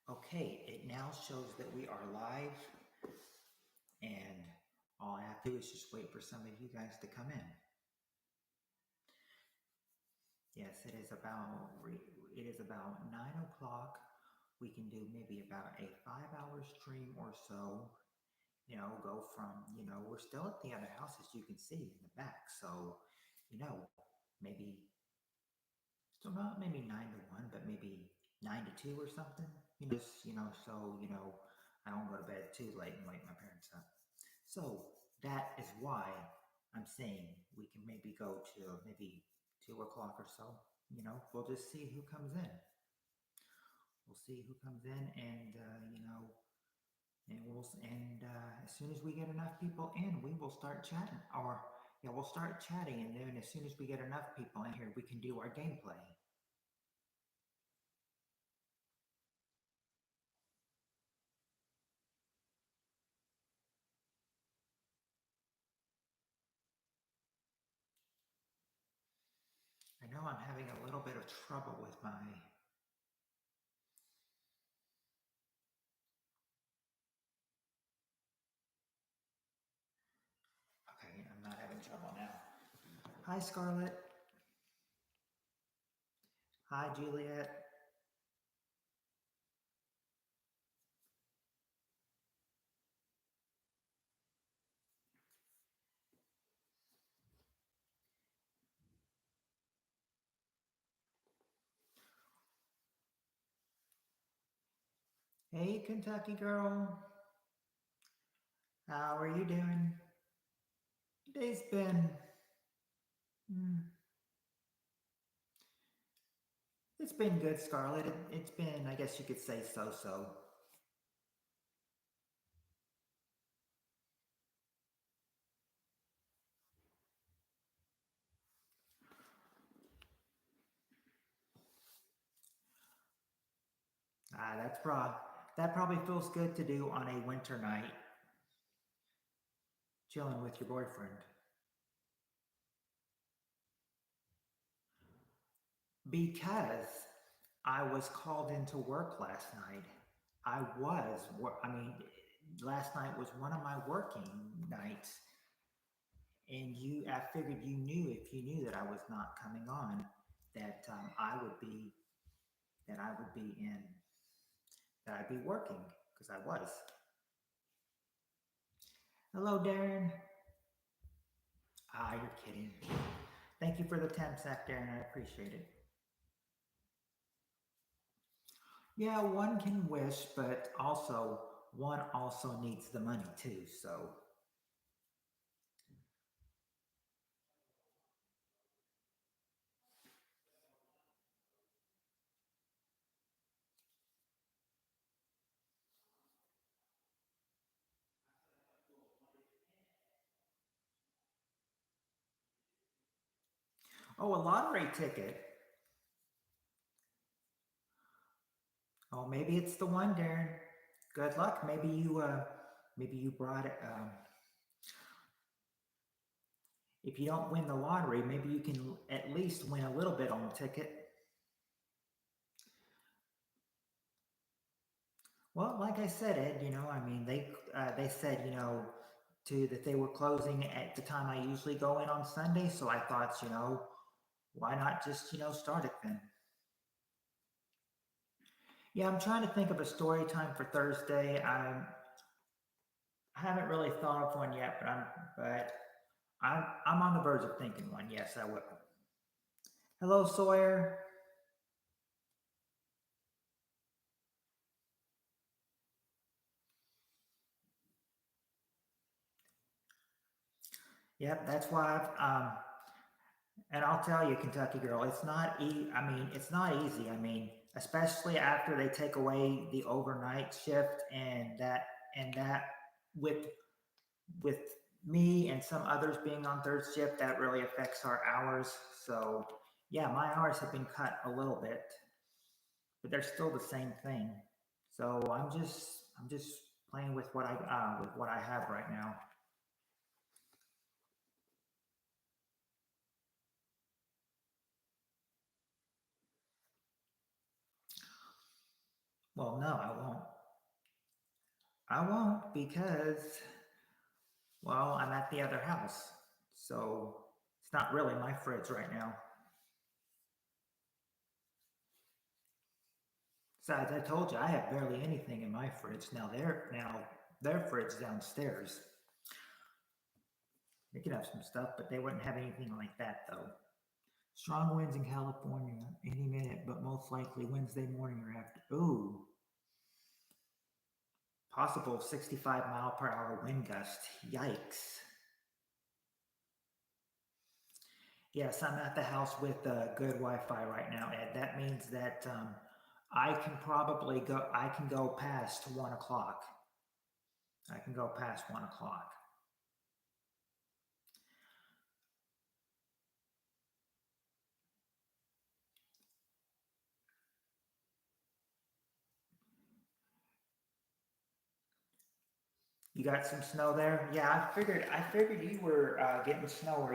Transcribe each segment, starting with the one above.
Okay, it now shows that we are live, and all I have to do is just wait for some of you guys to come in. Yes, it is about 9 o'clock. We can do maybe about a 5-hour stream or so. Go from we're still at the other house, as you can see in the back. So, maybe still not maybe 9 to 1, but maybe 9 to 2 or something. So I don't go to bed too late and wake my parents up. So that is why I'm saying we can maybe go to maybe 2 o'clock or so. We'll just see who comes in. We'll see who comes in, and as soon as we get enough people in, we will start chatting. Or yeah, we'll start chatting, and then as soon as we get enough people in here, we can do our gameplay. I know I'm having a little bit of trouble with my. Okay, I'm not having trouble now. Hi, Scarlett. Hi, Juliet. Hey, Kentucky girl. How are you doing? Today's been. It's been good, Scarlett. It's been, I guess you could say, so-so. That probably feels good to do on a winter night, chilling with your boyfriend. Because I was called into work last night. Last night was one of my working nights, and I figured if you knew that I was not coming on, that I would be that I'd be working, because I was. Hello, Darren. You're kidding. Thank you for the 10 sec, Darren. I appreciate it. Yeah, one can wish, but one also needs the money too. So. Oh, a lottery ticket. Oh, maybe it's the one, Darren. Good luck. Maybe you brought it. If you don't win the lottery, maybe you can at least win a little bit on the ticket. Well, like I said, Ed, they said, that they were closing at the time I usually go in on Sunday. So I thought, why not just, start it then? Yeah, I'm trying to think of a story time for Thursday. I haven't really thought of one yet, I'm on the verge of thinking one. Yes, I will. Hello, Sawyer. Yep, that's why and I'll tell you, Kentucky girl, it's not it's not easy. Especially after they take away the overnight shift, and that with me and some others being on third shift, that really affects our hours. So yeah, my hours have been cut a little bit, but they're still the same thing. So I'm just playing with what I have right now. Well, no, I won't because, well, I'm at the other house. So it's not really my fridge right now. Besides, I told you I have barely anything in my fridge. Their fridge downstairs. They could have some stuff, but they wouldn't have anything like that though. Strong winds in California any minute, but most likely Wednesday morning or after. Ooh, possible 65-mile-per-hour wind gust. Yikes. Yes, I'm at the house with good Wi-Fi right now, Ed. That means that I can go past 1 o'clock. I can go past 1 o'clock. You got some snow there? Yeah, I figured you were getting snow where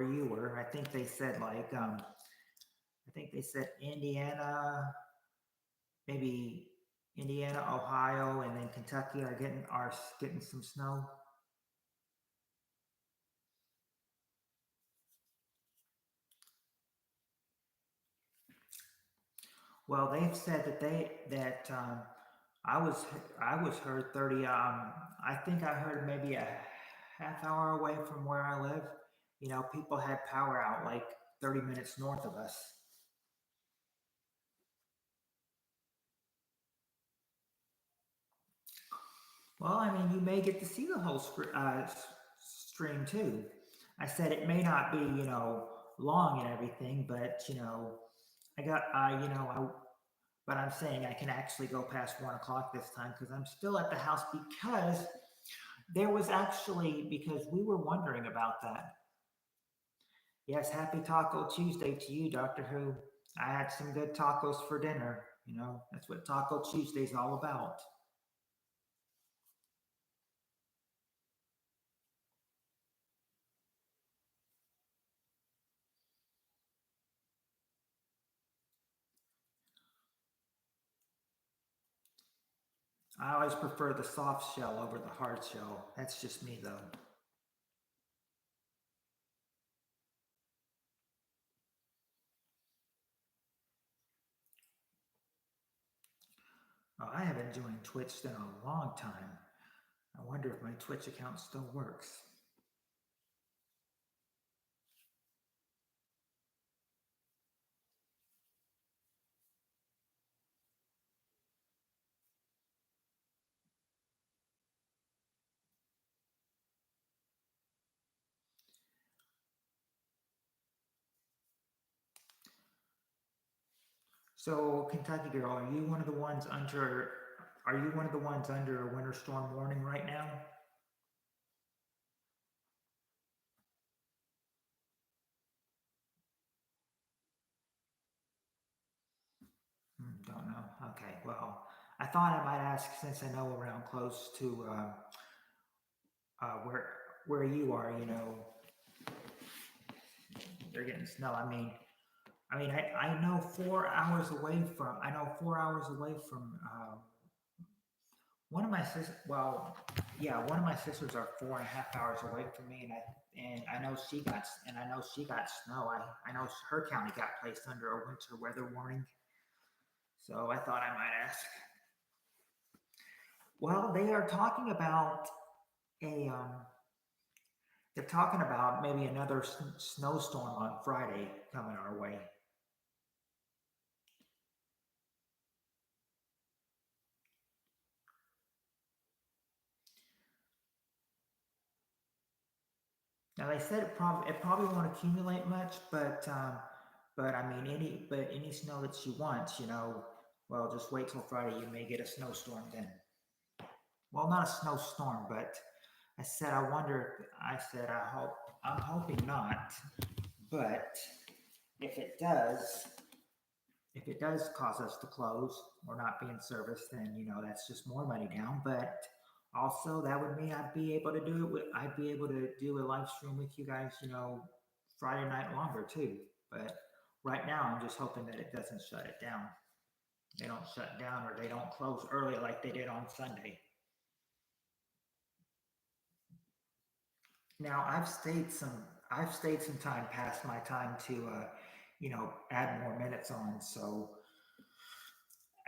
you were. I think they said Indiana, maybe Indiana, Ohio, and then Kentucky are getting some snow. Well, they've said that I was heard 30. I think I heard maybe a half hour away from where I live. You know, people had power out like 30 minutes north of us. Well, I mean, you may get to see the whole stream too. I said it may not be, long and everything, but I got, but I'm saying I can actually go past 1 o'clock this time because I'm still at the house because because we were wondering about that. Yes, happy Taco Tuesday to you, Doctor Who. I had some good tacos for dinner. That's what Taco Tuesday's all about. I always prefer the soft shell over the hard shell. That's just me, though. Oh, I haven't joined Twitch in a long time. I wonder if my Twitch account still works. So, Kentucky girl, are you one of the ones under? Are you one of the ones under a winter storm warning right now? Don't know. Okay, well, I thought I might ask since I know around close to uh, where where you are. They're getting snow. I know 4 hours away from. I know 4 hours away from one of my sisters. Well, yeah, one of my sisters are 4.5 hours away from me, and I know she got snow. I know her county got placed under a winter weather warning. So I thought I might ask. Well, they are talking about a they're talking about maybe another snowstorm on Friday coming our way. Now they said it probably won't accumulate much, but any snow that she wants, well, just wait till Friday. You may get a snowstorm then. Well, not a snowstorm, but I said I wonder. I said I'm hoping not, but if it does, if it does cause us to close or not be in service, then that's just more money down. But also, that would mean I'd be able to do a live stream with you guys, Friday night longer too. But right now, I'm just hoping that it doesn't shut it down. They don't shut down or they don't close early like they did on Sunday. Now I've stayed some time past my time to add more minutes on. So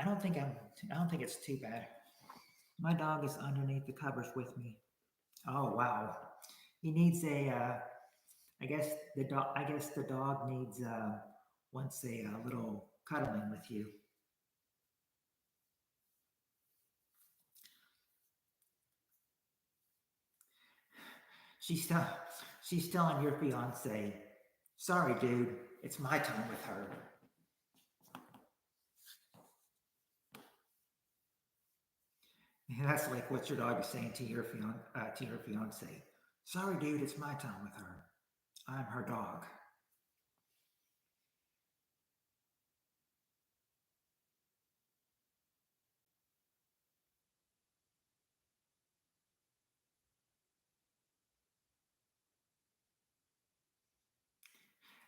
I don't think I'm I don't think it's too bad. My dog is underneath the covers with me. Oh wow. He needs a I guess the dog needs wants a little cuddling with you. She's still she's telling your fiance, sorry dude, it's my time with her. And that's like what your dog is saying to to your fiance. Sorry dude, it's my time with her. I'm her dog.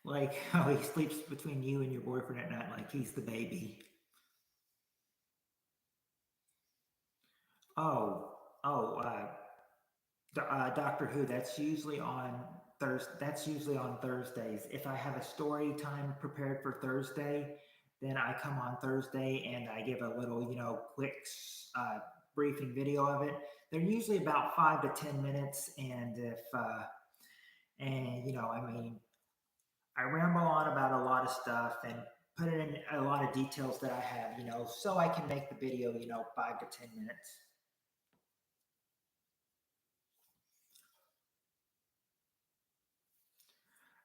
Like how he sleeps between you and your boyfriend at night like he's the baby. Oh, oh, Doctor Who. That's usually on Thursdays. If I have a story time prepared for Thursday, then I come on Thursday and I give a little, quick uh, briefing video of it. They're usually about 5 to 10 minutes, and if and I mean, I ramble on about a lot of stuff and put it in a lot of details that I have, so I can make the video, 5 to 10 minutes.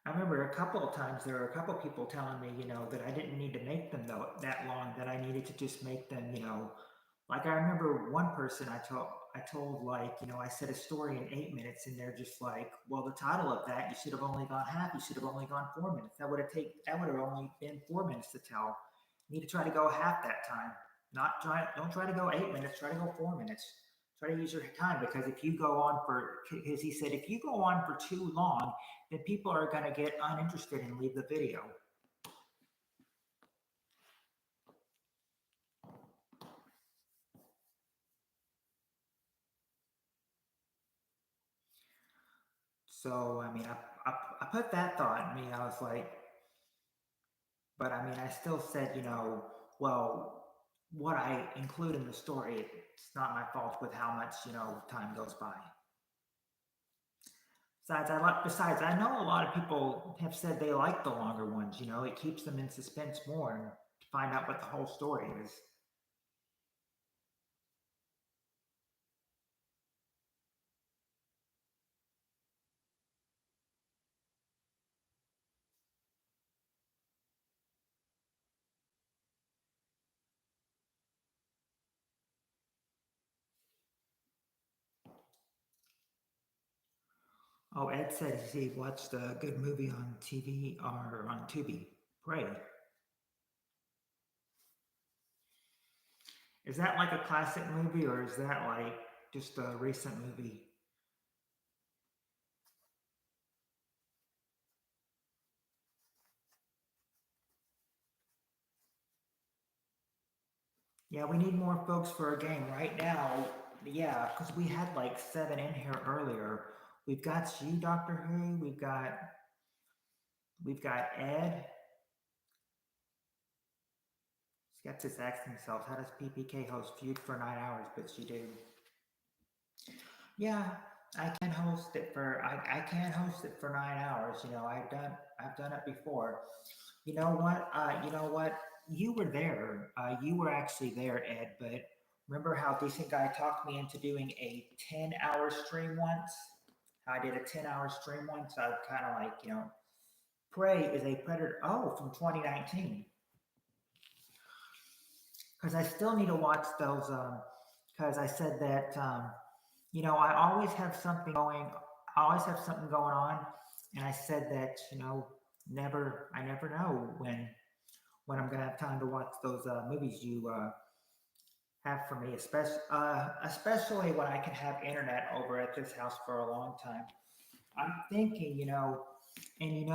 I remember a couple of times there were a couple of people telling me, that I didn't need to make them that long, that I needed to just make them, like I remember one person I told like, I said a story in 8 minutes and they're just like, well, the title of that, you should have only gone half, you should have only gone 4 minutes. That would have only been 4 minutes to tell. You need to try to go half that time. Don't try to go 8 minutes, try to go 4 minutes. Try to use your time because if you go on for, because he said, if you go on for too long, then people are going to get uninterested and leave the video. So, I mean, I put that thought in me. I was like, but I mean, I still said, well, what I include in the story, it's not my fault with how much, time goes by. Besides, I know a lot of people have said they like the longer ones. It keeps them in suspense more and to find out what the whole story is. Oh, Ed said he watched a good movie on TV or on Tubi. Pray. Is that like a classic movie or is that like just a recent movie? Yeah, we need more folks for a game right now. Yeah, because we had like seven in here earlier. We've got you, Doctor Who. We've got Ed. Skeptis asking himself, how does PPK host Feud for 9 hours? But she do. Yeah, I can host it for 9 hours. I've done it before. You know what? You know what? You were there. You were actually there, Ed. But remember how Decent Guy talked me into doing a 10-hour stream once? How I did a 10-hour stream once. I was kind of like, Prey is a predator. Oh, from 2019. Because I still need to watch those. Because I said that I always have something going. I always have something going on, and I said that I never know when I'm gonna have time to watch those movies you have for me, especially when I can have internet over at this house for a long time. I'm thinking, and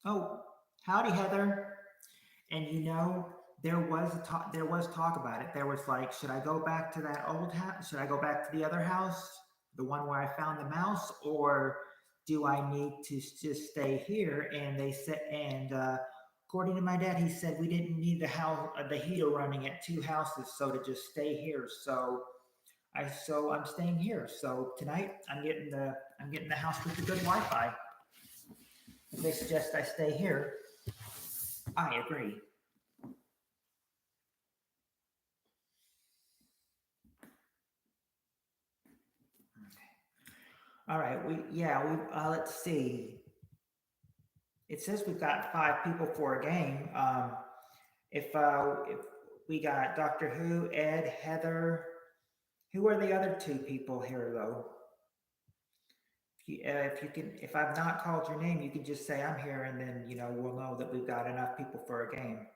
oh, howdy Heather, and there was talk about it. There was like, should I go back to that old house? Should I go back to the other house, the one where I found the mouse, or do I need to just stay here? And they said, and according to my dad, he said we didn't need the heater running at two houses, so to just stay here. So I'm staying here. So tonight I'm getting the house with the good Wi-Fi. If they suggest I stay here, I agree. All right, we let's see. It says we've got five people for a game. If we got Doctor Who, Ed, Heather, who are the other two people here though? If you can, if I've not called your name, you can just say I'm here, and then we'll know that we've got enough people for a game.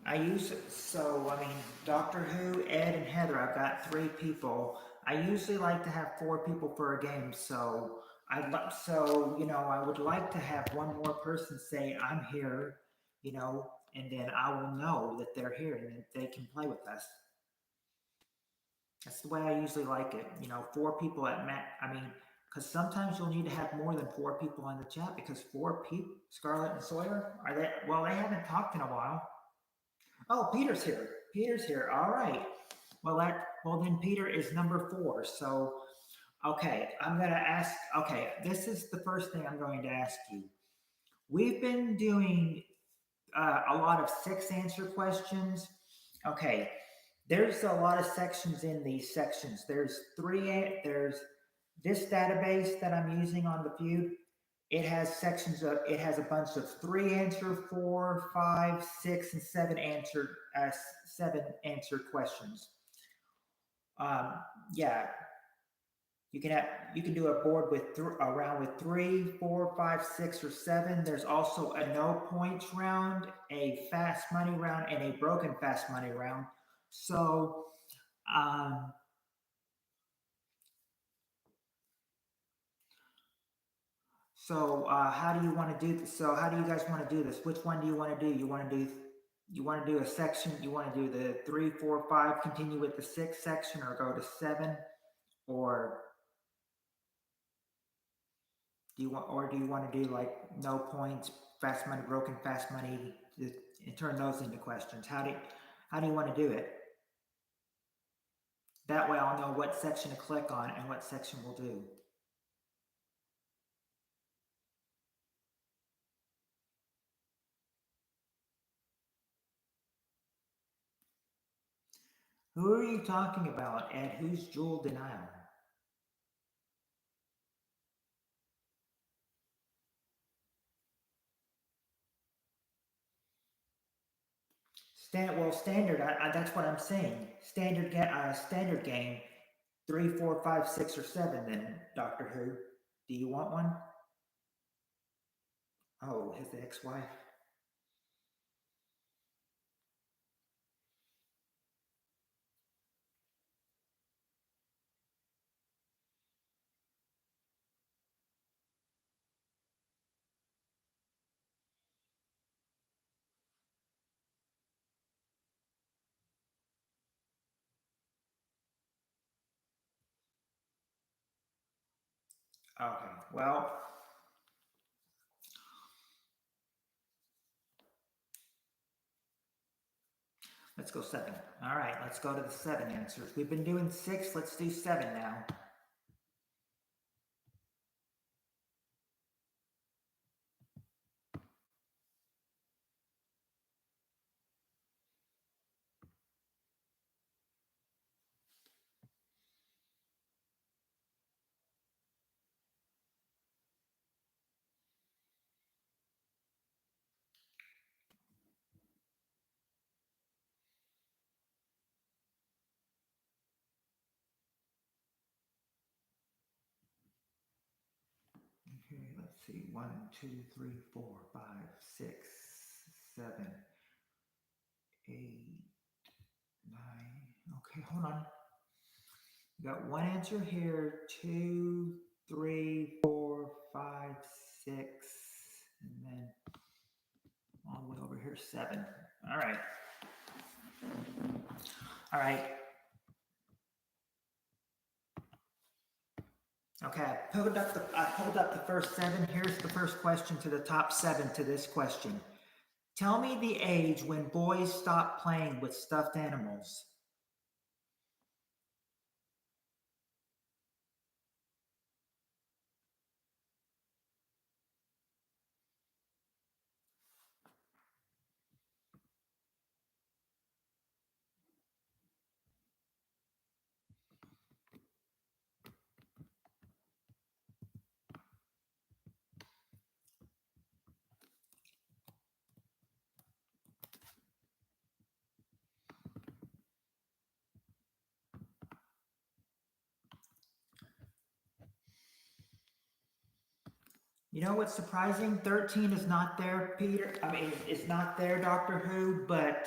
I mean, Doctor Who, Ed, and Heather. I've got three people. I usually like to have four people for a game, so I would like to have one more person say I'm here, and then I will know that they're here and that they can play with us. That's the way I usually like it. Four people at max. I mean, because sometimes you'll need to have more than four people in the chat because four people. Scarlett and Sawyer, are they? Well, they haven't talked in a while. Oh, Peter's here. Peter's here. All right. Well then Peter is number four. So okay, I'm gonna ask. Okay, this is the first thing I'm going to ask you. We've been doing a lot of six answer questions. Okay, there's a lot of sections in these sections. There's this database that I'm using on the Feud. It has a bunch of three answer, four, five, six, and seven answer questions. Um, yeah, you can do a board with a round with three, four, five, six, or seven. There's also a no points round, a fast money round, and a broken fast money round. So um, how do you want to do this? So how do you guys want to do this? Which one do you want to do? You want to do a section? You want to do the three, four, five, continue with the six section, or go to seven, or do you want to do like no points, fast money, broken fast money, and turn those into questions? How do you want to do it? That way I'll know what section to click on and what section we'll do. Who are you talking about, Ed? Who's Jewel Denial? Standard. That's what I'm saying. Standard game. Three, four, five, six, or seven. Then Doctor Who. Do you want one? Oh, his ex-wife. Okay. Well, let's go seven. All right. Let's go to the seven answers. We've been doing six. Let's do seven now. Okay, let's see. 1, 2, 3, 4, 5, 6, 7, 8, 9. Okay, hold on. We got one answer here, 2, 3, 4, 5, 6, and then all the way over here, 7. All right. All right. Okay, I pulled up the first 7. Here's the first question to the top 7 to this question. Tell me the age when boys stop playing with stuffed animals. You know what's surprising? 13 is not there, Peter. I mean, it's not there, Doctor Who. But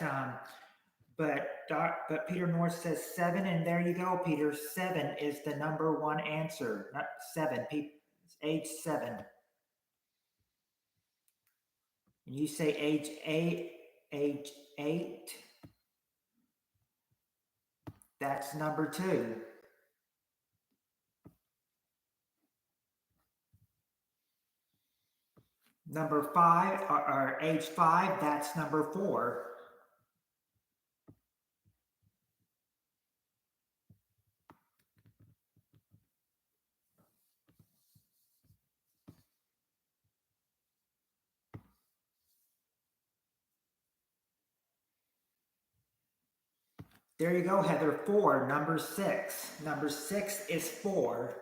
Peter North says 7, and there you go, Peter. 7 is the number one answer. Not 7. Age 7. And you say age 8. Age 8. That's number 2. Number 5, or age 5. That's number 4. There you go, Heather. 4. Number 6. Number 6 is 4.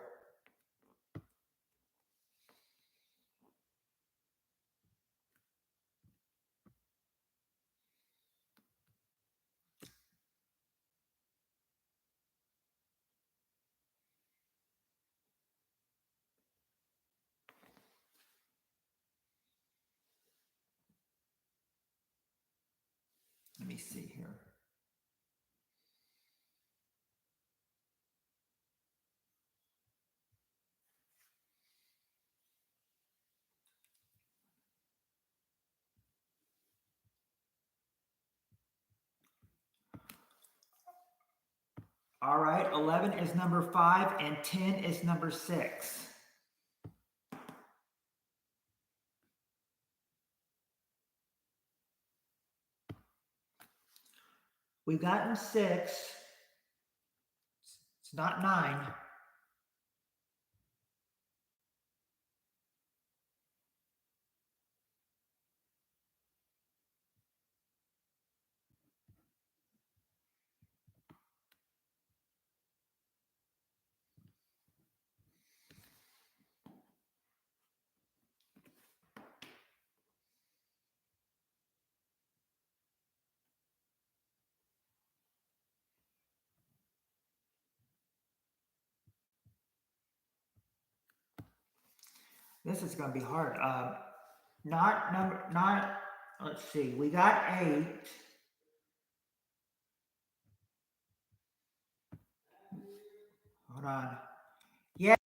Let me see here. All right, 11 is number 5, and 10 is number 6. We've gotten 6. It's not 9. This is going to be hard. Let's see. We got 8. Hold on. Yeah.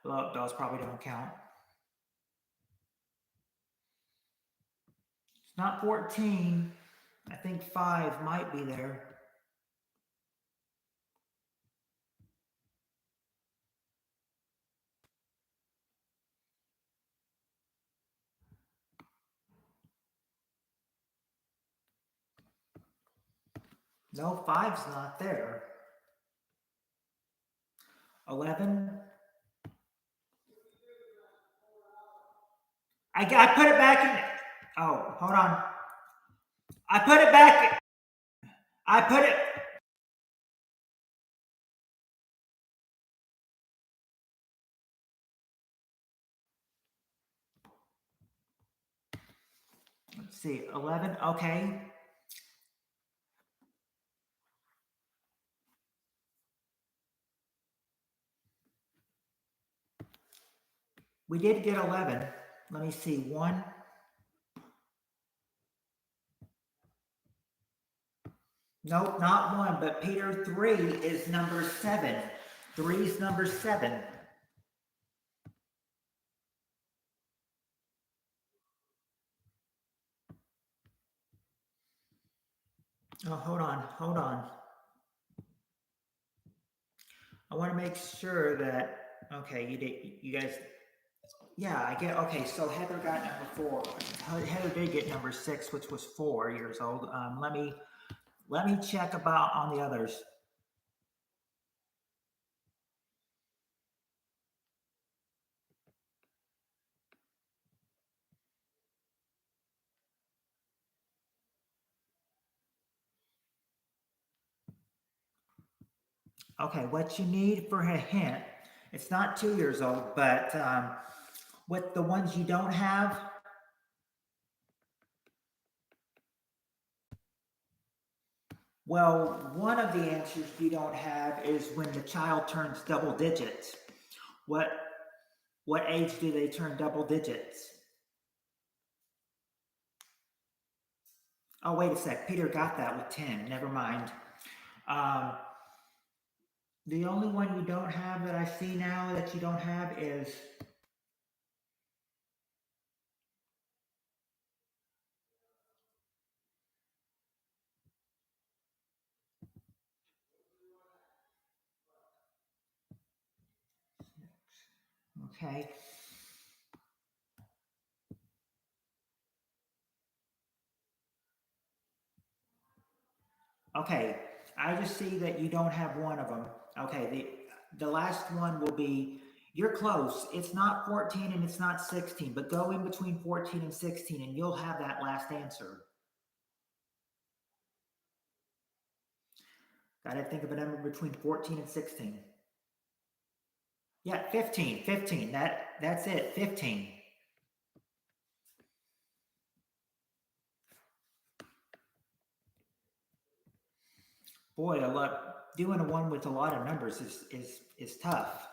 Well, those probably don't count. It's not 14. I think 5 might be there. No, 5's not there. 11. I put it back in. Oh, hold on. I put it back. I put it. Let's see, 11. Okay. We did get 11. Let me see. 1. Nope, not 1, but Peter, 3 is number 7. 3 is number 7. Oh, hold on, hold on. I want to make sure that, okay, you guys, yeah, I get, okay, so Heather got number 4. Heather did get number 6, which was 4 years old. Let me check about on the others. Okay, what you need for a hint, it's not 2 years old, but what the ones you don't have, well, one of the answers you don't have is when the child turns double digits. What age do they turn double digits? Oh, wait a sec. Peter got that with 10. Never mind. Um, the only one you don't have that I see now that you don't have is okay. Okay, I just see that you don't have one of them. Okay, the last one will be, you're close. It's not 14 and it's not 16, but go in between 14 and 16 and you'll have that last answer. Gotta think of a number between 14 and 16. Yeah, 15, 15. That's it, 15. Boy, a lot doing a one with a lot of numbers is tough.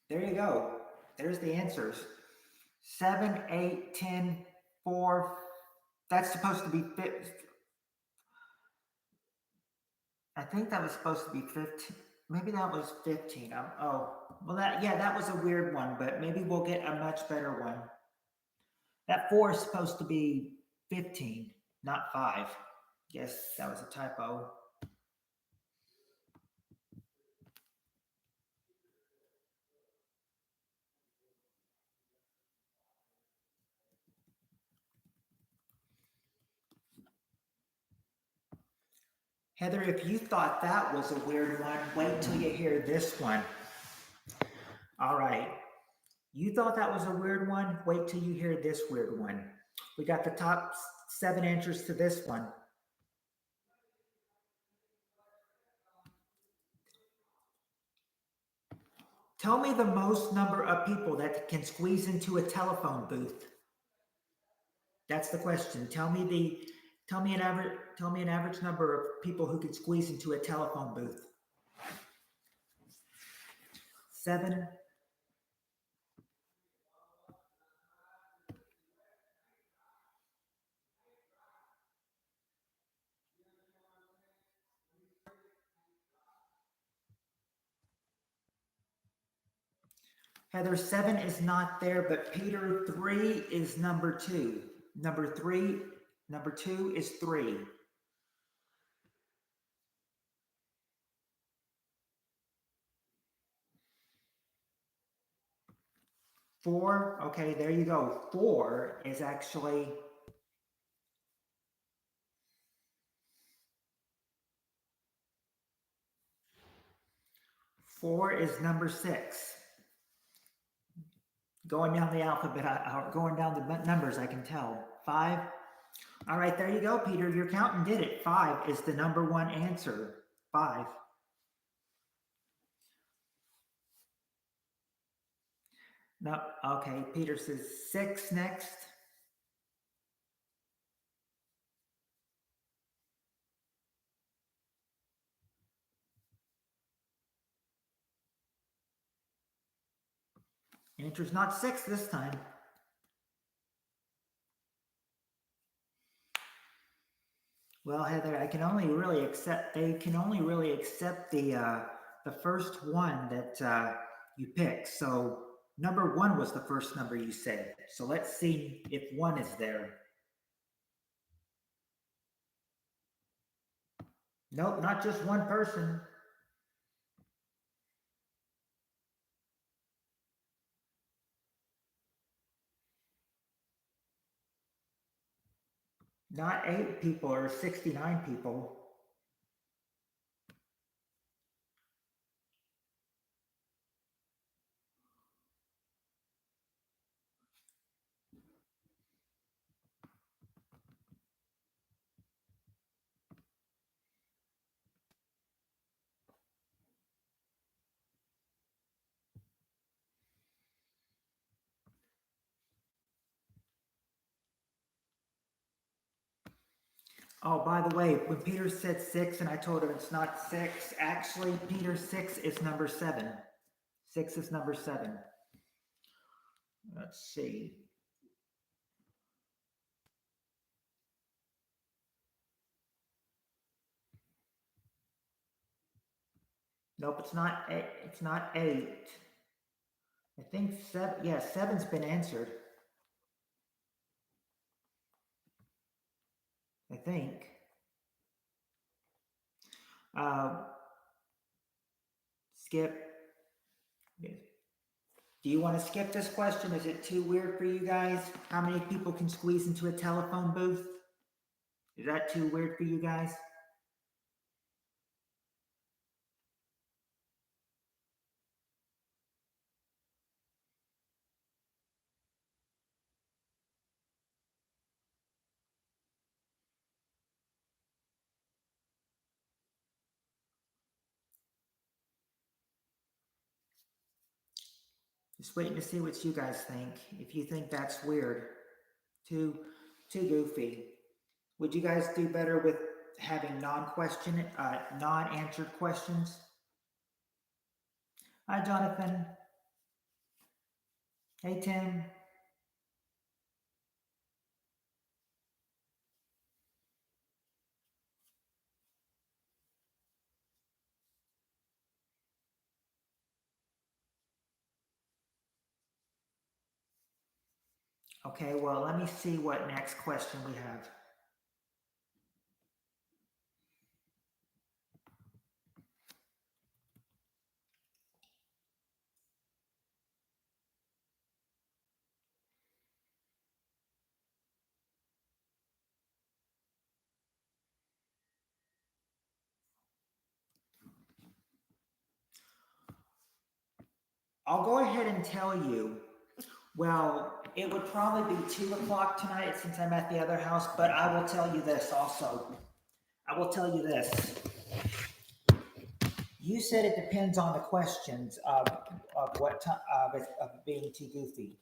There you go. There's the answers. 7, 8, 10, 4. That's supposed to be I think that was supposed to be 15. Maybe that was 15. Oh, well, that was a weird one, but maybe we'll get a much better one. That 4 is supposed to be 15, not 5. Yes, that was a typo. Heather, if you thought that was a weird one, wait till you hear this one. All right. You thought that was a weird one? Wait till you hear this weird one. We got the top 7 answers to this one. Tell me the most number of people that can squeeze into a telephone booth. That's the question. Tell me an average number of people who could squeeze into a telephone booth. 7. Heather, 7 is not there, but Peter, 3 is number 2. Number 2 is 3. 4, okay, there you go. 4 is actually, 4 is number 6. Going down the alphabet, going down the numbers, I can tell. 5. All right, there you go, Peter. Your counting did it. 5 is the number 1 answer. 5. No, okay. Peter says 6 next. Answer's not 6 this time. Well, Heather, I can only really accept. They can only really accept the first one that you picked. So number 1 was the first number you said. So let's see if 1 is there. Nope, not just one person. Not 8 people or 69 people. Oh, by the way, when Peter said 6 and I told him it's not 6, actually, Peter, 6 is number 7. 6 is number 7. Let's see. Nope, it's not 8. It's not 8. I think 7. Yeah, 7's been answered. I think. Skip. Do you want to skip this question? Is it too weird for you guys? How many people can squeeze into a telephone booth? Is that too weird for you guys? Just waiting to see what you guys think. If you think that's weird, too goofy. Would you guys do better with having non-answered questions? Hi, Jonathan. Hey, Tim. Okay, well, let me see what next question we have. I'll go ahead and tell you. Well, it would probably be 2 o'clock tonight since I'm at the other house, but I will tell you this also. I will tell you this. You said it depends on the questions of what time of being too goofy.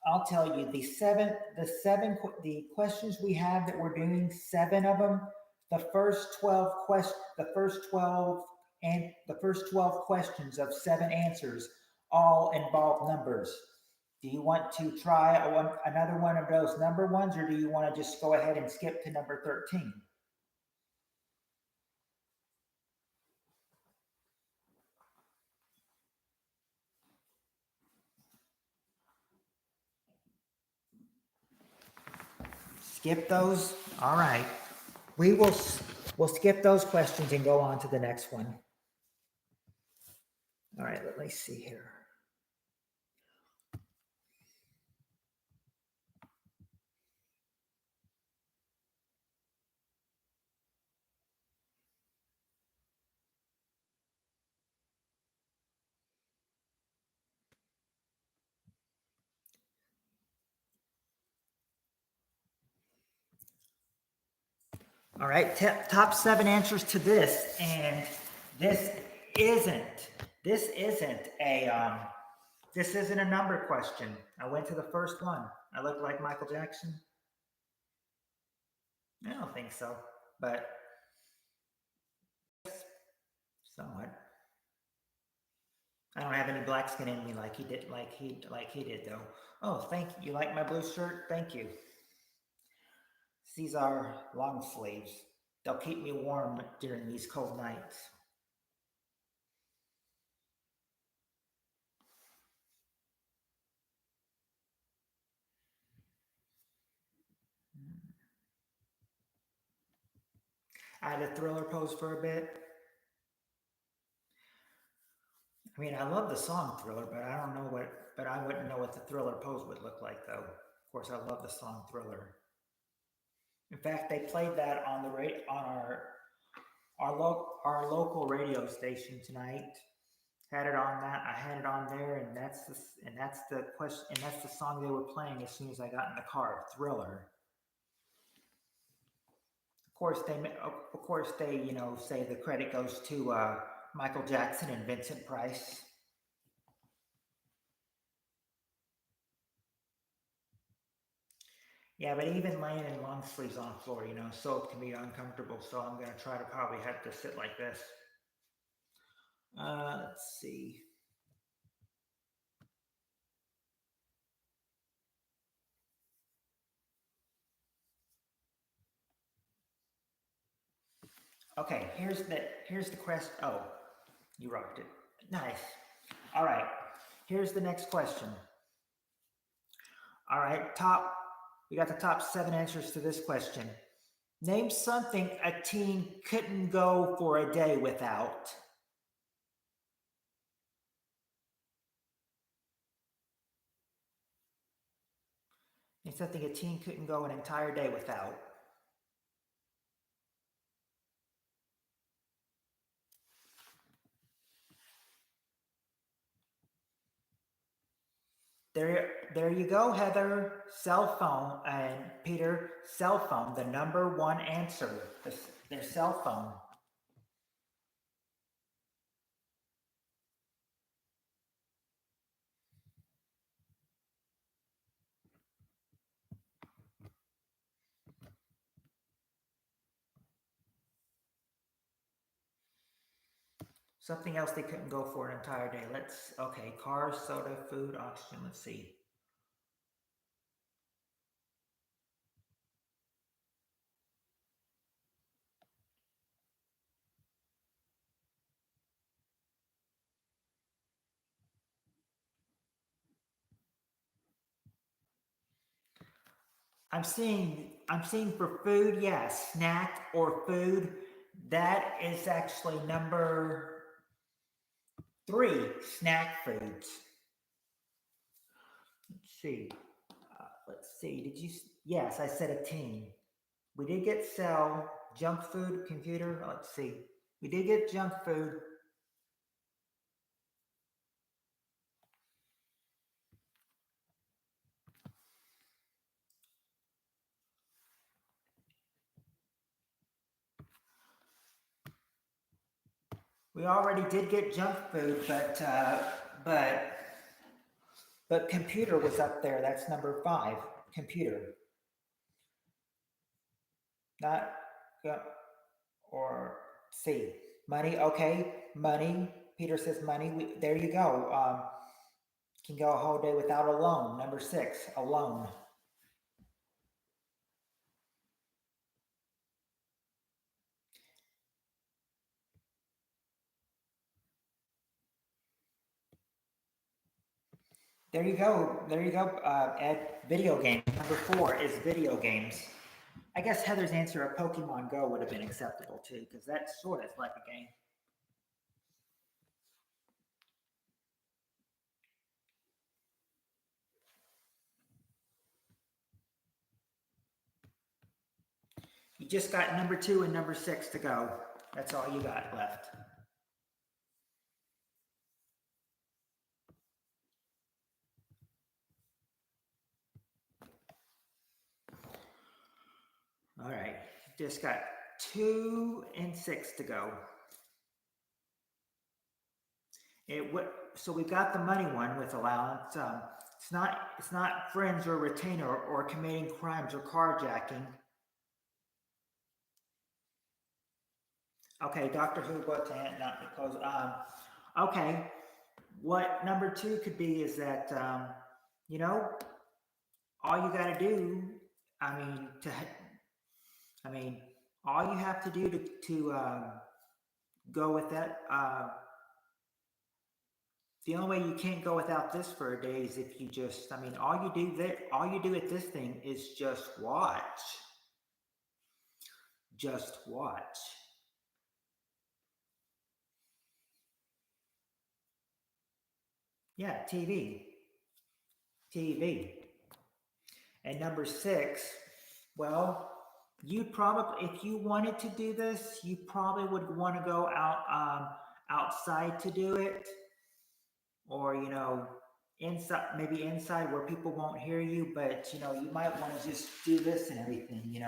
I'll tell you the questions we have that we're doing, 7 of them. The first 12 questions of 7 answers all involve numbers. Do you want to try another one of those number ones, or do you want to just go ahead and skip to number 13? Skip those? All right. We'll skip those questions and go on to the next one. All right, let me see here. All right, top 7 answers to this, and this isn't this isn't a number question. I went to the first one. I look like Michael Jackson. I don't think so, but somewhat. I don't have any black skin in me like he did, though. Oh, thank you. You like my blue shirt? Thank you. These are long sleeves. They'll keep me warm during these cold nights. I had a Thriller pose for a bit. I mean, I love the song Thriller, but I don't know but I wouldn't know what the Thriller pose would look like, though. Of course, I love the song Thriller. In fact, they played that on our local radio station tonight. Had it on that. I had it on there, and that's the question, and that's the song they were playing as soon as I got in the car. Thriller. Of course, they say the credit goes to Michael Jackson and Vincent Price. Yeah, but even laying in long sleeves on the floor, so it can be uncomfortable. So I'm gonna try to probably have to sit like this. Let's see. Okay, here's the question. Oh, you rocked it. Nice. All right. Here's the next question. All right, we got the top 7 answers to this question. Name something a teen couldn't go for a day without. Name something a teen couldn't go an entire day without. There you go, Heather. Cell phone, and Peter, cell phone, the number 1 answer. Their cell phone. Something else they couldn't go for an entire day. Okay, cars, soda, food, oxygen. Let's see. I'm seeing for food, yes, snack or food. That is actually number 3, snack foods. Let's see. Did you? Yes, I said a teen. We did get cell, junk food, computer. Let's see. We did get junk food. We already did get junk food, but computer was up there. That's number 5. Computer. Not or C. Money. Okay, money. Peter says money. There you go. Can go a whole day without a loan. Number 6. A loan. There you go. There you go, Ed. Video game. Number 4 is video games. I guess Heather's answer of Pokemon Go would have been acceptable too, because that's sort of like a game. You just got number 2 and number 6 to go. That's all you got left. All right. Just got 2 and 6 to go. So we've got the money one with allowance. It's not friends or retainer or committing crimes or carjacking. Okay, Doctor Who, what's not because okay. What number 2 could be is that you know, all you got to do, I mean, all you have to do to go with that. The only way you can't go without this for a day is if you just, all you do with this thing is just watch. Just watch. Yeah, TV. TV. And number 6, well, you probably, if you wanted to do this, you probably would want to go outside to do it, or inside, maybe inside where people won't hear you. But you might want to just do this and everything.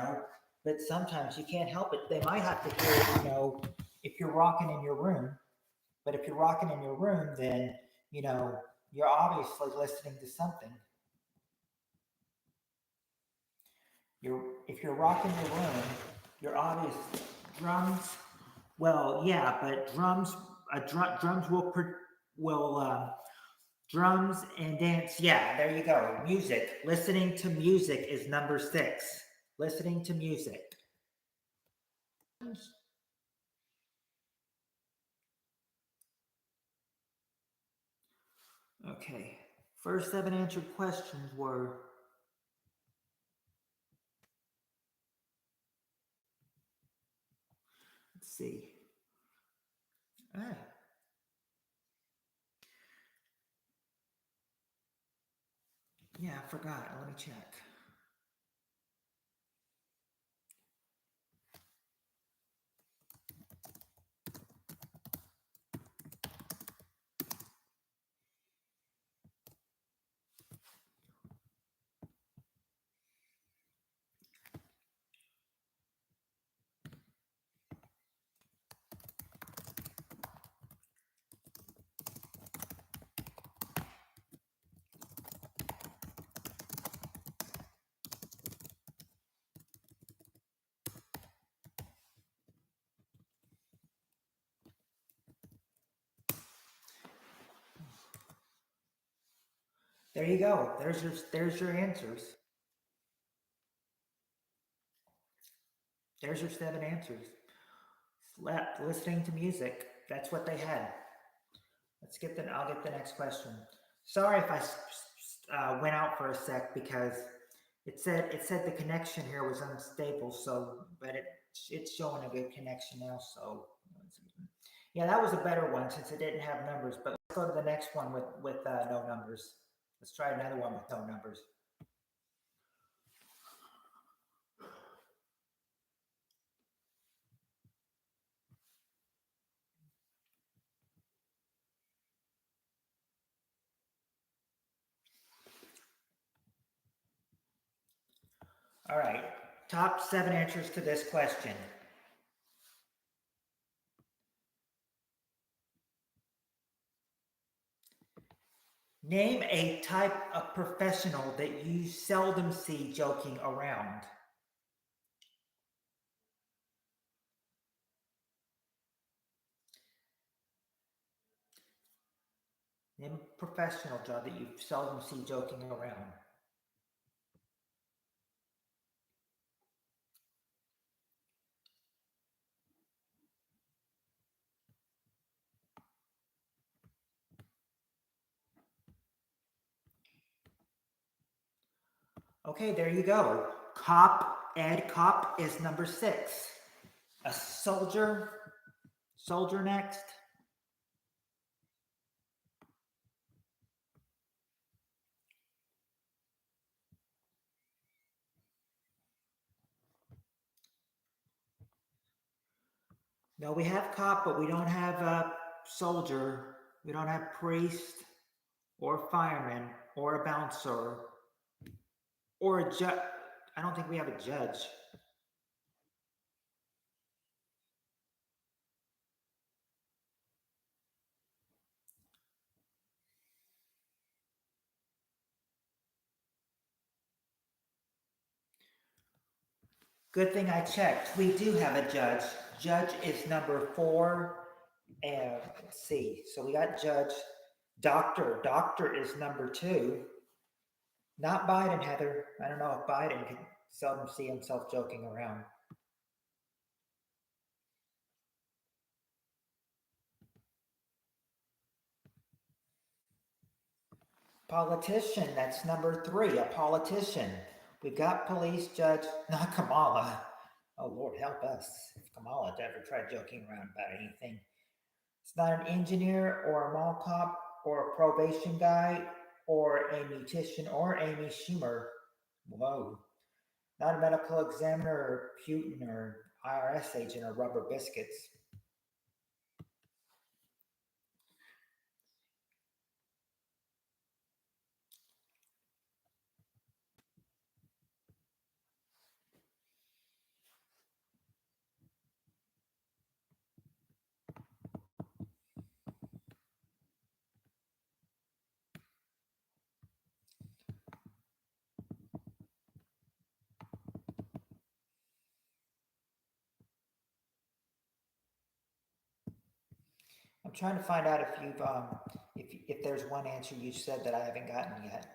But sometimes you can't help it. They might have to hear it, if you're rocking in your room. But if you're rocking in your room, then you're obviously listening to something. If you're rocking your room, you're obvious drums. Well, yeah, but drums will drums and dance. Yeah, there you go. Music. Listening to music is number 6. Listening to music. Okay. First 7 answered questions were, let's see. Yeah, I forgot. Let me check. There you go. There's your answers. There's your 7 answers. Slept, listening to music. That's what they had. I'll get the next question. Sorry if I went out for a sec because it said the connection here was unstable. So, but it's showing a good connection now. So, yeah, that was a better one since it didn't have numbers. But let's go to the next one with no numbers. Let's try another one with no numbers. All right, top 7 answers to this question. Name a type of professional that you seldom see joking around. Name a professional job that you seldom see joking around. Okay, there you go. Ed Cop is number 6. A soldier next. No, we have cop, but we don't have a soldier. We don't have priest or fireman or a bouncer or a judge. I don't think we have a judge. Good thing I checked. We do have a judge. Judge is number 4. And let's see. So we got judge. Doctor. Doctor is number 2. Not Biden, Heather. I don't know if Biden could seldom see himself joking around. Politician, that's number 3, a politician. We've got police, judge, not Kamala. Oh, Lord, help us if Kamala ever tried joking around about anything. It's not an engineer or a mall cop or a probation guy or a beautician or Amy Schumer. Whoa. Not a medical examiner or Putin or IRS agent or rubber biscuits. I'm trying to find out if you've if there's one answer you said that I haven't gotten yet.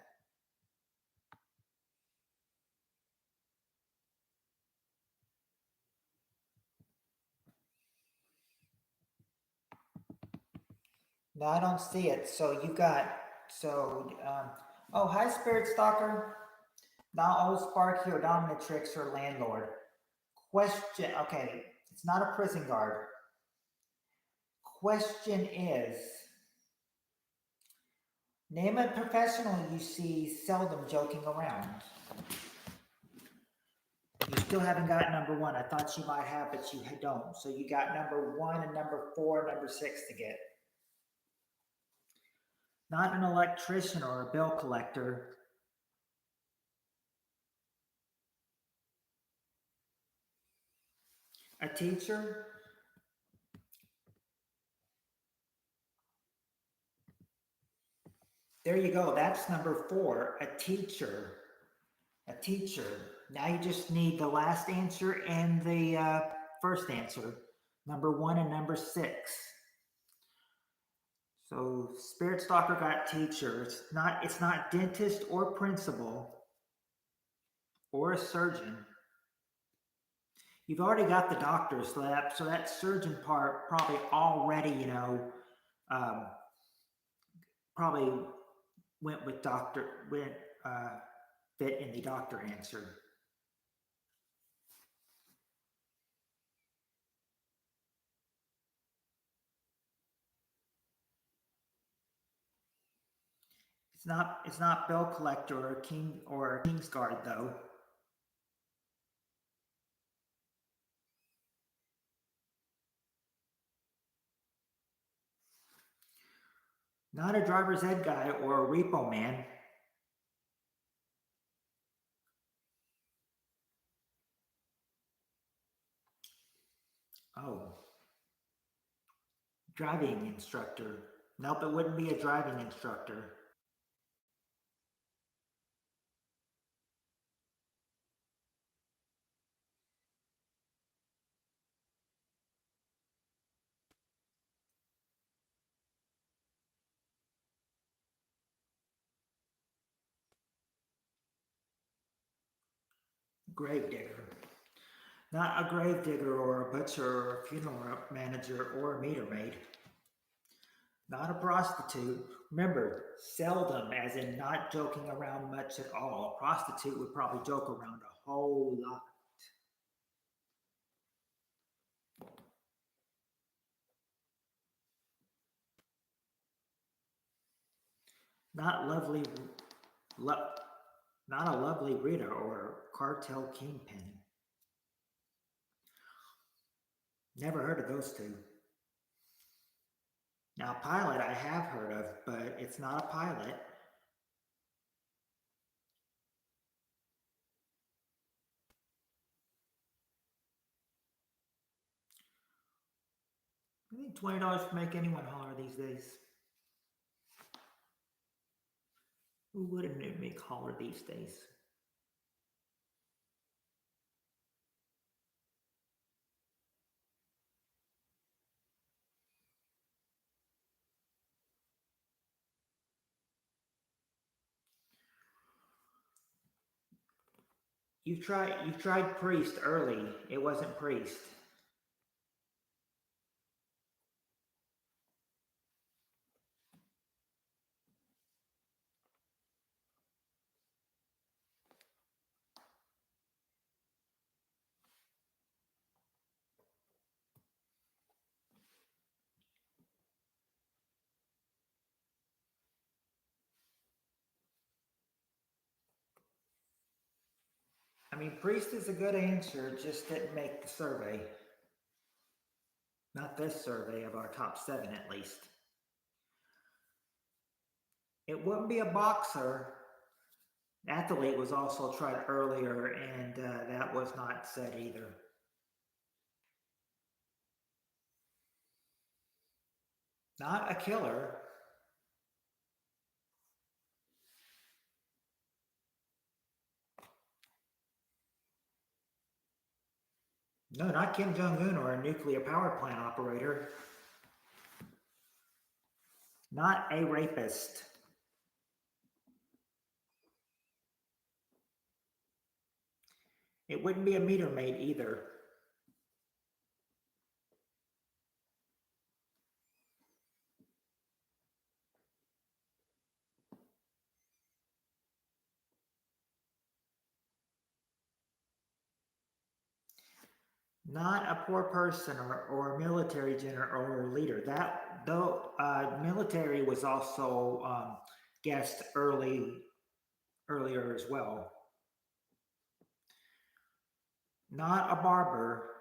No, I don't see it. So you got oh, hi, Spirit Stalker. Now, old Sparky or dominatrix or landlord. Question. Okay, it's not a prison guard. Question is, name a professional you see seldom joking around. You still haven't got number 1. I thought you might have, but you don't. So you got number 1 and number 4, and number 6 to get. Not an electrician or a bill collector. A teacher. There you go. That's number 4. A teacher. A teacher. Now you just need the last answer and the first answer. Number 1 and number 6. So Spirit Stalker got teacher. It's not dentist or principal or a surgeon. You've already got the doctor, so that surgeon part probably already, probably went with fit in the doctor answer. It's not bill collector or king's guard though. Not a driver's ed guy or a repo man. Oh. Driving instructor. Nope, it wouldn't be a driving instructor. Gravedigger. Not a gravedigger or a butcher or a funeral manager or a meter maid. Not a prostitute. Remember, seldom, as in not joking around much at all. A prostitute would probably joke around a whole lot. Not lovely, not a lovely Rita or cartel kingpin. Never heard of those two. Now, pilot I have heard of, but it's not a pilot. I think $20 would make anyone holler these days. Who wouldn't it make holler these days? You tried priest early. It wasn't priest. I mean, priest is a good answer. It just didn't make the survey. Not this survey of our top 7, at least. It wouldn't be a boxer. Athlete was also tried earlier, and that was not said either. Not a killer. No, not Kim Jong-un or a nuclear power plant operator. Not a rapist. It wouldn't be a meter maid either. Not a poor person or a military general or leader. That though military was also guessed earlier as well. Not a barber.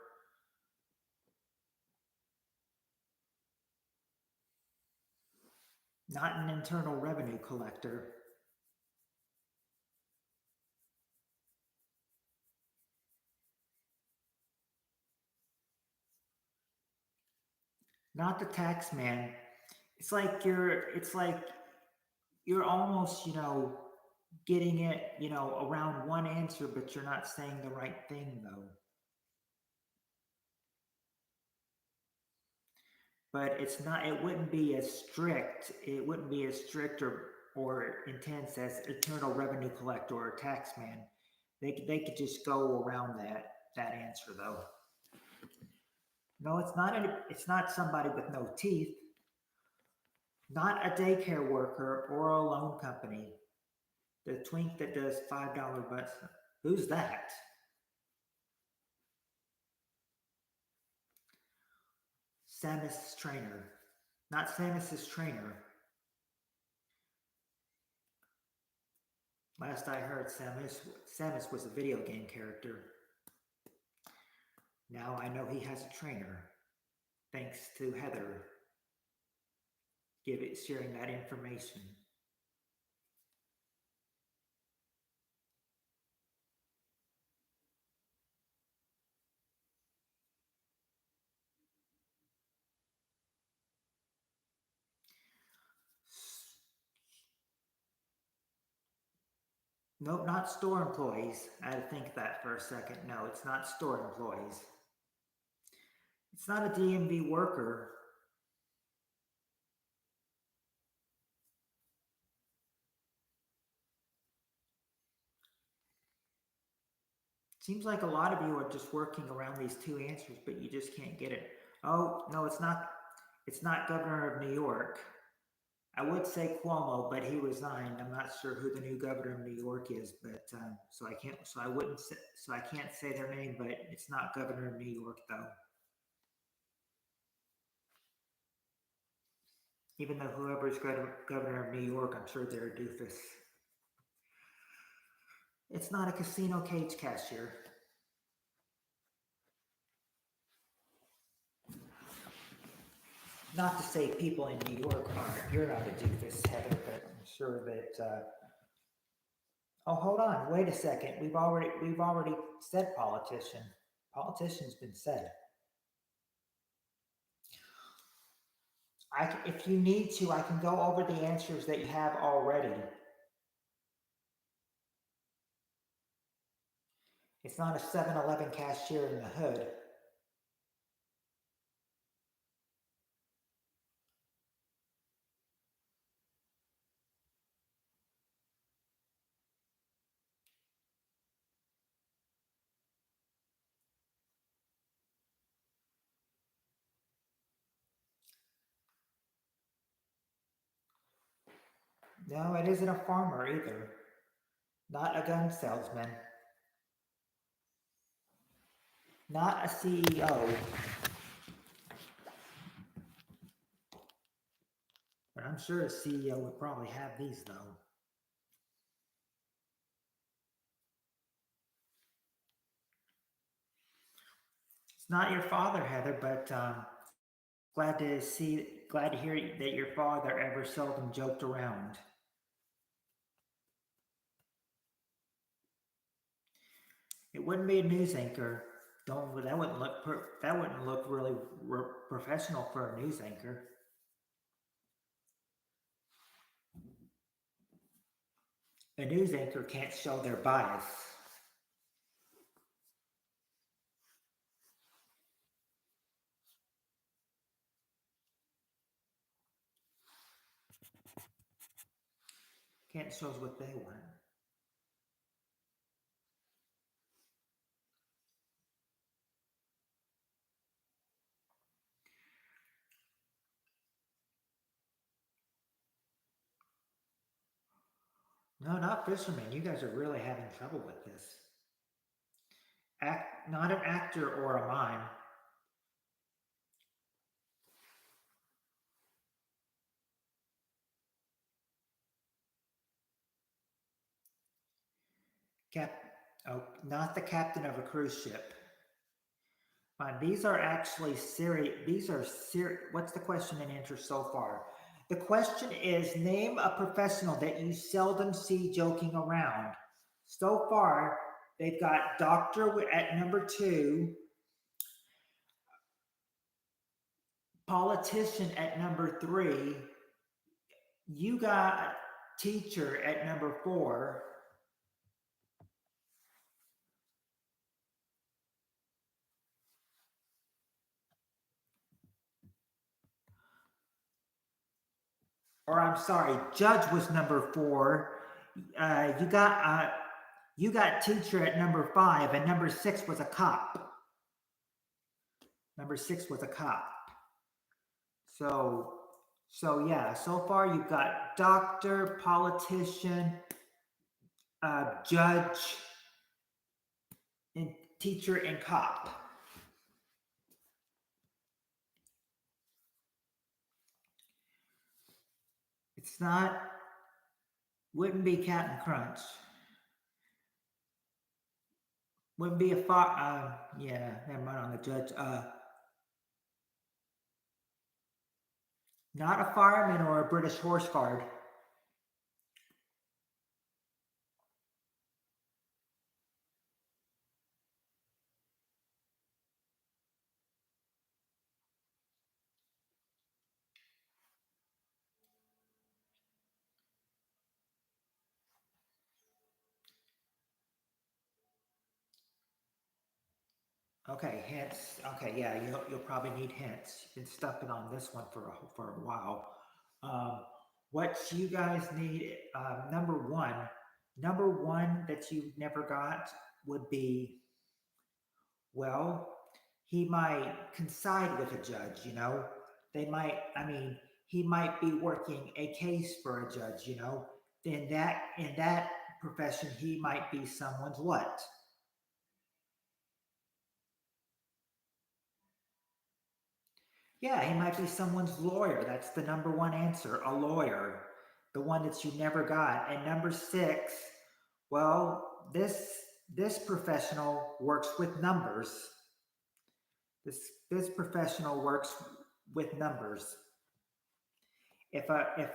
Not an internal revenue collector. Not the tax man. It's like you're almost, getting it, around one answer, but you're not saying the right thing though. But it wouldn't be as strict. It wouldn't be as strict or intense as internal revenue collector or tax man. They could just go around that answer though. No, it's not somebody with no teeth. Not a daycare worker or a loan company. The twink that does $5 butts. Who's that? Samus's trainer. Not Samus's trainer. Last I heard, Samus was a video game character. Now I know he has a trainer. Thanks to Heather sharing that information. Nope, not store employees. I had to think that for a second. No, it's not store employees. It's not a DMV worker. Seems like a lot of you are just working around these two answers, but you just can't get it. Oh, no, it's not. It's not governor of New York. I would say Cuomo, but he resigned. I'm not sure who the new governor of New York is, but so I can't. So I wouldn't. So I can't say their name, but it's not governor of New York though. Even though whoever's governor of New York, I'm sure they're a doofus. It's not a casino cage cashier. Not to say people in New York aren't. You're not a doofus, Heather, but I'm sure that. Oh, hold on. Wait a second. We've already said politician. Politician's been said. If you need to, I can go over the answers that you have already. It's not a 7-Eleven cashier in the hood. No, it isn't a farmer either. Not a gun salesman. Not a CEO. But I'm sure a CEO would probably have these though. It's not your father, Heather, but glad to hear that your father ever seldom joked around. It wouldn't be a news anchor. Don't that wouldn't look really professional for a news anchor. A news anchor can't show their bias. Can't show what they want. No, not fishermen. You guys are really having trouble with this. Not an actor or a mime. Cap. Oh, not the captain of a cruise ship. Fine. These are actually serious. These are serious. What's the question and answer so far? The question is name a professional that you seldom see joking around. So far, they've got doctor at number two, politician at number three. You got teacher at number four. Or I'm sorry, judge was number four. Uh, you got uh, you got teacher at number five, and number six was a cop. Number six was a cop. So yeah. So far, you've got doctor, politician, judge, and teacher and cop. It's not. Wouldn't be Captain Crunch. Wouldn't be a far. Yeah, never mind on the judge. Not a fireman or a British horse guard. Okay, hints. Okay, yeah, you'll probably need hints. You've been stuck on this one for a while. Um, what you guys need, number one that you never got would be, well, he might coincide with a judge. They might. I mean, he might be working a case for a judge. Then in that profession, he might be someone's what? Yeah, he might be someone's lawyer. That's the number one answer, a lawyer. The one that you never got. And number six, well, this professional works with numbers. This professional works with numbers. If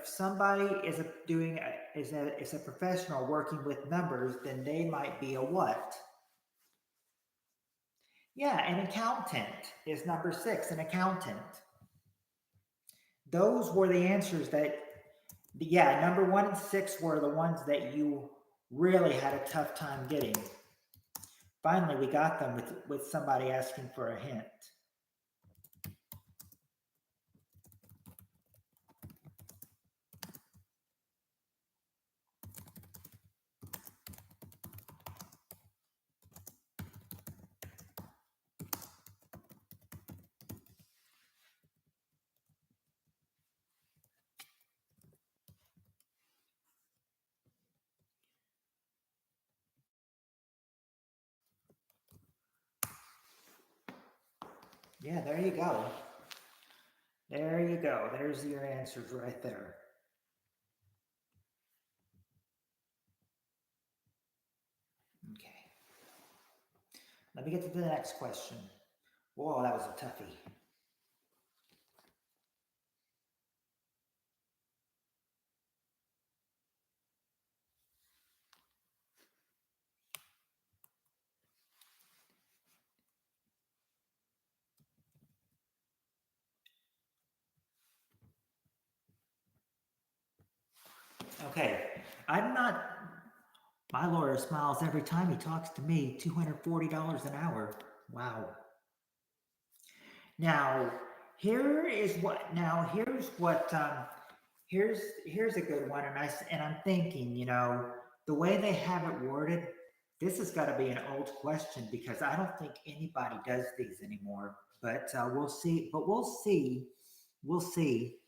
somebody is a professional working with numbers, then they might be a what? Yeah, an accountant is number six, an accountant. Those were the answers that, yeah, number one and six were the ones that you really had a tough time getting. Finally, we got them with somebody asking for a hint. Yeah, there you go. There you go. There's your answers right there. Okay. Let me get to the next question. Whoa, that was a toughie. Okay. I'm not. My lawyer smiles every time he talks to me. $240 an hour. Wow. Now, here is what. Now, here's what. Here's a good one, and I'm thinking, the way they have it worded, this has got to be an old question because I don't think anybody does these anymore. But we'll see. But we'll see. We'll see.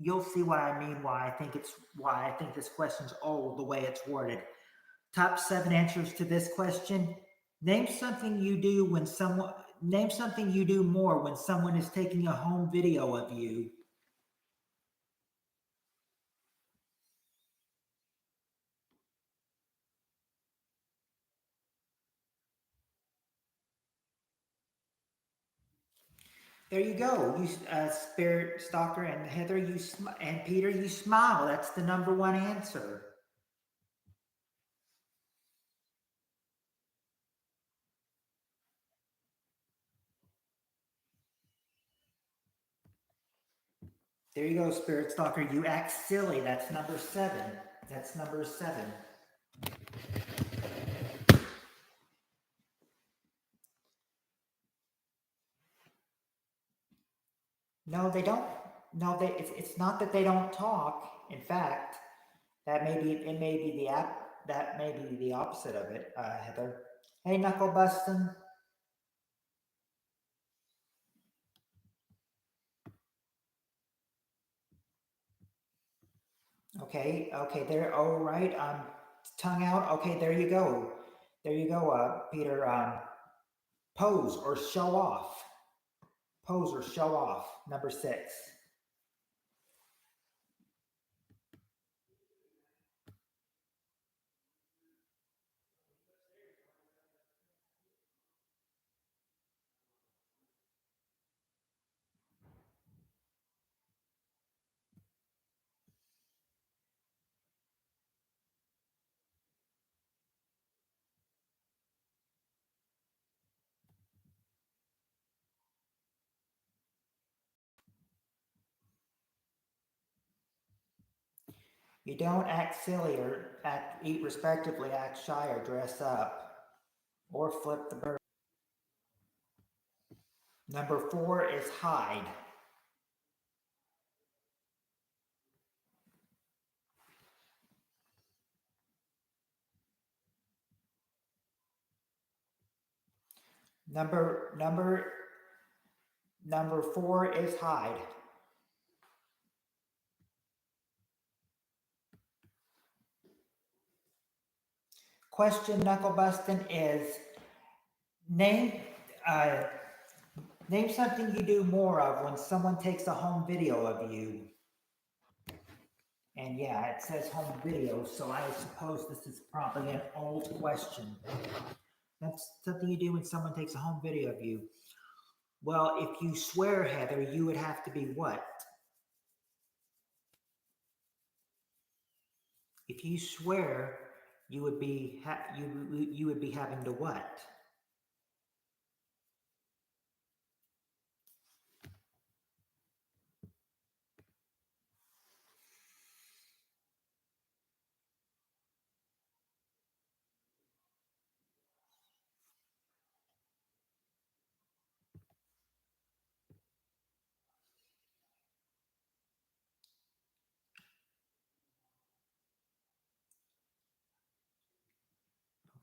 You'll see what I mean. Why I think this question's old the way it's worded. Top 7 answers to this question. Name something you do when someone. Name something you do more when someone is taking a home video of you. There you go. You, Spirit Stalker and Heather, and Peter, you smile. That's the number one answer. There you go, Spirit Stalker. You act silly. That's number 7. That's number 7. No, they don't. No, it's not that they don't talk. In fact, that may be the opposite of it, Heather. Hey, Knuckle Bustin'. Okay, okay, there. All right. Tongue out. Okay, there you go. There you go, Peter. Pose or show off. Pose or show off. Number 6. You don't act silly or eat respectively, act shy or dress up or flip the bird. Number 4 is hide. Number number Number 4 is hide. Question, Knuckle Bustin', is name uh, name something you do more of when someone takes a home video of you. And yeah, it says home video, so I suppose this is probably an old question. That's something you do when someone takes a home video of you. Well, if you swear, Heather, you would have to be what? If you swear, you would be you would be having to what?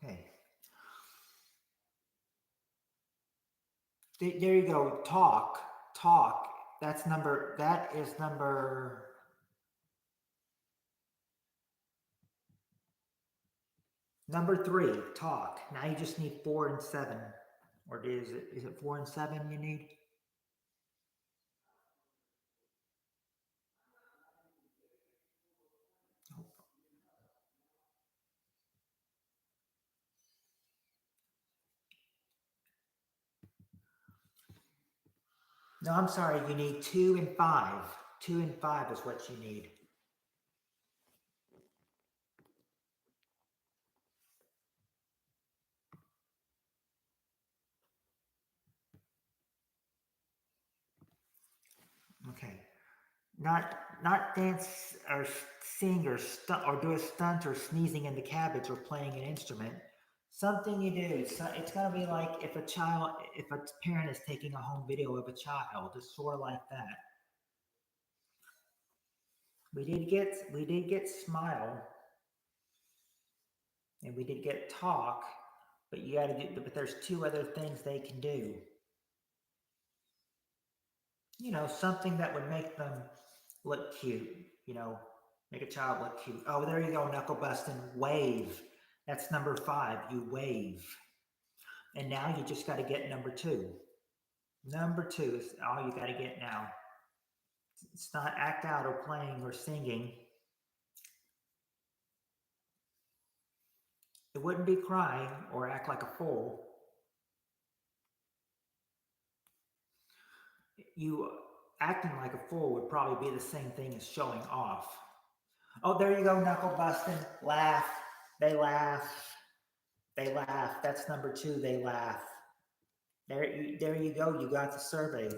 Okay. There you go. Talk. Talk. That is number 3. Talk. Now you just need 4 and 7. Or is it 4 and 7 you need? No, I'm sorry. You need 2 and 5. 2 and 5 is what you need. Okay. Not dance or sing or or do a stunt or sneezing in the cabbage or playing an instrument. Something you do. So it's gotta be like if a parent is taking a home video of a child, it's sort of like that. We did get smile and we did get talk, but you got to do. But there's two other things they can do. Something that would make them look cute. You know, make a child look cute. Oh, there you go, knuckle busting. Wave. That's number 5. You wave. And now you just got to get number 2. Number 2 is all you got to get now. It's not act out or playing or singing. It wouldn't be crying or act like a fool. You acting like a fool would probably be the same thing as showing off. Oh, there you go, knuckle busting. Laugh. They laugh. They laugh. That's number 2. They laugh. There you go. You got the survey.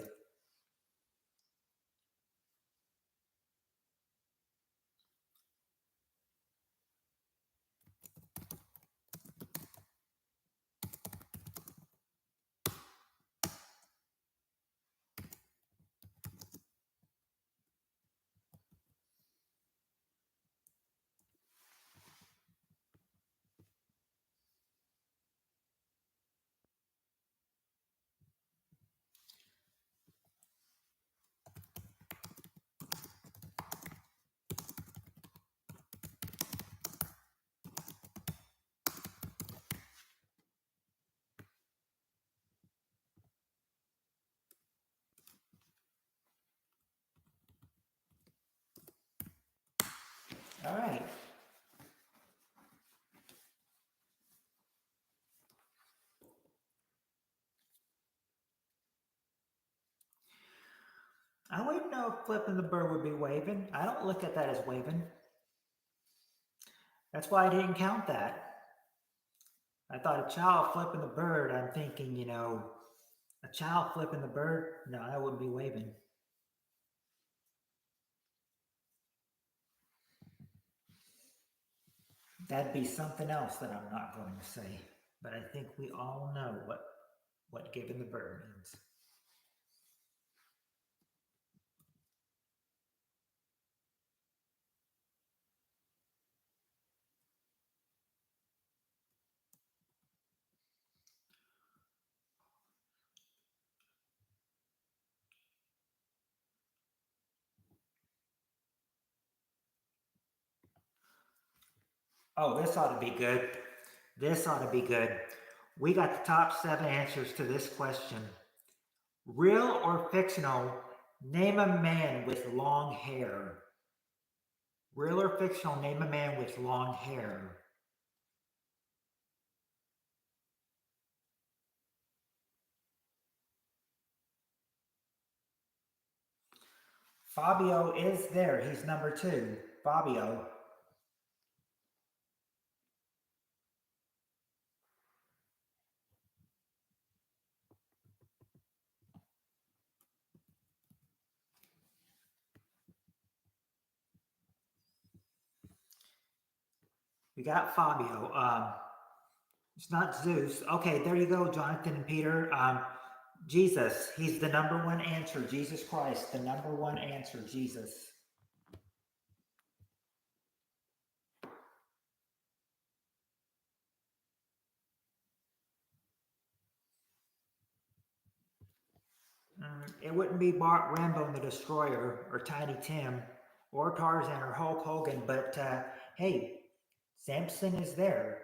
All right. I wouldn't know if flipping the bird would be waving. I don't look at that as waving. That's why I didn't count that. I thought a child flipping the bird, I'm thinking, a child flipping the bird, no, that wouldn't be waving. That'd be something else that I'm not going to say. But I think we all know what giving the bird means. Oh, this ought to be good. This ought to be good. We got the top 7 answers to this question. Real or fictional, name a man with long hair. Real or fictional, name a man with long hair. Fabio is there. He's number 2. Fabio. We got Fabio. It's not Zeus. Okay, there you go, Jonathan and Peter. Jesus, he's the number 1 answer. Jesus Christ, the number 1 answer. Jesus. It wouldn't be Bart Rambo the Destroyer or Tiny Tim or Tarzan or Hulk Hogan, but hey, Samson is there.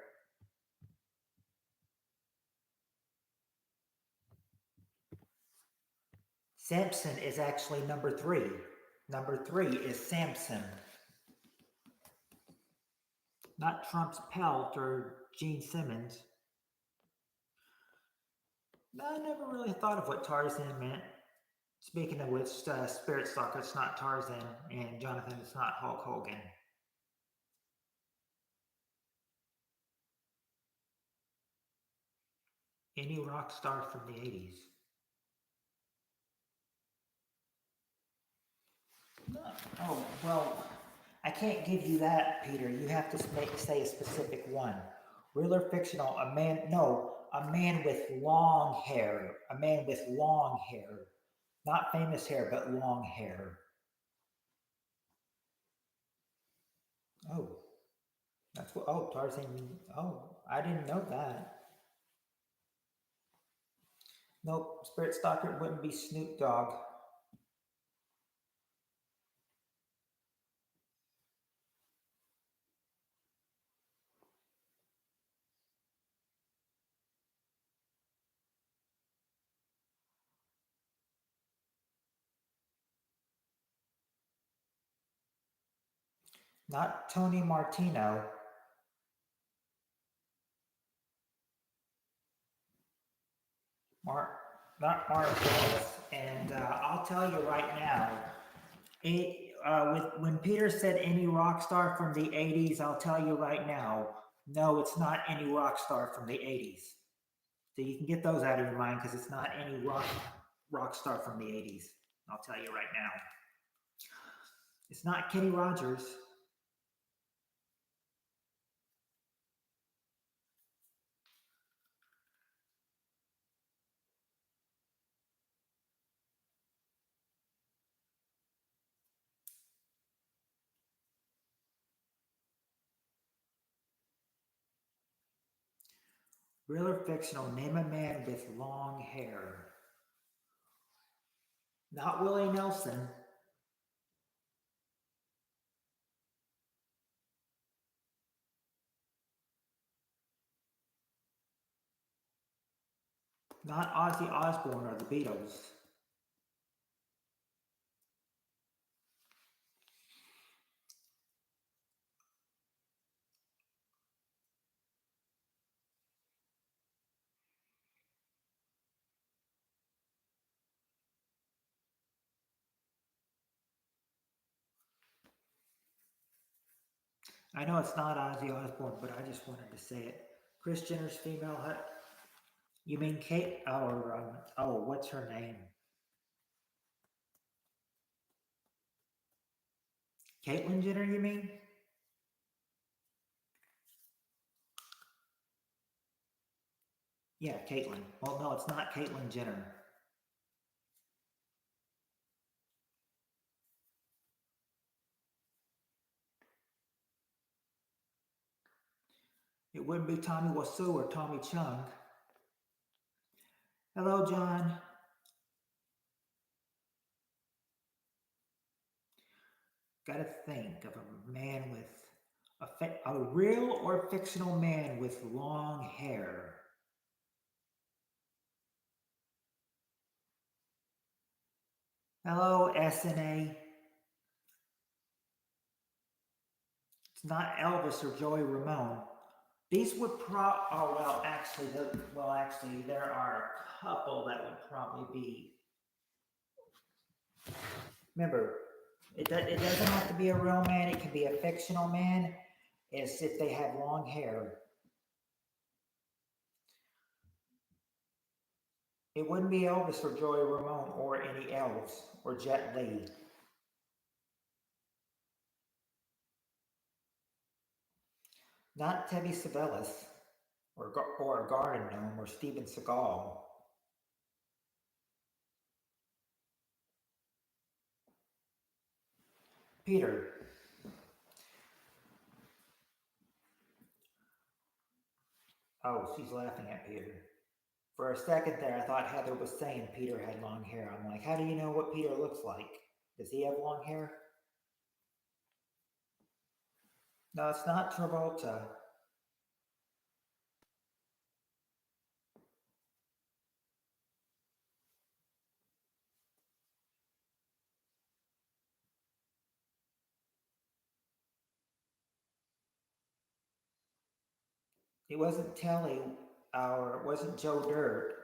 Samson is actually number 3. Number 3 is Samson. Not Trump's pelt or Gene Simmons. I never really thought of what Tarzan meant. Speaking of which, Spirit Stalker, it's not Tarzan, and Jonathan, it's not Hulk Hogan. Any rock star from the 80s? Oh, well, I can't give you that, Peter. You have to say a specific one. Real or fictional? A man with long hair. A man with long hair. Not famous hair, but long hair. Oh, that's what, oh, Tarzan, oh, I didn't know that. Nope, Spirit Stalker wouldn't be Snoop Dogg. Not Tony Martino. Not Mark Wallace. And I'll tell you right now, when Peter said any rock star from the 80s, I'll tell you right now, no, it's not any rock star from the 80s. So you can get those out of your mind because it's not any rock star from the 80s. I'll tell you right now. It's not Kenny Rogers. Real or fictional, name a man with long hair. Not Willie Nelson. Not Ozzy Osbourne or the Beatles. I know it's not Ozzy Osbourne, but I just wanted to say it. Kris Jenner's female. You mean Kate? What's her name? Caitlyn Jenner, you mean? Yeah, Caitlyn. Well, no, it's not Caitlyn Jenner. It wouldn't be Tommy Wiseau or Tommy Chung. Hello, John. Gotta think of a man with a real or fictional man with long hair. Hello, SNA. It's not Elvis or Joey Ramone. These would actually, there are a couple that would probably be. Remember, it doesn't have to be a real man. It can be a fictional man. It's if they have long hair. It wouldn't be Elvis or Joey Ramone or any Elves or Jet Li. Not Teddy Savalas or Garden Gnome or Steven Seagal. Peter. Oh, she's laughing at Peter. For a second there, I thought Heather was saying Peter had long hair. I'm like, how do you know what Peter looks like? Does he have long hair? No, it's not Travolta. It wasn't Telly, or it wasn't Joe Dirt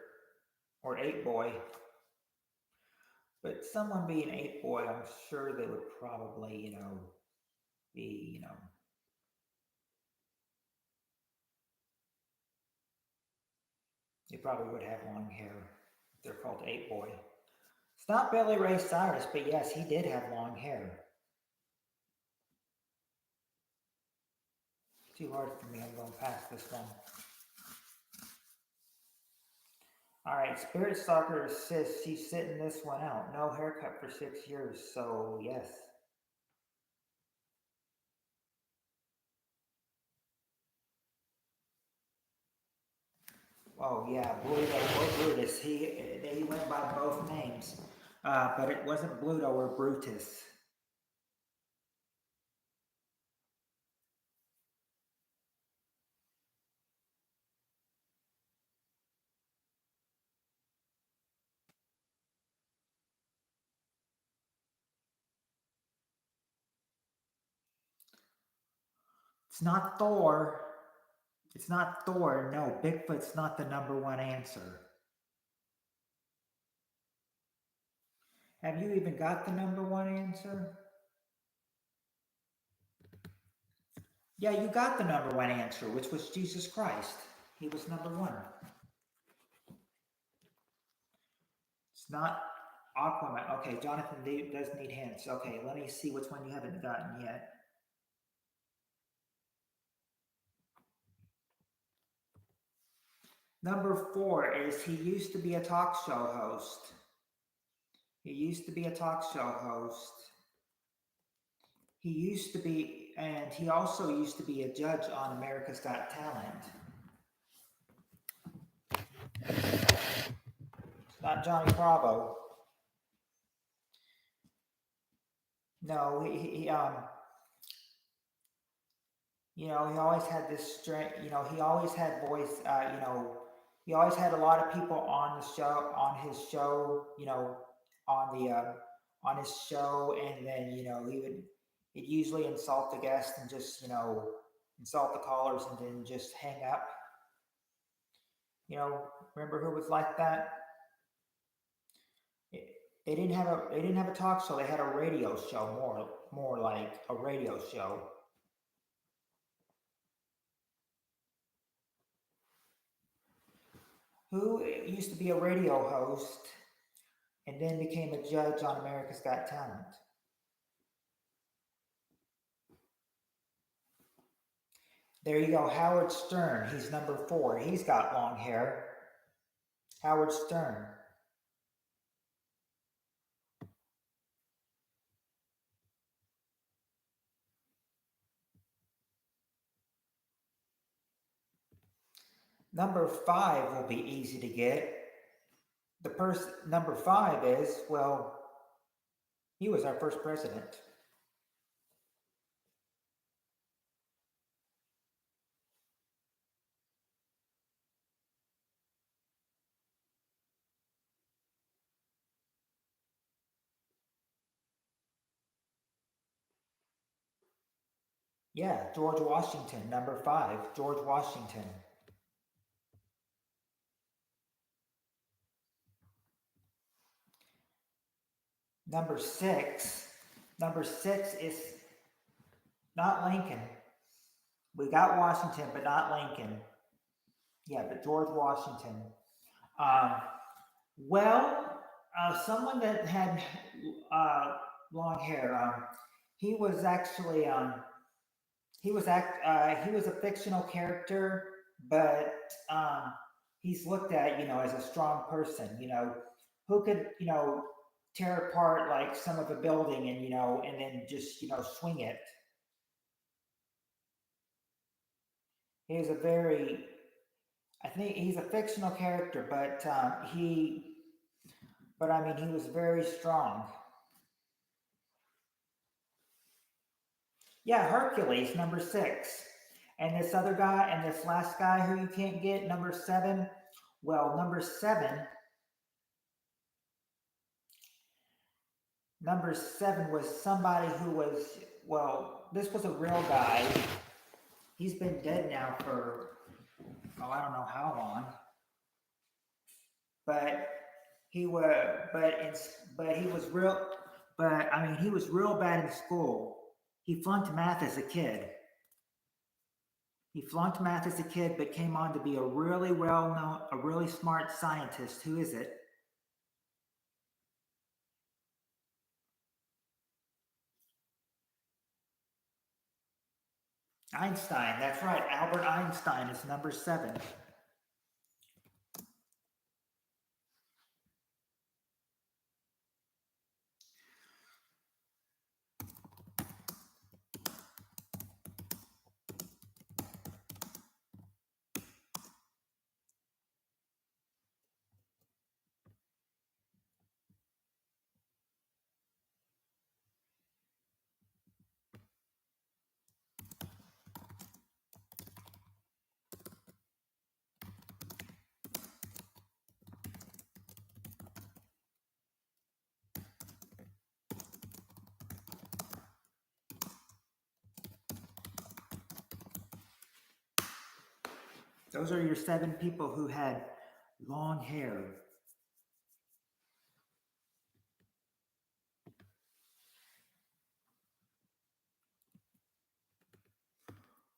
or 8 Boy, but someone being 8 Boy, I'm sure they would probably, be, they probably would have long hair. They're called 8 Boy. It's not Billy Ray Cyrus, but yes, he did have long hair. Too hard for me. I'm going past this one. All right, Spirit Stalker says she's sitting this one out. No haircut for 6 years, so yes. Oh yeah, Bluto or Brutus. He went by both names, but it wasn't Bluto or Brutus. It's not Thor. It's not Thor. No, Bigfoot's not the number one answer. Have you even got the number one answer? Yeah, you got the number one answer, which was Jesus Christ. He was number one. It's not Aquaman. Okay, Jonathan does need hints. Okay, let me see which one you haven't gotten yet. Number 4 is he used to be a talk show host. He used to be a talk show host. He used to be, and he also used to be a judge on America's Got Talent. It's not Johnny Bravo. No, he he always had this strength. He always had voice. He always had a lot of people on the show, on his show. On the on his show, and then he'd usually insult the guest and just insult the callers and then just hang up. Remember who was like that? It, they didn't have a talk show. They had a radio show, more like a radio show. Who used to be a radio host and then became a judge on America's Got Talent. There you go, Howard Stern. He's number 4. He's got long hair. Howard Stern. Number 5 will be easy to get. The person number 5 is, well, he was our first president. Yeah, George Washington, number 5, George Washington. Number 6 is not Lincoln. We got Washington, but not Lincoln. Yeah, but George Washington. Um, someone that had long hair. He was actually he was a fictional character, but he's looked at as a strong person. Who could tear apart like some of a building and then just swing it. He's a very I think he's a fictional character, but I mean, he was very strong. Yeah, Hercules, number 6. And this other guy, and this last guy who you can't get, number 7. Well, number 7 was somebody who was, well, this was a real guy. He's been dead now for oh, I don't know how long, but he was, but he was real, but I mean, he was real bad in school. He flunked math as a kid. He flunked math as a kid, but came on to be a really well known, a really smart scientist. Who is it? Einstein. That's right. Albert Einstein is number 7. Those are your 7 people who had long hair.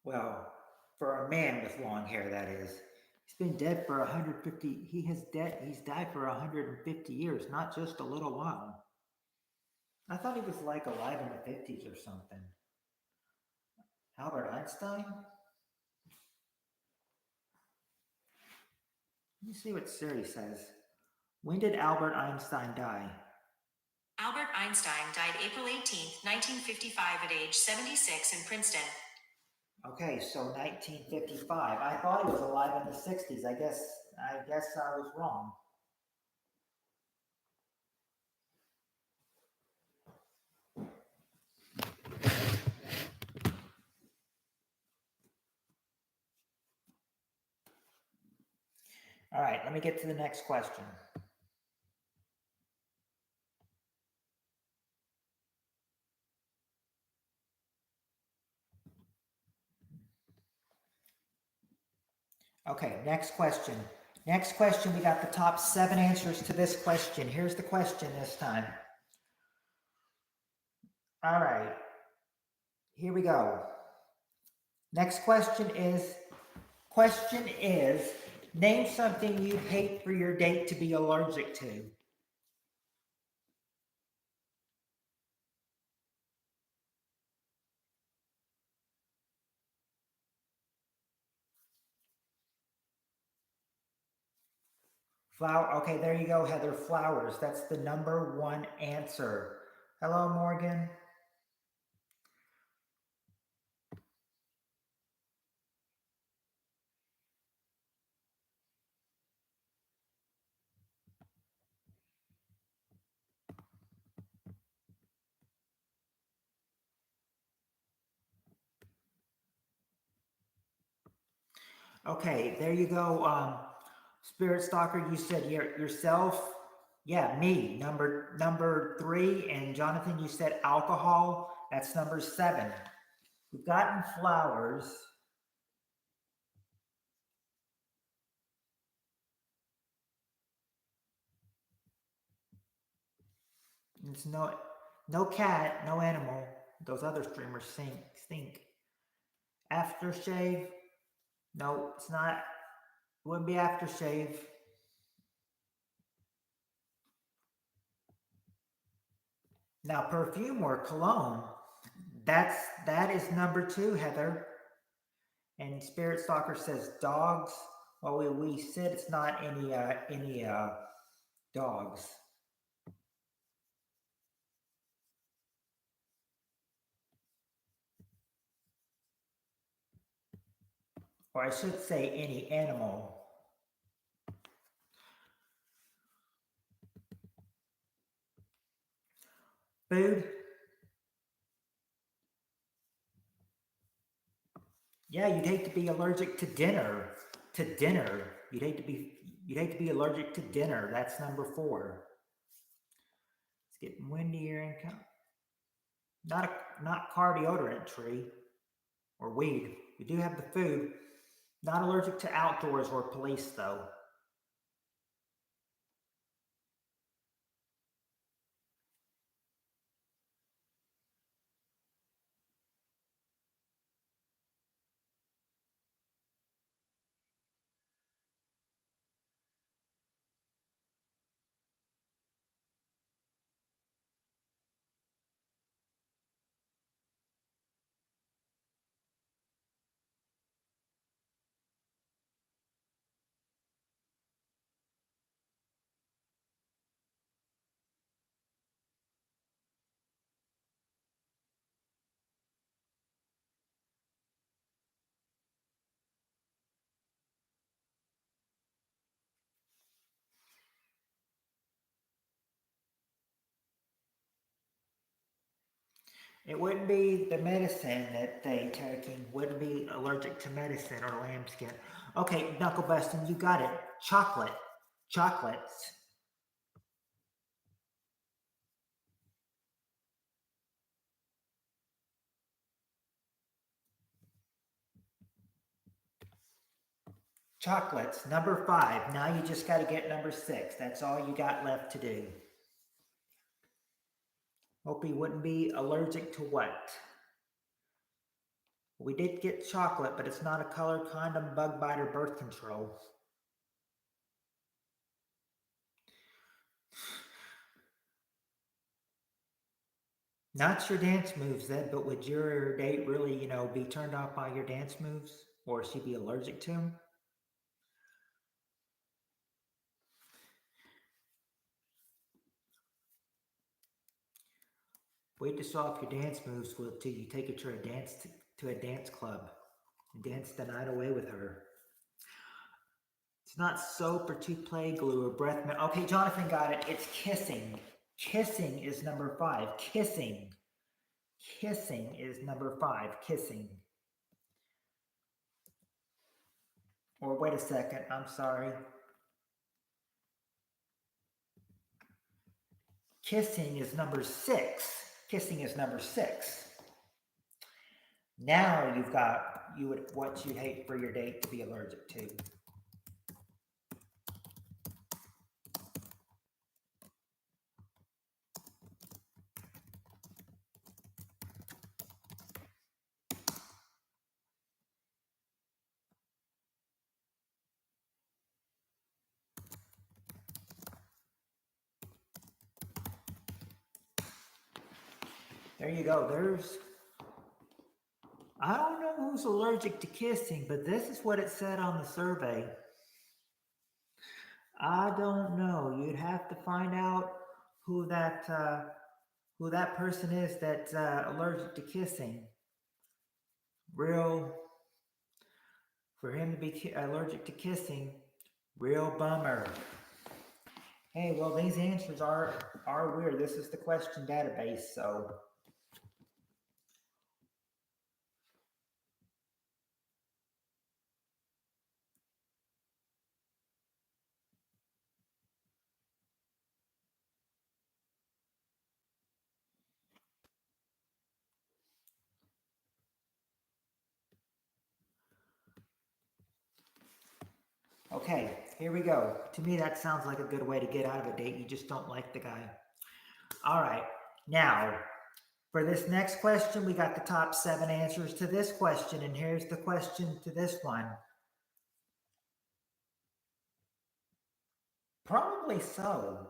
Well, for a man with long hair, that is. He's been dead for 150. He's died for 150 years, not just a little while. I thought he was like alive in the 50s or something. Albert Einstein? Let me see what Siri says. When did Albert Einstein die? Albert Einstein died April 18th, 1955 at age 76 in Princeton. Okay, so 1955. I thought he was alive in the 60s. I guess I was wrong. All right, let me get to the next question. Okay, next question. Next question, we got the top 7 answers to this question. Here's the question this time. All right, here we go. Next question is, name something you'd hate for your date to be allergic to. Flower. Okay, there you go, Heather. Flowers. That's the number 1 answer. Hello, Morgan. Okay, there you go. Spirit Stalker, you said yourself. Yeah, me, number 3, and Jonathan, you said alcohol. That's number 7. We've gotten flowers. It's no cat, no animal. Those other streamers stink. Aftershave. No, it's not. It wouldn't be aftershave. Now, perfume or cologne. That is number 2, Heather. And Spirit Stalker says dogs. Well, we said it's not any dogs. Or I should say any animal. Food. Yeah, you'd hate to be allergic to dinner. You'd hate to be allergic to dinner. That's number 4. It's getting windier and not car deodorant tree or weed. We do have the food. Not allergic to outdoors or police, though. It wouldn't be the medicine that they taking. Wouldn't be allergic to medicine or lambskin. Okay, knuckle busting, you got it. Chocolate. Chocolates. Chocolates. Number 5. Now you just got to get number 6. That's all you got left to do. Hope he wouldn't be allergic to what? We did get chocolate, but it's not a color, condom, bug bite, or birth control. Not your dance moves, Ed, but would your date really, be turned off by your dance moves? Or she be allergic to them? Wait to show off your dance moves till you take her to a dance club and dance the night away with her. It's not soap or toothplay glue or breath mint. Okay, Jonathan got it. It's kissing. Kissing is number 5. Kissing. Kissing is number 5. Kissing. Or wait a second. I'm sorry. Kissing is number 6. Kissing is number 6. Now you've got what you'd hate for your date to be allergic to. There you go. I don't know who's allergic to kissing, but this is what it said on the survey. I don't know. You'd have to find out who that person is that's allergic to kissing. For him to be allergic to kissing, real bummer. Hey, well, these answers are weird. This is the question database, so. Okay, here we go. To me, that sounds like a good way to get out of a date. You just don't like the guy. All right, now, for this next question, we got the top 7 answers to this question, and here's the question to this one. Probably so.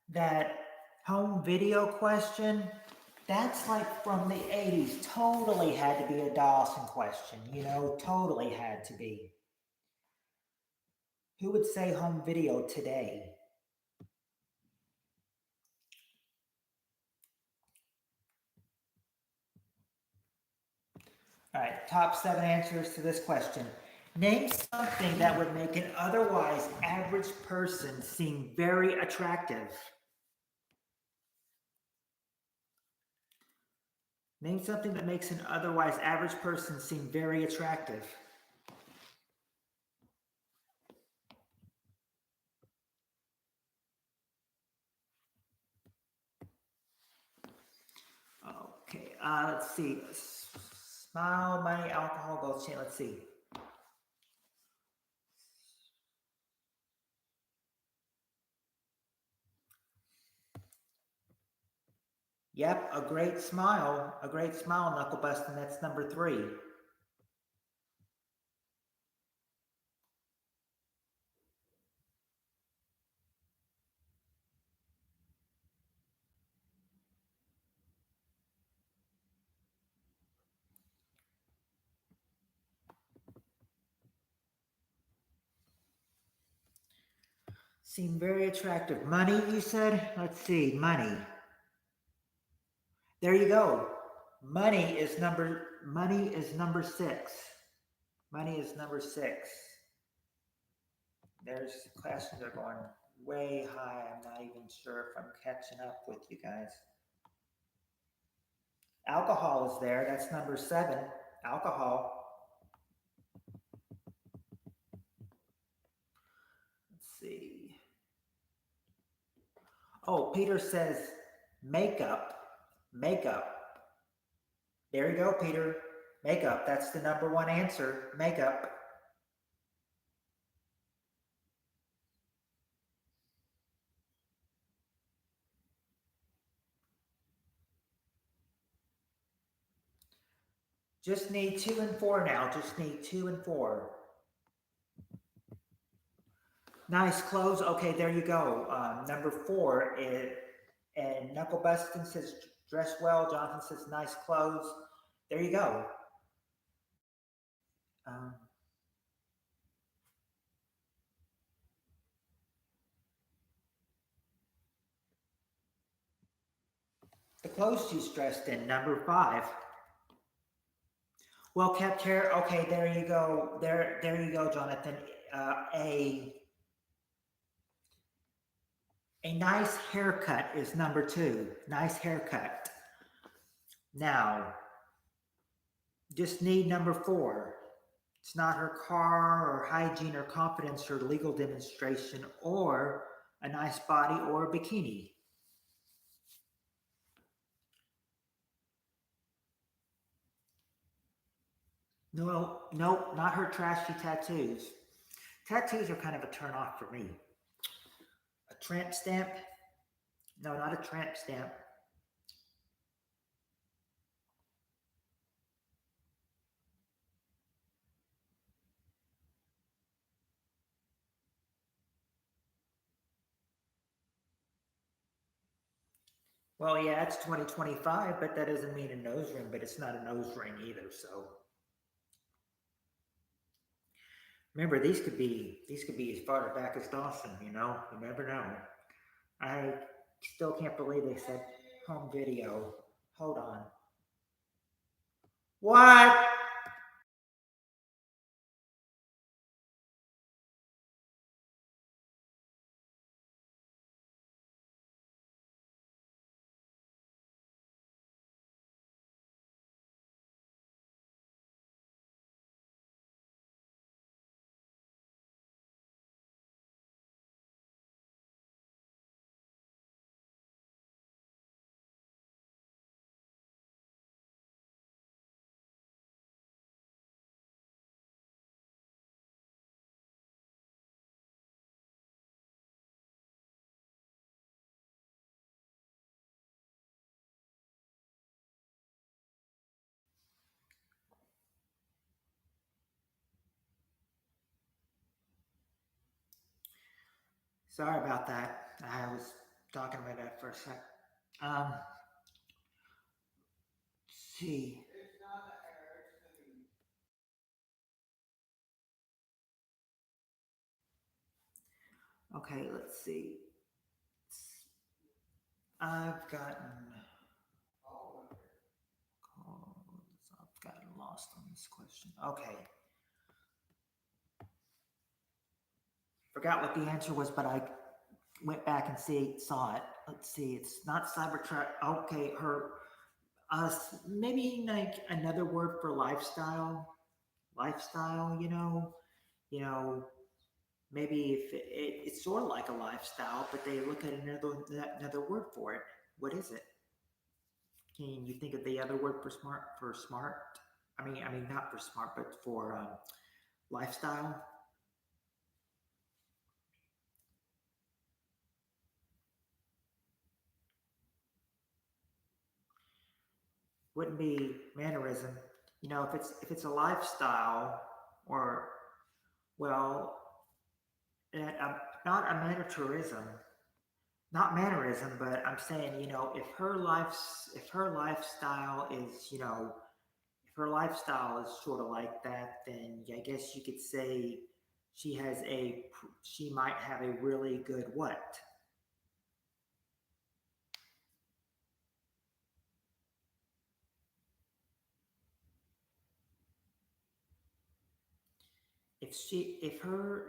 That home video question, that's like from the 80s. Totally had to be a Dawson question, totally had to be. Who would say home video today? All right, top 7 answers to this question. Name something that would make an otherwise average person seem very attractive. Name something that makes an otherwise average person seem very attractive. Okay, let's see. Smile, money, alcohol, gold chain. Let's see. Yep, a great smile, knuckle busting. That's number 3. Seem very attractive. Money, you said? Let's see, money. There you go. Money is number 6. Money is number 6. There's questions are going way high. I'm not even sure if I'm catching up with you guys. Alcohol is there. That's number 7. Alcohol. Let's see. Oh, Peter says makeup. Makeup. There you go, Peter. Makeup. That's the number 1 answer. Makeup. Just need 2 and 4 now. Just need 2 and 4. Nice clothes. Okay, there you go. Number 4 is, and Knuckle Bustin says dress well. Jonathan says nice clothes. There you go. The clothes she's dressed in, number 5. Well kept hair. Okay, there you go. There you go, Jonathan. A nice haircut is number 2. Nice haircut. Now, just need number 4. It's not her car or hygiene or confidence or legal demonstration or a nice body or a bikini. No, nope, not her trashy tattoos. Tattoos are kind of a turn off for me. A tramp stamp? No, not a tramp stamp. Well, yeah, it's 2025, but that doesn't mean a nose ring, but it's not a nose ring either, so. Remember, these could be as far back as Dawson, you know? You never know. I still can't believe they said home video. Hold on. What? Sorry about that. I was talking about that for a sec. Let's see. Okay, let's see. I've gotten calls. I've gotten lost on this question. Okay. Forgot what the answer was, but I went back and saw it. Let's see. It's not Cybertruck. Okay, her. Maybe like another word for lifestyle. Lifestyle, you know, maybe if it's sort of like a lifestyle, but they look at another word for it. What is it? Can you think of the other word for smart? I mean, not for smart, but for lifestyle. Wouldn't be mannerism. If it's a lifestyle, or well, not a mannerism, not mannerism, but I'm saying, if her lifestyle is, if her lifestyle is sort of like that, then I guess you could say she might have a really good what? If her,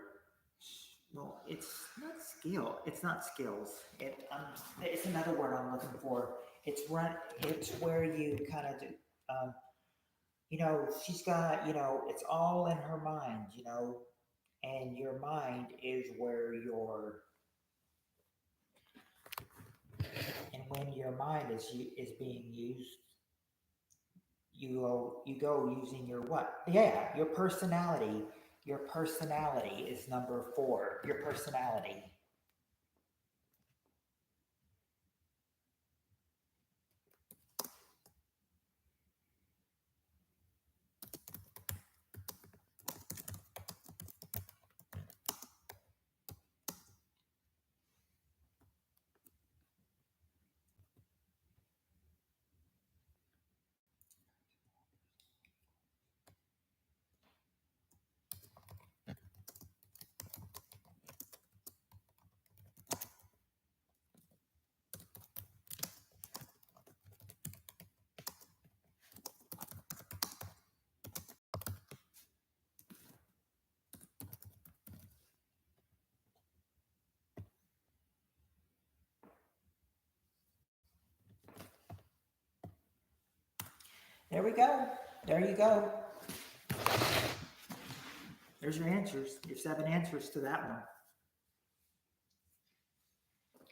well, it's not skills. It's another word I'm looking for. It's where you kind of do, um, she's got, it's all in her mind, and your mind is where and when your mind is being used, you go using your what? Yeah, your personality. Your personality is number four. Your personality. There we go. There you go. There's your answers. Your seven answers to that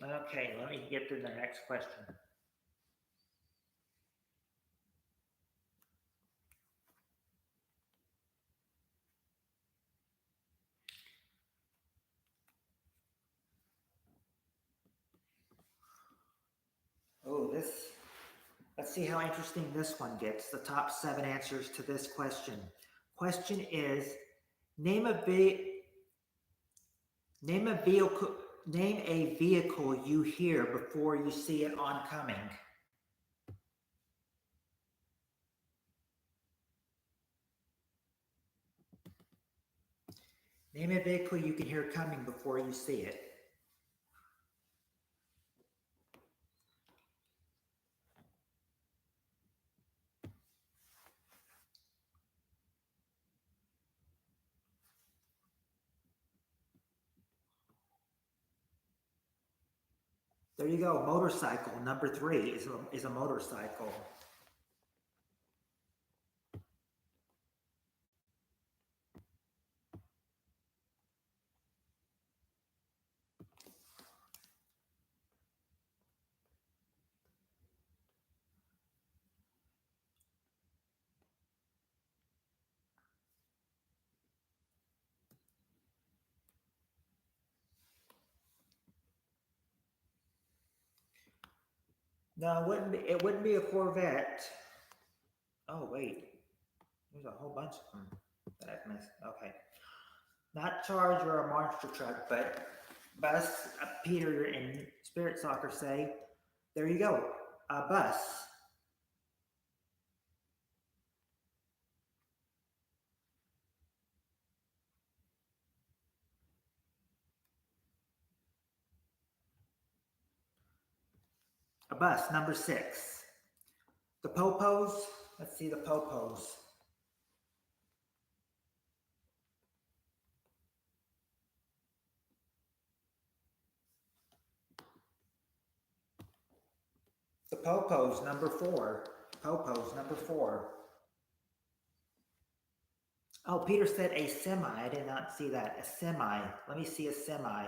one. Okay, let me get to the next question. Oh, this. Let's see how interesting this one gets. The top seven answers to this question. Question is: Name a ve- name a vehicle. Name a vehicle you hear before you see it oncoming. Name a vehicle you can hear coming before you see it. There you go. Motorcycle. Number three is a motorcycle. No, it wouldn't be a Corvette. Oh wait, there's a whole bunch of them that I've missed. Okay, not Charger or a monster truck, but bus. Peter and Spirit Soccer say, there you go, a bus. A bus. Number six. The popos. Let's see the popos. The popos. Number four. Popos. Number four. Oh, Peter said a semi. I did not see that. A semi. Let me see a semi.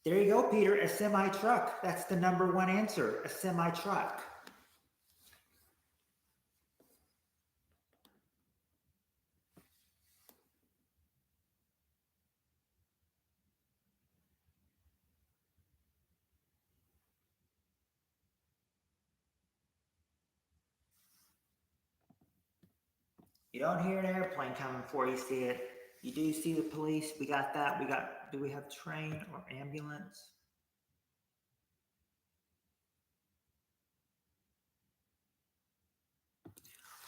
There you go, Peter. A semi truck. That's the number one answer. A semi truck. You don't hear an airplane coming before you see it. You do see the police. We got that. Do we have train or ambulance?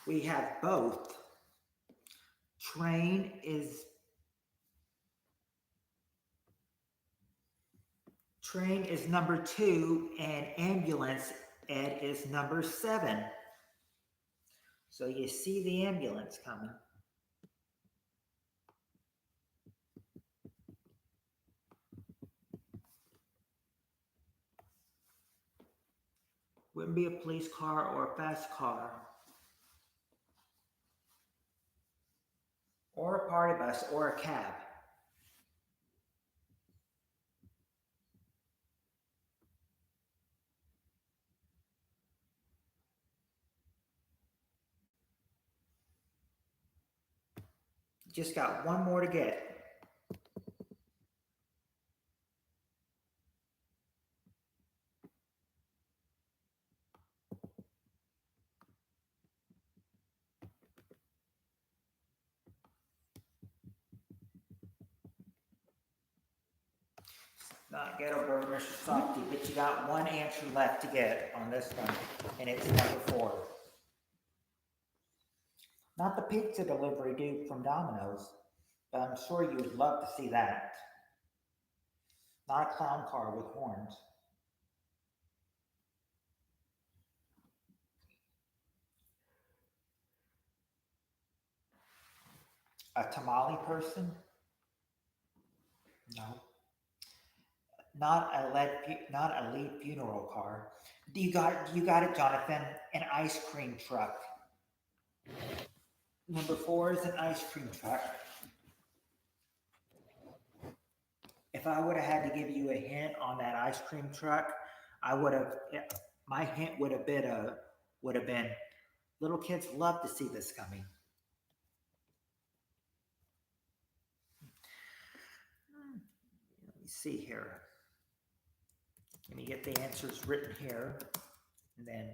We have both. Train is number 2 and ambulance, Ed, is number 7. So you see the ambulance coming. Wouldn't be a police car or a fast car. Or a party bus or a cab. Just got one more to get. Not get over Mr. Softy, but you got one answer left to get on this one, and it's number 4. Not the pizza delivery dude from Domino's, but I'm sure you would love to see that. Not a clown car with horns. A tamale person? No. Not a lead funeral car. You got it, Jonathan. An ice cream truck. Number 4 is an ice cream truck. If I would have had to give you a hint on that ice cream truck, my hint would have been little kids love to see this coming. Let me see here. Let me get the answers written here, and then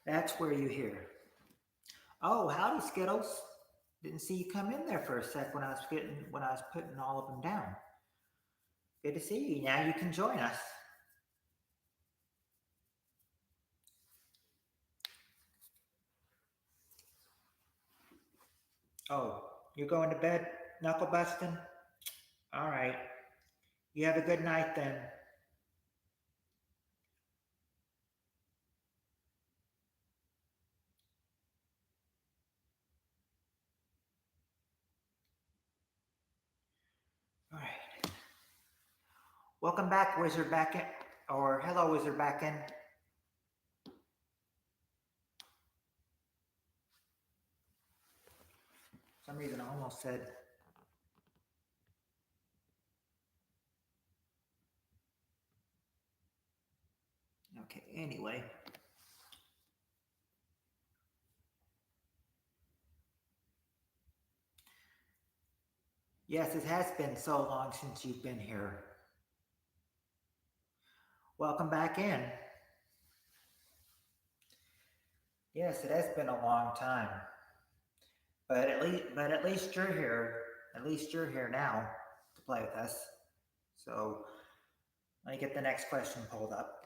that's where you hear. Oh, howdy, Skittles. Didn't see you come in there for a sec when I was putting all of them down. Good to see you. Now you can join us. Oh, you're going to bed, knuckle busting? All right. You have a good night then. All right. Welcome back, Wizard back in, or hello, Wizard back in. For some reason I almost said. Okay, anyway. Yes, it has been so long since you've been here. Welcome back in. Yes, it has been a long time. But at least you're here. At least you're here now to play with us. So let me get the next question pulled up.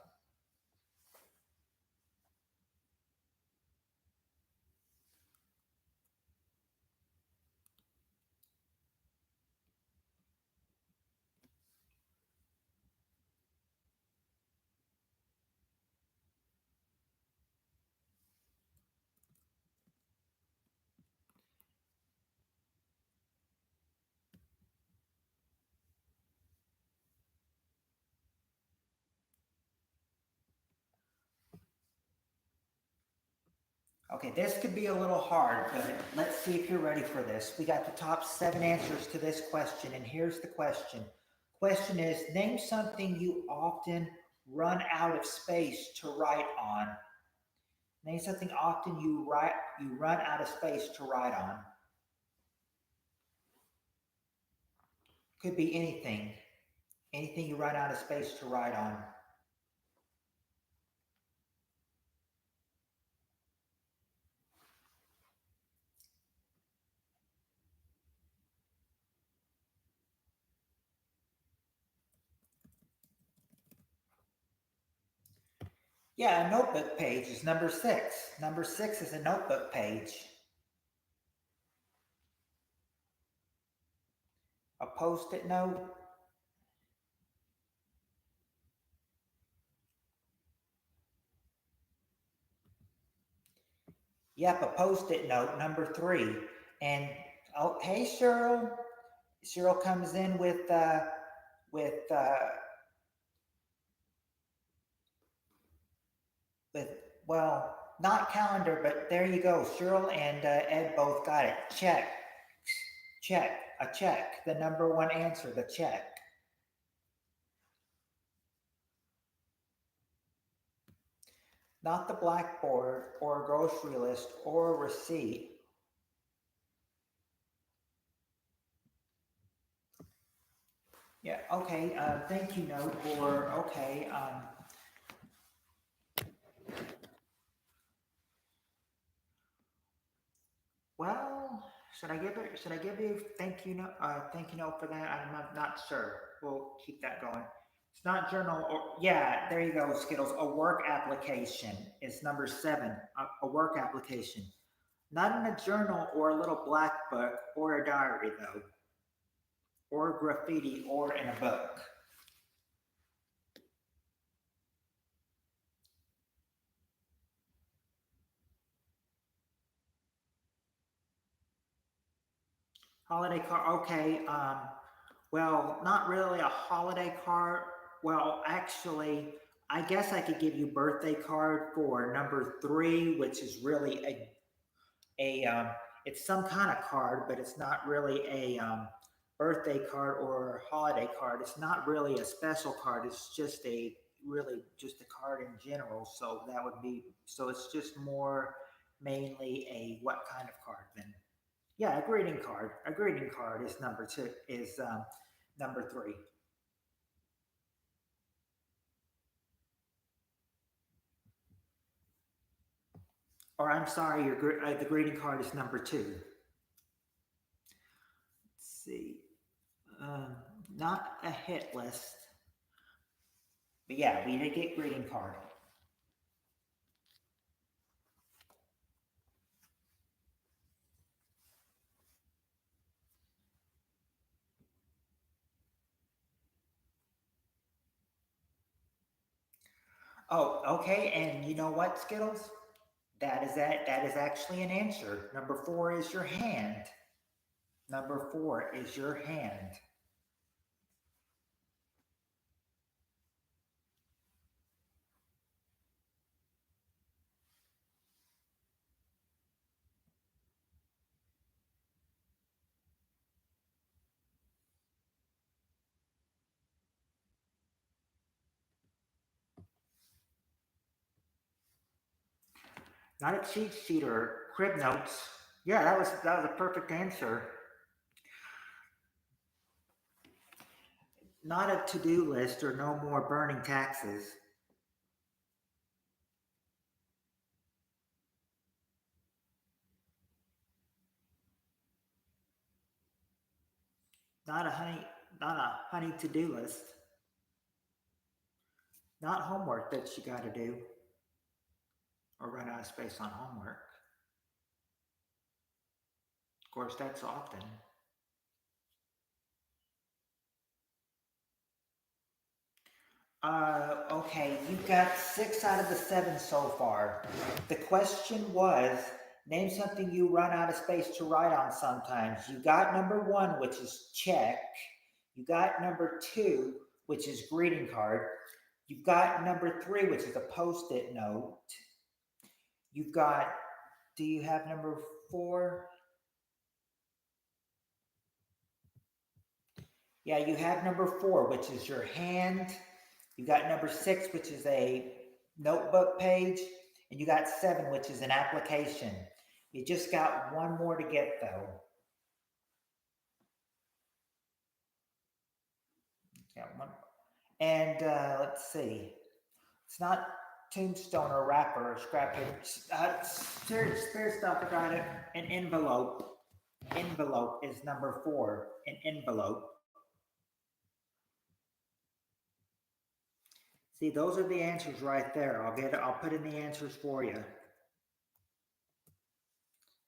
Okay, this could be a little hard, but let's see if you're ready for this. We got the top 7 answers to this question, and here's the question. Question is, name something you often run out of space to write on. Name something often you run out of space to write on. Could be anything. Anything you run out of space to write on. Yeah, a notebook page is number 6. Number 6 is a notebook page. A post-it note. Yep, a post-it note, number 3. And oh, hey Cheryl. Cheryl comes in with with uh, with well, not calendar, but there you go. Cheryl and Ed both got it. Check, check, a check. The number 1 answer, the check. Not the blackboard or a grocery list or a receipt. Yeah, okay, thank you note, or okay, well, should I give you thank you note for that? I'm not sure. We'll keep that going. It's not journal or yeah, there you go, Skittles. A work application is number 7. A work application. Not in a journal or a little black book or a diary though, or graffiti or in a book. Holiday card. Okay. Well, not really a holiday card. Well, actually, I guess I could give you birthday card for number 3, which is really a it's some kind of card, but it's not really a birthday card or a holiday card. It's not really a special card. It's just a really just a card in general. So that would be so it's just more mainly a what kind of card then? Yeah, a greeting card. A greeting card is number 2 is number 3. Or I'm sorry, the greeting card is number 2. Let's see. Um, Not a hit list. But yeah, we did get greeting card. Oh, okay. And you know what, Skittles? That is actually an answer. Number 4 is your hand. Number 4 is your hand. Not a cheat sheet or crib notes. Yeah, that was a perfect answer. Not a to-do list or no more burning taxes. Not a honey, not a honey to-do list. Not homework that you got to do or run out of space on homework. Of course, that's often. Okay, you got 6 out of the 7 so far. The question was, name something you run out of space to write on sometimes. You got number 1, which is check. You got number 2, which is greeting card. You've got number 3, which is a post-it note. You've got do you have number 4? Yeah, you have number 4, which is your hand. You got number 6, which is a notebook page. And you got 7, which is an application. You just got one more to get, though. Got one. And let's see. It's not tombstone or wrapper or scrap paper. Spirit Stalker got it. An envelope. Envelope is number 4. An envelope. See, those are the answers right there. I'll put in the answers for you.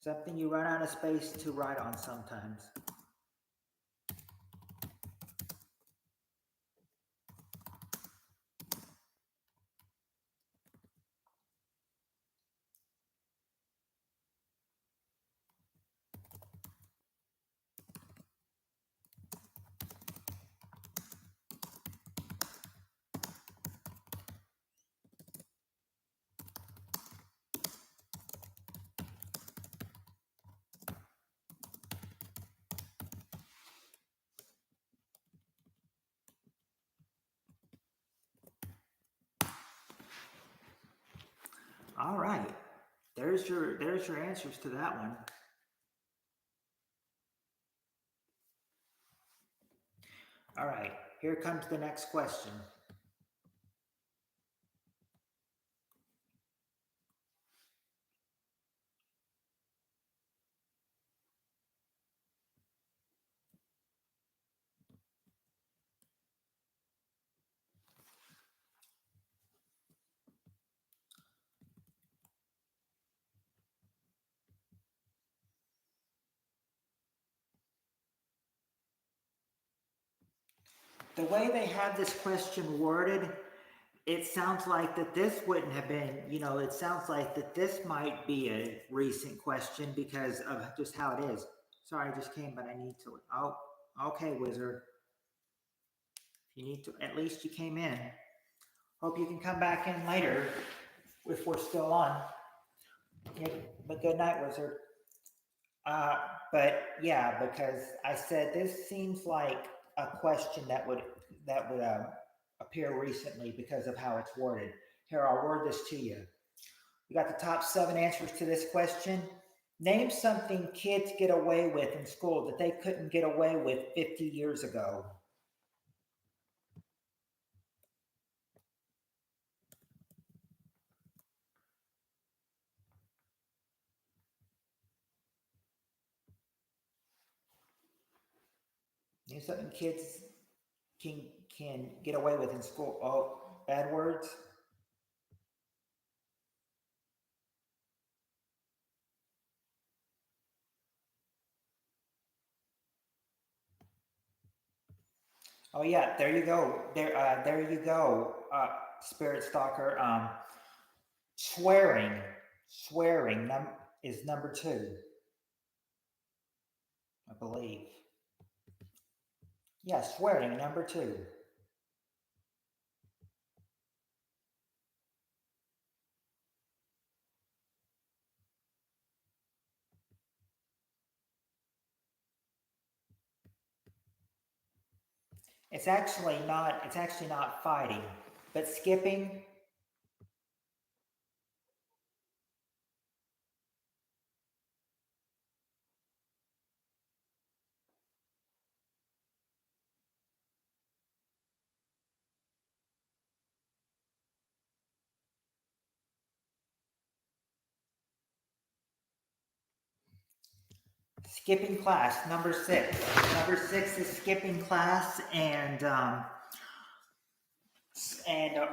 Something you run out of space to write on sometimes. All right. There's your answers to that one. All right. Here comes the next question. The way they have this question worded, it sounds like that this wouldn't have been, it sounds like that this might be a recent question because of just how it is. Sorry, I just came, but I need to. Oh, okay, Wizard. You need to, at least you came in. Hope you can come back in later if we're still on. Yeah, but good night, Wizard. But yeah, because I said this seems like a question that would appear recently because of how it's worded. Here, I'll word this to you. We got the top 7 answers to this question. Name something kids get away with in school that they couldn't get away with 50 years ago. Name something kids can get away with in school. Oh, bad words. Oh yeah, there you go. There you go. Spirit Stalker. Swearing is number 2, I believe. Yeah, swearing number 2. It's actually not fighting, but skipping. Skipping class, number 6. Number 6 is skipping class and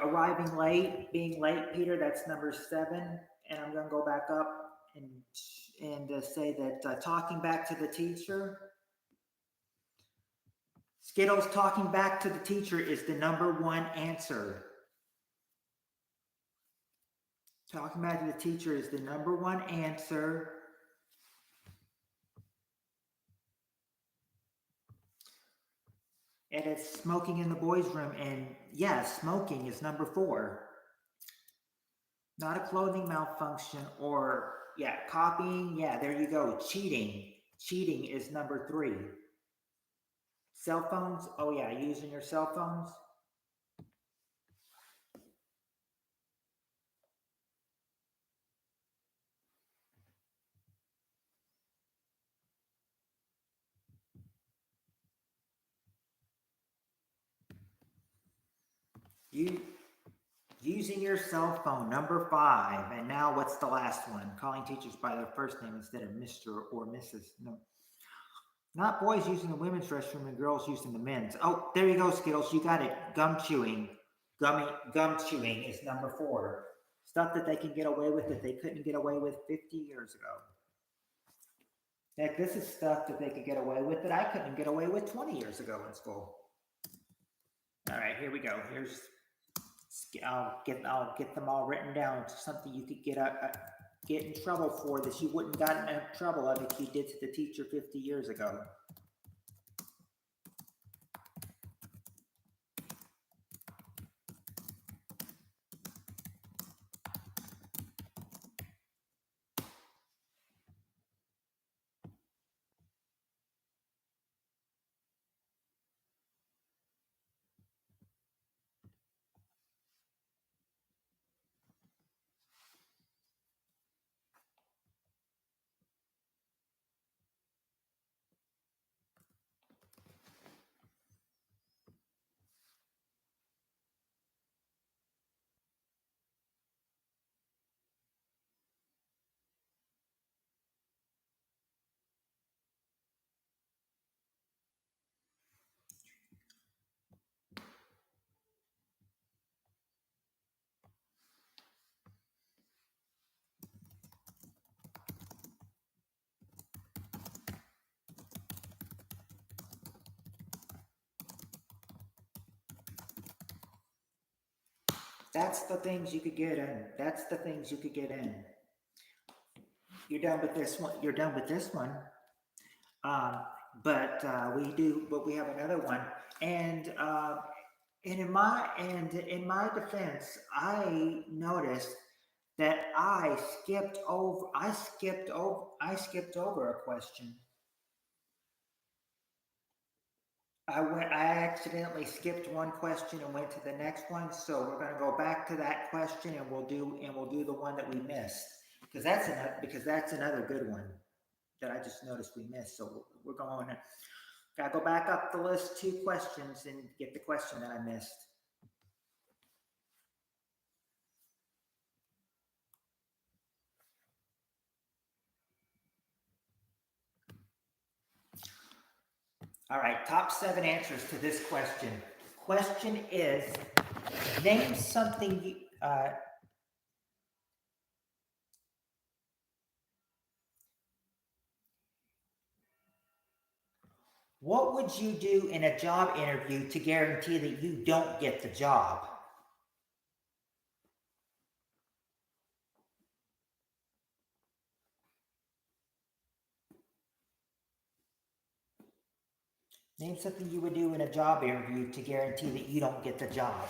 arriving late, being late, Peter. That's number 7. And I'm going to go back up and say that talking back to the teacher. Skittles, talking back to the teacher is the number 1 answer. Talking back to the teacher is the number 1 answer. And it's smoking in the boys' room. And yes, smoking is number 4. Not a clothing malfunction or Yeah, copying. Yeah, there you go. Cheating. Cheating is number 3. Cell phones. Oh yeah, using your cell phones. You using your cell phone, number 5. And now what's the last one? Calling teachers by their first name instead of Mr. or Mrs. No. Not boys using the women's restroom and girls using the men's. Oh, there you go, Skittles. You got it. Gum chewing. Gum chewing is number 4. Stuff that they can get away with that they couldn't get away with 50 years ago. Heck, this is stuff that they could get away with that I couldn't get away with 20 years ago in school. All right, here we go. I'll get them all written down. It's something you could get in trouble for that you wouldn't gotten in trouble of if you did to the teacher 50 years ago. That's the things you could get in. That's the things you could get in. You're done with this one. You're done with this one. Um, but we have another one. And in my defense, I noticed that I skipped over a question. I accidentally skipped one question and went to the next one. So we're going to go back to that question and we'll do the one that we missed because that's another good one that I just noticed we missed. So we're going to gotta go back up the list 2 questions and get the question that I missed. All right, top 7 answers to this question. Question is, name something you, what would you do in a job interview to guarantee that you don't get the job? Name something you would do in a job interview to guarantee that you don't get the job.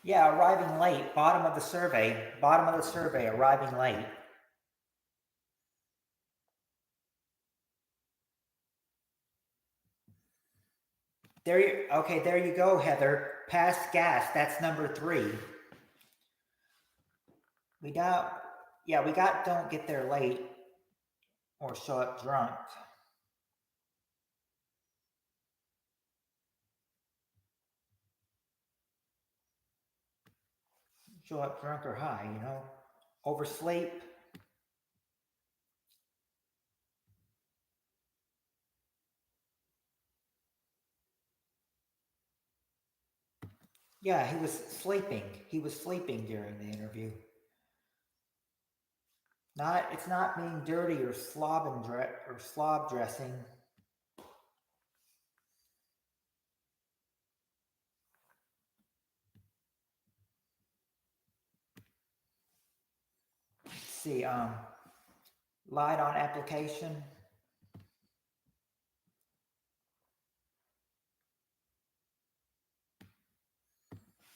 Yeah, arriving late. Bottom of the survey. Bottom of the survey, arriving late. There you go, Heather. Pass gas. That's number 3. We got don't get there late or show up drunk. Show up drunk or high, oversleep. Yeah, he was sleeping. He was sleeping during the interview. It's not being dirty or slob dressing. Let's see, lied on application.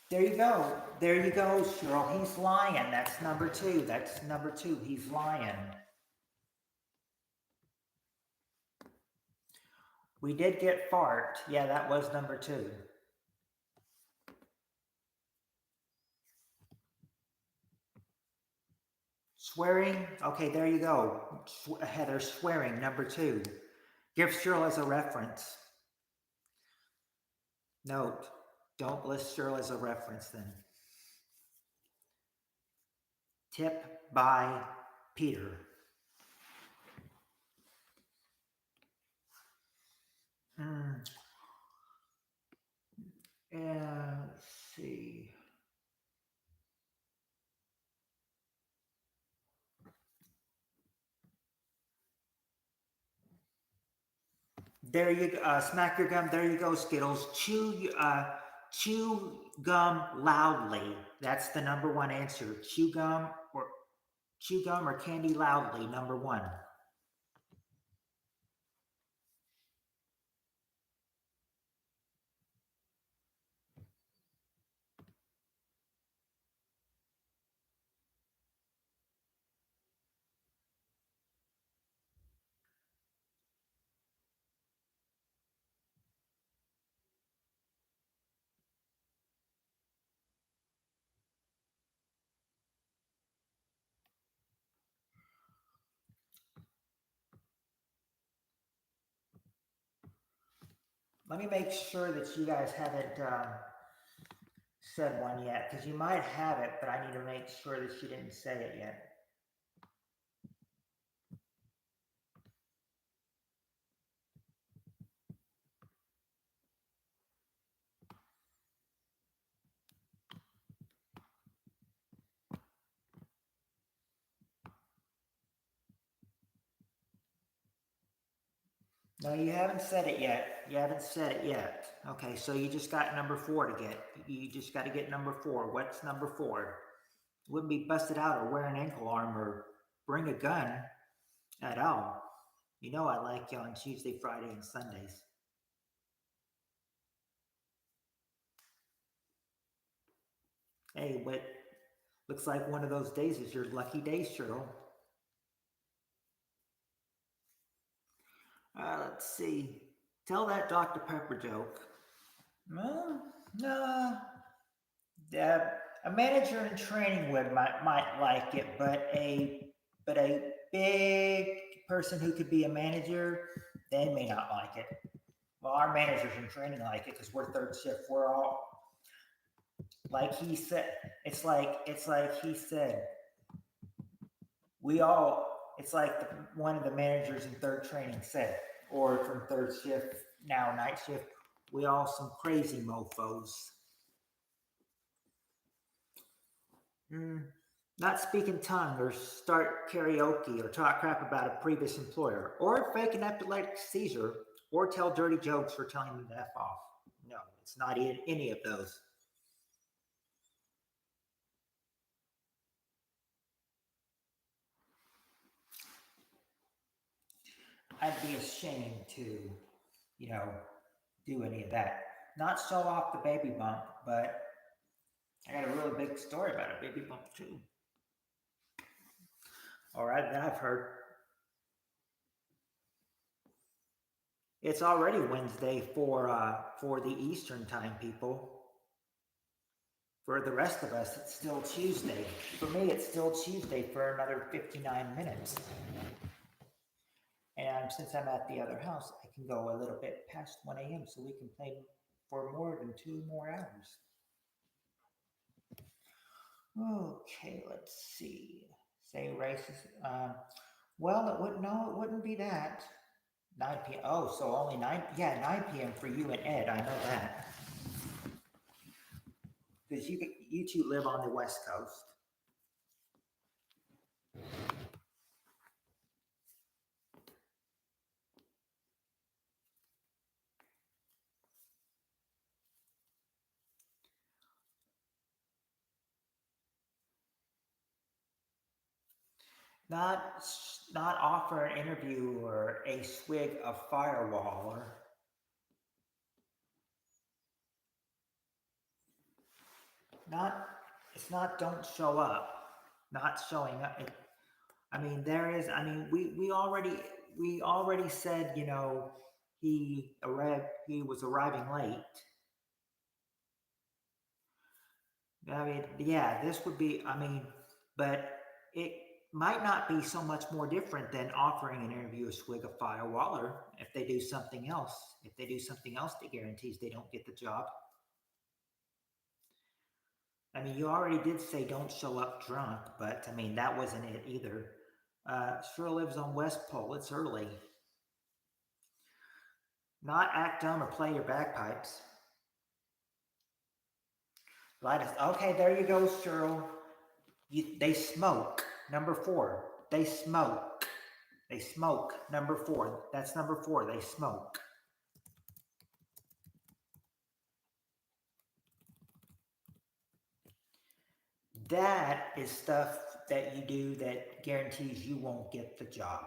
There you go. There you go, Cheryl. He's lying. That's number two. That's number two. He's lying. We did get fart. Yeah, that was number two. Swearing. Okay, there you go. Heather, swearing, number two. Give Cheryl as a reference. Note, don't list Cheryl as a reference then. Tip by Peter. Let's see. There you go. Smack your gum. There you go, Skittles. Chew gum loudly. That's the number one answer. Chew gum or candy loudly. Number one. Let me make sure that you guys haven't said one yet, because you might have it, but I need to make sure that you didn't say it yet. No, you haven't said it yet. You haven't said it yet. Okay, so you just got number four to get. You just got to get number four. What's number four? Wouldn't be busted out or wear an ankle arm or bring a gun at all. You know I like you on Tuesday, Friday, and Sundays. Hey, what looks like one of those days is your lucky day, Cheryl. Let's see. Tell that Dr. Pepper joke. No, no. A manager in training might like it, but a big person who could be a manager, they may not like it. Well, our managers in training like it because we're third shift. We're all like he said. It's like he said. We all. It's like one of the managers in third training said, or from third shift now night shift. We all some crazy mofo's. Not speak in tongue or start karaoke or talk crap about a previous employer or fake an epileptic seizure or tell dirty jokes for telling them to F off. No, it's not any of those. I'd be ashamed to, do any of that. Not show off the baby bump, but I got a really big story about a baby bump too. All right, that I've heard. It's already Wednesday for the Eastern time people. For the rest of us, it's still Tuesday. For me, it's still Tuesday for another 59 minutes. And since I'm at the other house, I can go a little bit past 1 a.m. so we can play for more than 2 more hours. Okay, let's see. Say racist. Well, it wouldn't be that. 9 p.m. Oh, so only 9. Yeah, 9 p.m. for you and Ed. I know that. because you two live on the West Coast. Not not offer an interview or a swig of firewall or not. It's not don't show up. Not showing up. I mean, there is. I mean, we already said, he arrived. He was arriving late. I mean, yeah, this would be. I mean, but it might not be so much more different than offering an interview a swig of Firewaller if they do something else. If they do something else that guarantees they don't get the job. I mean, you already did say don't show up drunk, but I mean, that wasn't it either. Sure lives on West Pole. It's early. Not act dumb or play your bagpipes. Okay, there you go, Cheryl. They smoke. Number 4. They smoke. They smoke. Number 4. That's number 4. They smoke. That is stuff that you do that guarantees you won't get the job.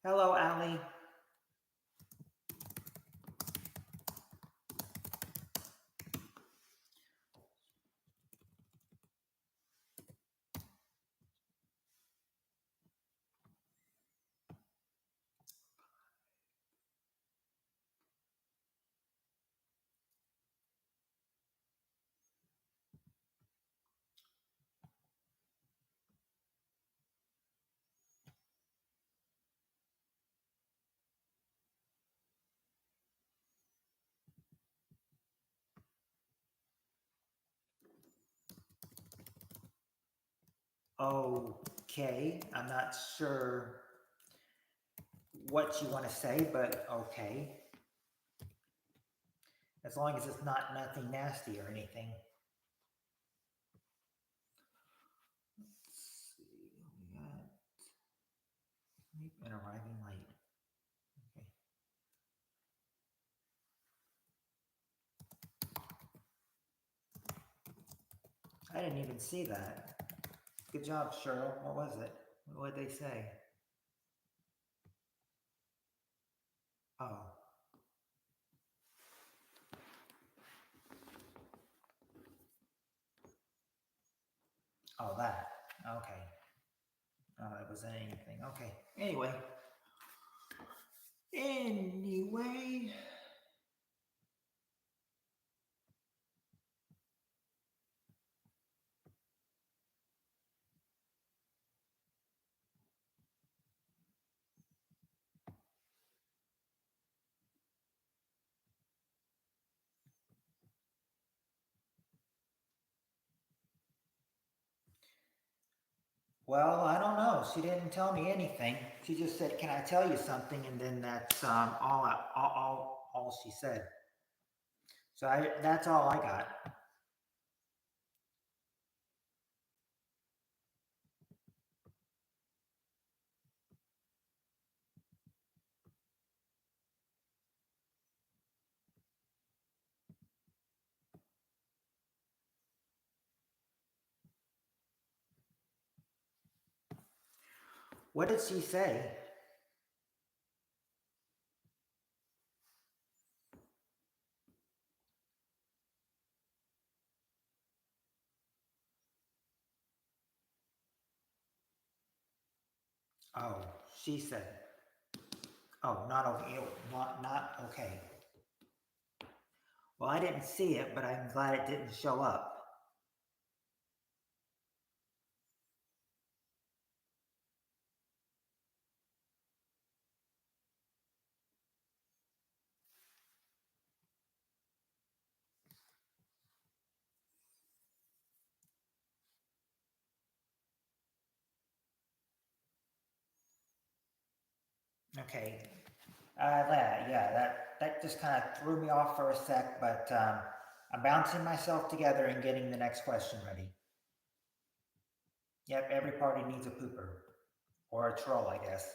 Hello, Allie. Okay, I'm not sure what you want to say, but okay. As long as it's not nothing nasty or anything. Let's see. We got sleep and arriving late. Okay. I didn't even see that. Good job, Cheryl. What was it? What did they say? Oh. Oh, that. Okay. It wasn't anything. Okay. Anyway. Anyway. Well, I don't know. She didn't tell me anything. She just said, "Can I tell you something?" And then that's all she said. So that's all I got. What did she say? Oh, she said. Oh, not okay. Not okay. Well, I didn't see it, but I'm glad it didn't show up. Okay. That just kind of threw me off for a sec, but I'm bouncing myself together and getting the next question ready. Yep, every party needs a pooper. Or a troll, I guess.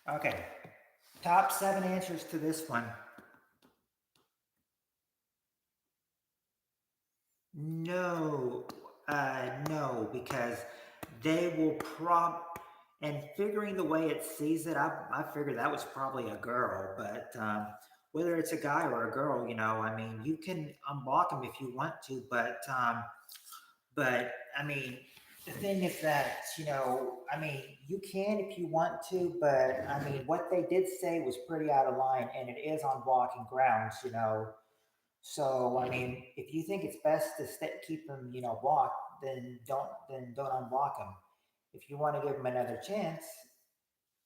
Okay. Top 7 answers to this one. No, because they will and figuring the way it sees it, I figured that was probably a girl, but whether it's a guy or a girl, I mean, you can unblock them if you want to, but I mean, the thing is that, I mean, you can if you want to, but I mean, what they did say was pretty out of line, and it is on blocking grounds. So I mean, if you think it's best to keep them, blocked, then don't unblock them. If you want to give them another chance,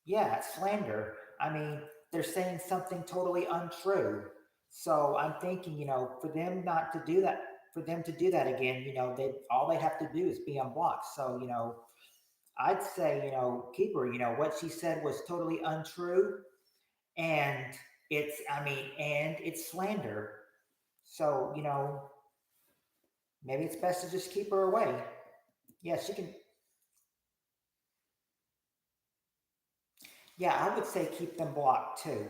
yeah, it's slander. I mean, they're saying something totally untrue. So I'm thinking, for them not to do that, for them to do that again, they all they have to do is be unblocked. So I'd say, keep her. What she said was totally untrue, and and it's slander. So maybe it's best to just keep her away. Yeah, she can. Yeah, I would say keep them blocked too.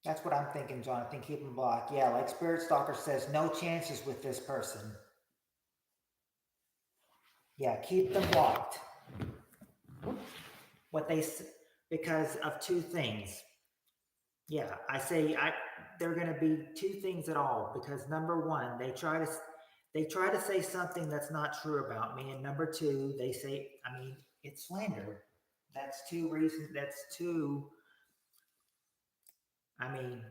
That's what I'm thinking, Jonathan. Keep them blocked. Yeah, like Spirit Stalker says, no chances with this person. Yeah, keep them blocked. What they because of two things. Yeah, I say they're going to be two things at all because number one, they try to say something that's not true about me, and number two, they say, I mean, it's slander. That's two reasons. That's two. I mean,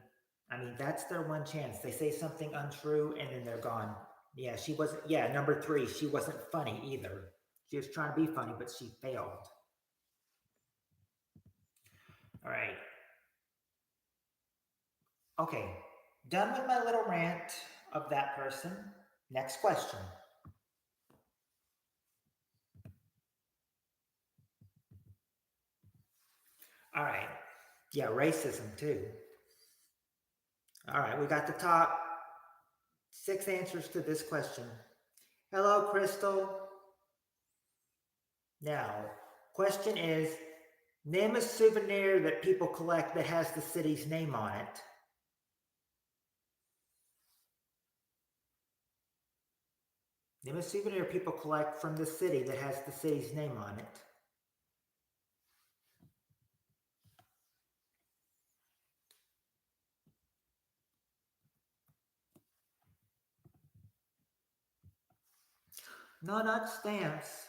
that's their one chance. They say something untrue and then they're gone. Yeah, she wasn't. Yeah, number three, she wasn't funny either. She was trying to be funny, but she failed. All right. Okay. Done with my little rant of that person. Next question. All right. Yeah, racism too. All right, we got the top 6 answers to this question. Hello, Crystal. Now, question is, name a souvenir that people collect that has the city's name on it. Name a souvenir people collect from the city that has the city's name on it. No, not stamps.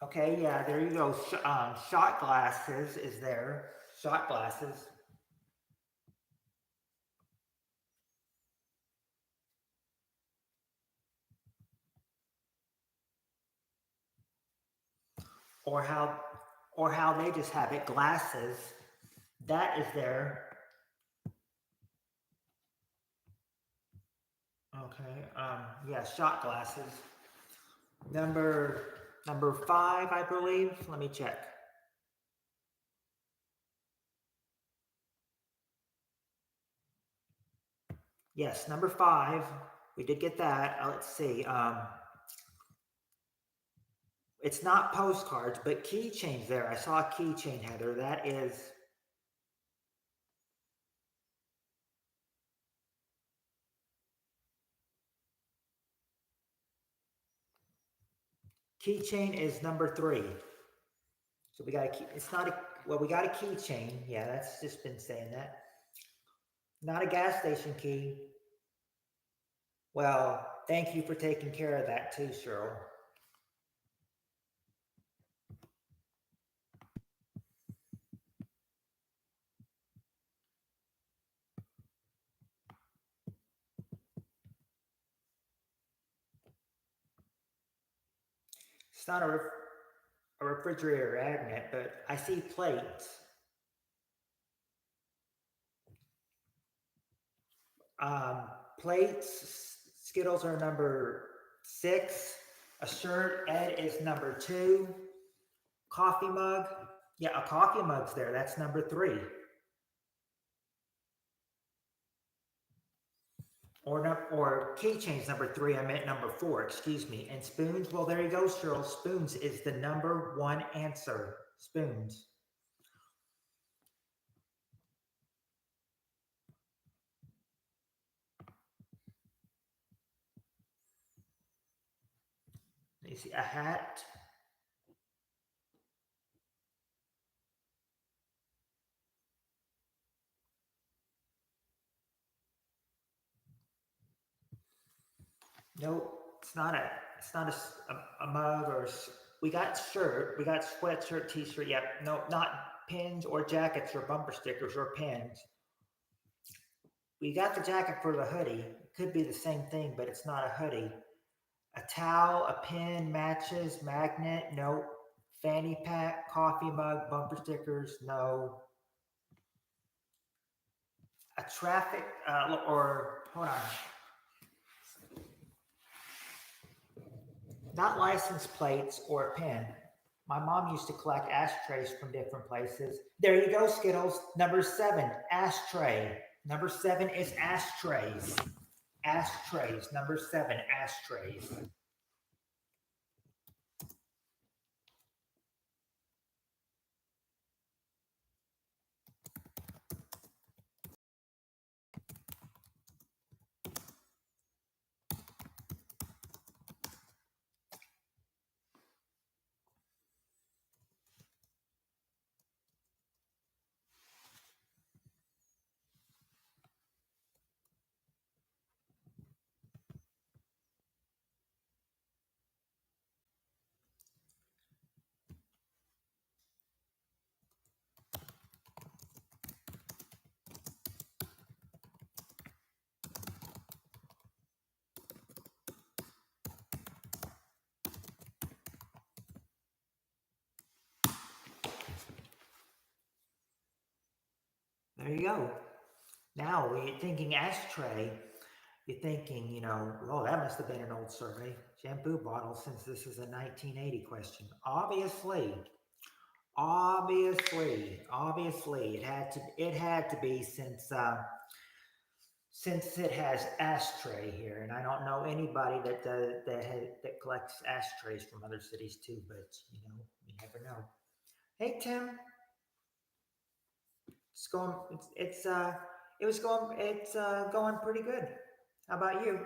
Okay, yeah, there you go. Shot glasses is there. Shot glasses. Or how they just have it, glasses. That is there. Okay. Yeah, shot glasses. Number 5, I believe. Let me check. Yes, number 5. We did get that. Let's see. It's not postcards, but keychains there. I saw a keychain, Heather. That is keychain is number 3. So we got a key. It's not a, well, we got a keychain. Yeah, that's just been saying that. Not a gas station key. Well, thank you for taking care of that too, Cheryl. It's not a refrigerator magnet, but I see plates. Um, Plates, Skittles are number 6. A shirt, Ed is number 2. Coffee mug, yeah, a coffee mug's there. That's number 3. Or keychains number 3. I meant number 4. Excuse me. And spoons. Well, there you go, Cheryl. Spoons is the number 1 answer. Spoons. You see a hat. Nope. It's not a. It's not a mug or. We got shirt. We got sweatshirt, t-shirt. Yep. No, not pins or jackets or bumper stickers or pins. We got the jacket for the hoodie. It could be the same thing, but it's not a hoodie. A towel, a pin, matches, magnet, nope. Fanny pack, coffee mug, bumper stickers, no. A traffic, or hold on. Not license plates or a pin. My mom used to collect ashtrays from different places. There you go, Skittles. Number 7, ashtray. Number 7 is ashtrays. Ashtrays. Number 7, ashtrays. There you go. Now, when you're thinking ashtray, you're thinking, oh, that must have been an old survey. Shampoo bottle, since this is a 1980 question. Obviously, it had to be since it has ashtray here, and I don't know anybody that collects ashtrays from other cities too, but you never know. Hey Tim, it's going. It's going pretty good. How about you?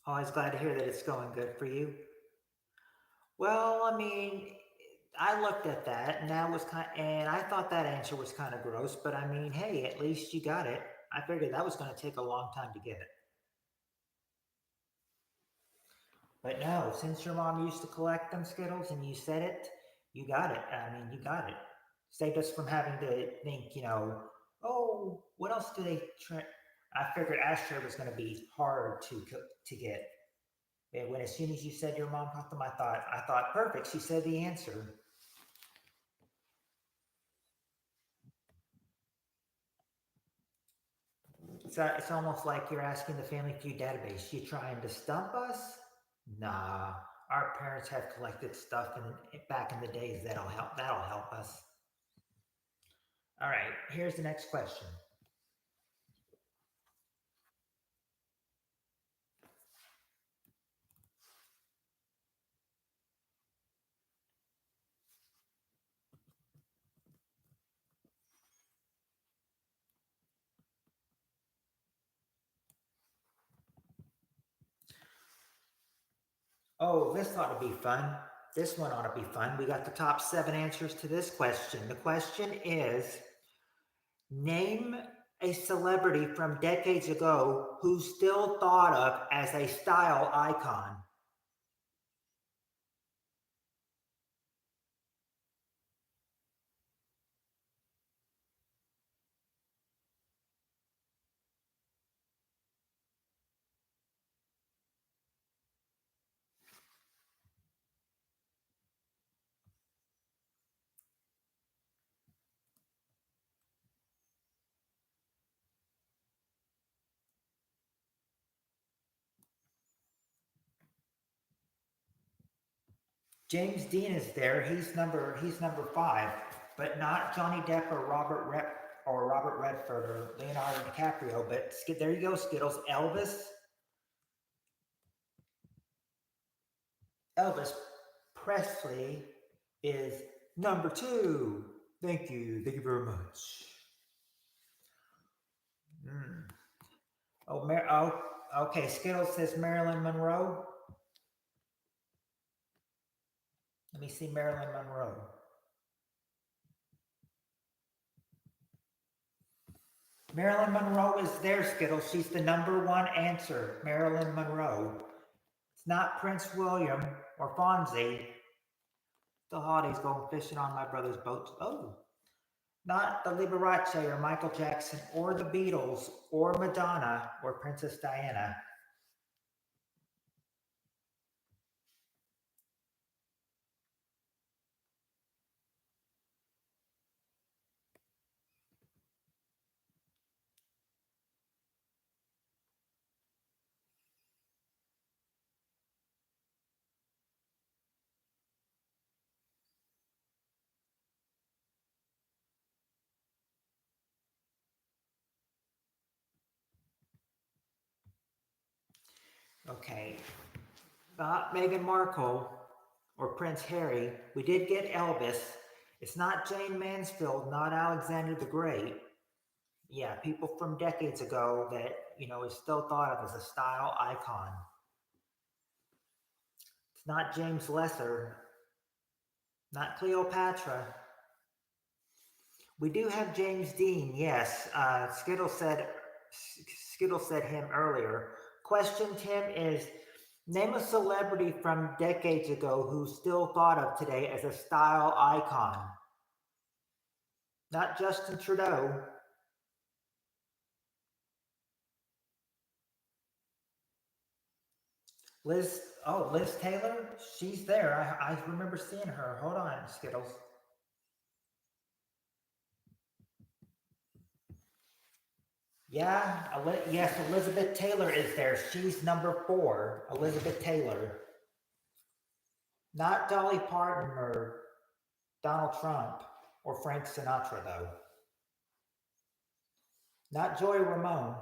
Always glad to hear that it's going good for you. Well, I mean, I looked at that, and I thought that answer was kind of gross. But I mean, hey, at least you got it. I figured that was going to take a long time to get it. But no, since your mom used to collect them Skittles and you said it, you got it. I mean, you got it. Saved us from having to think, oh, what else do they try? I figured ashtray was going to be hard to get. And when as soon as you said your mom caught them, I thought perfect. She said the answer. It's almost like you're asking the Family Feud database. You trying to stump us? Nah, our parents have collected stuff back in the days that'll help. That'll help us. All right, here's the next question. Oh, this ought to be fun. This one ought to be fun. We got the top 7 answers to this question. The question is, name a celebrity from decades ago who's still thought of as a style icon. James Dean is there. He's number 5, but not Johnny Depp or Robert Redford or Leonardo DiCaprio. But there you go, Skittles. Elvis Presley is number 2. Thank you. Thank you very much. Oh, okay. Skittles says Marilyn Monroe. Let me see Marilyn Monroe. Marilyn Monroe is there, Skittles. She's the number 1 answer. Marilyn Monroe. It's not Prince William or Fonzie. The Hotties going fishing on my brother's boat. Oh, not the Liberace or Michael Jackson or the Beatles or Madonna or Princess Diana. Okay, not Meghan Markle or Prince Harry. We did get Elvis. It's not Jane Mansfield, not Alexander the Great. Yeah, people from decades ago that, is still thought of as a style icon. It's not James Lesser, not Cleopatra. We do have James Dean, yes. Skittle said him earlier. Question, Tim, is name a celebrity from decades ago who's still thought of today as a style icon. Not Justin Trudeau. Liz Taylor? She's there. I remember seeing her. Hold on, Skittles. Yeah, yes, Elizabeth Taylor is there. She's number 4. Elizabeth Taylor. Not Dolly Parton or Donald Trump or Frank Sinatra, though. Not Joy Ramone.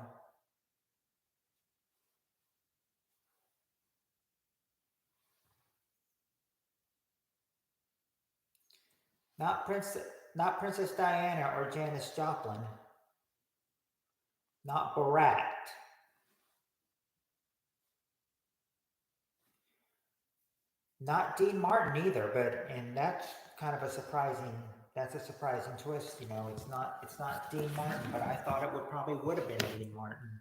Not Princess Diana or Janis Joplin. Not Barat. Not Dean Martin either, and that's kind of a surprising twist. It's not Dean Martin, but I thought it would have been Dean Martin.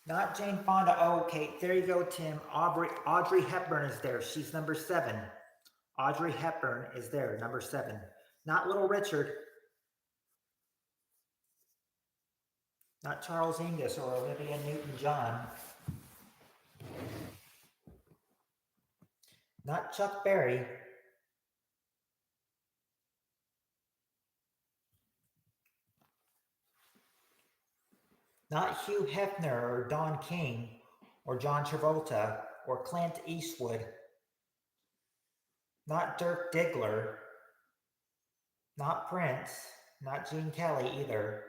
Not Jane Fonda. Oh, okay, there you go, Tim. Audrey Hepburn is there. She's number 7. Audrey Hepburn is there, number 7. Not Little Richard. Not Charles Mingus or Olivia Newton-John. Not Chuck Berry. Not Hugh Hefner or Don King or John Travolta, or Clint Eastwood. Not Dirk Diggler, not Prince, not Gene Kelly either,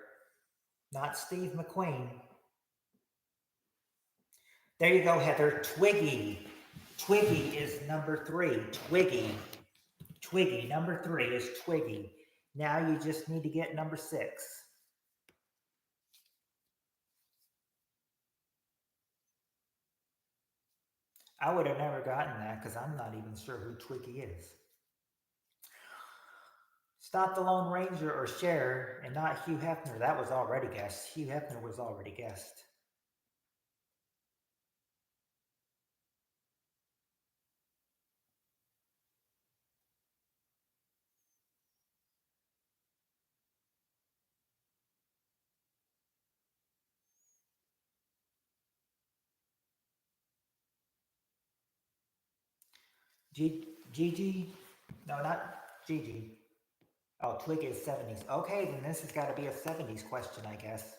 not Steve McQueen. There you go, Heather. Twiggy. Twiggy is number 3. Twiggy. Twiggy. Number 3 is Twiggy. Now you just need to get number 6. I would have never gotten that because I'm not even sure who Twiggy is. It's not the Lone Ranger or Cher, and not Hugh Hefner. That was already guessed. Hugh Hefner was already guessed. Gigi? No, not Gigi. Oh, Twig is 70s. Okay, then this has got to be a 70s question, I guess.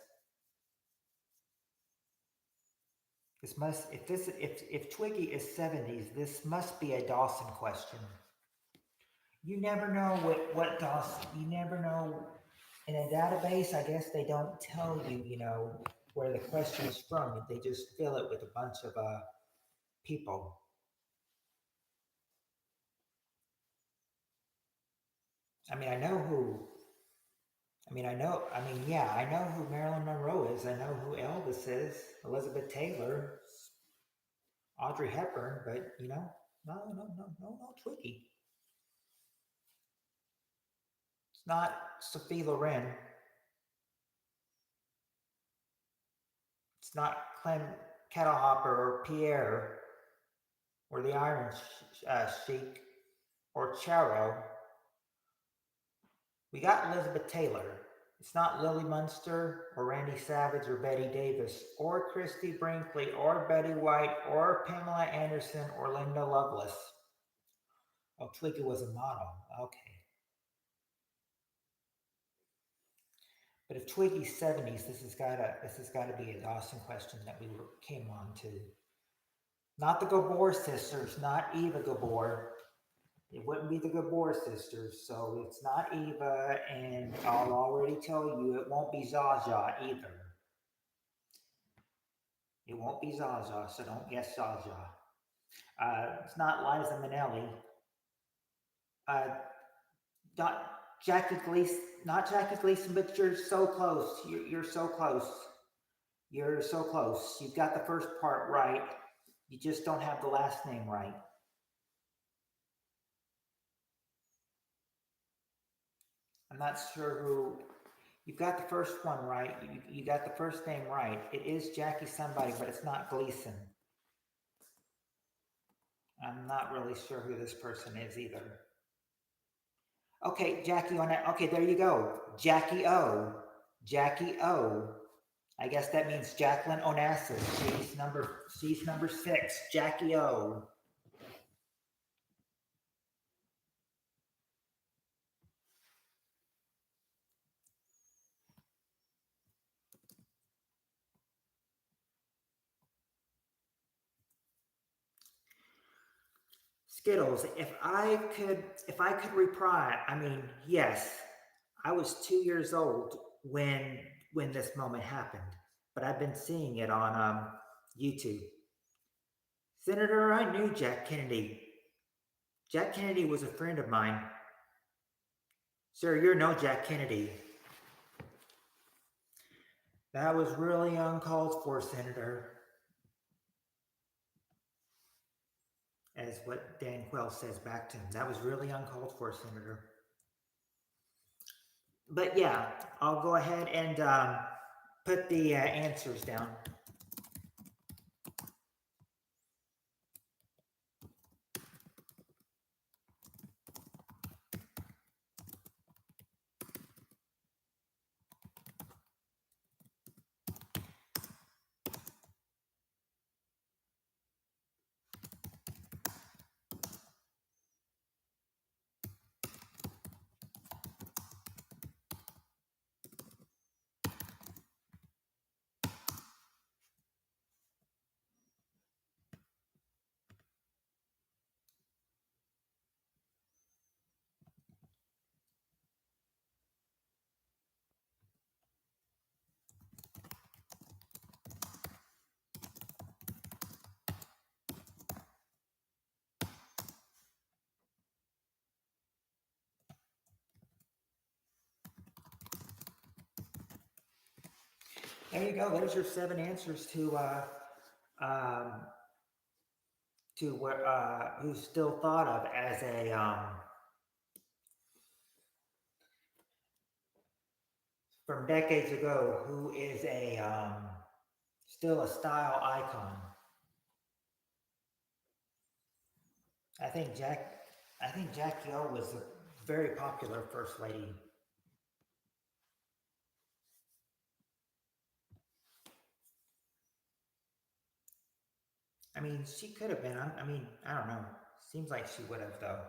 This must, if Twiggy is 70s, this must be a Dawson question. You never know what Dawson, you never know. In a database, I guess they don't tell you, where the question is from. They just fill it with a bunch of people. I mean, I know who Marilyn Monroe is. I know who Elvis is, Elizabeth Taylor, Audrey Hepburn, but no, Twiggy. It's not Sophie Loren. It's not Clem Kettlehopper or Pierre or the Iron Sheik or Charo. We got Elizabeth Taylor. It's not Lily Munster or Randy Savage or Betty Davis or Christy Brinkley or Betty White or Pamela Anderson or Linda Lovelace. Oh, Twiggy was a model. Okay. But if Twiggy's 70s, this has got to be a Dawson question that we came on to. Not the Gabor sisters, not Eva Gabor. It wouldn't be the Gabor sisters, so it's not Eva, and I'll already tell you it won't be Zsa either. It won't be Zsa, so don't guess Zsa. It's not Liza Minnelli. Not Jackie Gleason, but you're so close. You're so close. You're so close. You've got the first part right. You just don't have the last name right. I'm not sure who. You've got the first one right. You got the first name right. It is Jackie somebody, but it's not Gleason. I'm not really sure who this person is either. Okay, Jackie on that. Okay, there you go. Jackie O. Jackie O. I guess that means Jacqueline Onassis. She's number 6. Jackie O. Skittles. If I could reprise, I mean, yes, I was 2 years old when this moment happened, but I've been seeing it on YouTube. Senator, I knew Jack Kennedy. Jack Kennedy was a friend of mine. Sir, you're no Jack Kennedy. That was really uncalled for, Senator. As what Dan Quayle says back to him. That was really uncalled for, Senator. But yeah, I'll go ahead and put the answers down. There you go. There's your 7 answers um, to what who's still thought of as a from decades ago, who is a still a style icon. I think Jack I think Jackie O was a very popular first lady. I mean, she could have been. I mean, I don't know. Seems like she would have though.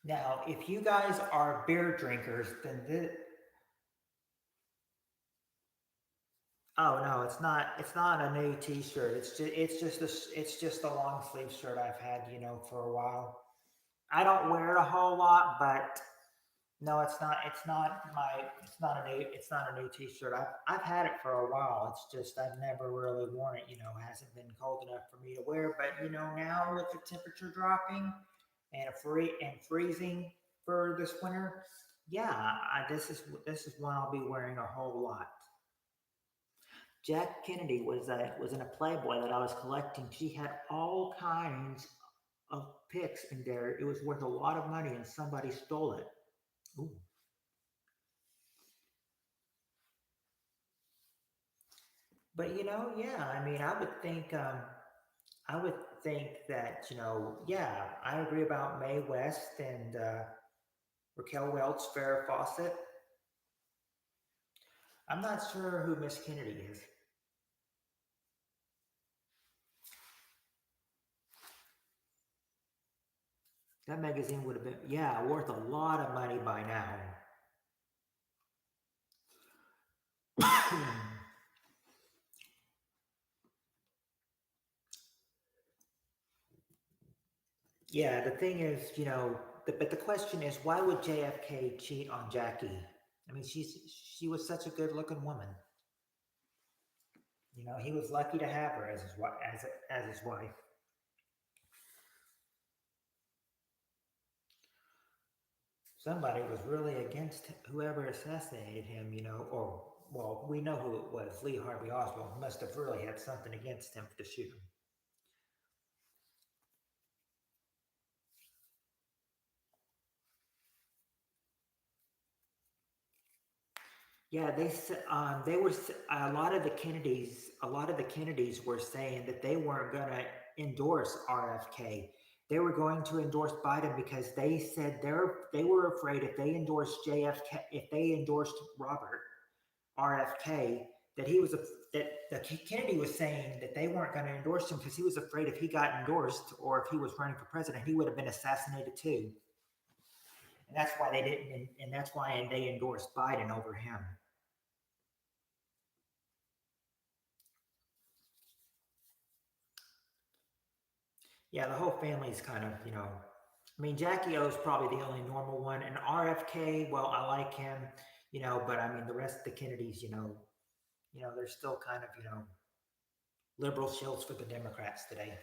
Now, if you guys are beer drinkers, then oh no, it's not. It's not a new T-shirt. It's just a long sleeve shirt I've had, for a while. I don't wear it a whole lot, but no, it's not. It's not my. It's not a new. It's not a new T-shirt. I've had it for a while. It's just I've never really worn it. It hasn't been cold enough for me to wear. But now with the temperature dropping and freezing for this winter, yeah, this is one I'll be wearing a whole lot. Jack Kennedy was in a Playboy that I was collecting. She had all kinds of pics in there. It was worth a lot of money, and somebody stole it. Ooh. But yeah, I mean, I would think that yeah, I agree about Mae West and Raquel Welch, Farrah Fawcett. I'm not sure who Miss Kennedy is. That magazine would have been, yeah, worth a lot of money by now. Yeah, the thing is, but the question is, why would JFK cheat on Jackie? I mean, she was such a good-looking woman. He was lucky to have her as his wife. Somebody was really against whoever assassinated him, or well, we know who it was. Lee Harvey Oswald must have really had something against him to shoot him. Yeah, they were a lot of the Kennedys. A lot of the Kennedys were saying that they weren't going to endorse RFK. They were going to endorse Biden because they said they were afraid if they endorsed JFK, if they endorsed Robert RFK, that he was a that the Kennedy was saying that they weren't going to endorse him because he was afraid if he got endorsed or if he was running for president, he would have been assassinated too. And that's why they didn't, and that's why they endorsed Biden over him. Yeah, the whole family's kind of, I mean, Jackie O is probably the only normal one, and RFK, well, I like him, but I mean, the rest of the Kennedys, they're still kind of, liberal shills for the Democrats today.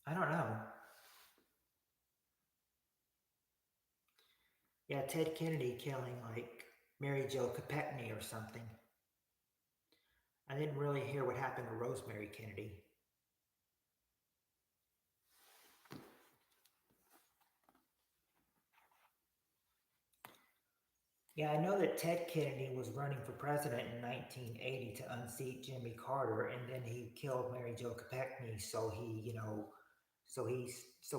I don't know. Yeah, Ted Kennedy killing like Mary Jo Kopechne or something. I didn't really hear what happened to Rosemary Kennedy. Yeah, I know that Ted Kennedy was running for president in 1980 to unseat Jimmy Carter, and then he killed Mary Jo Kopechne. So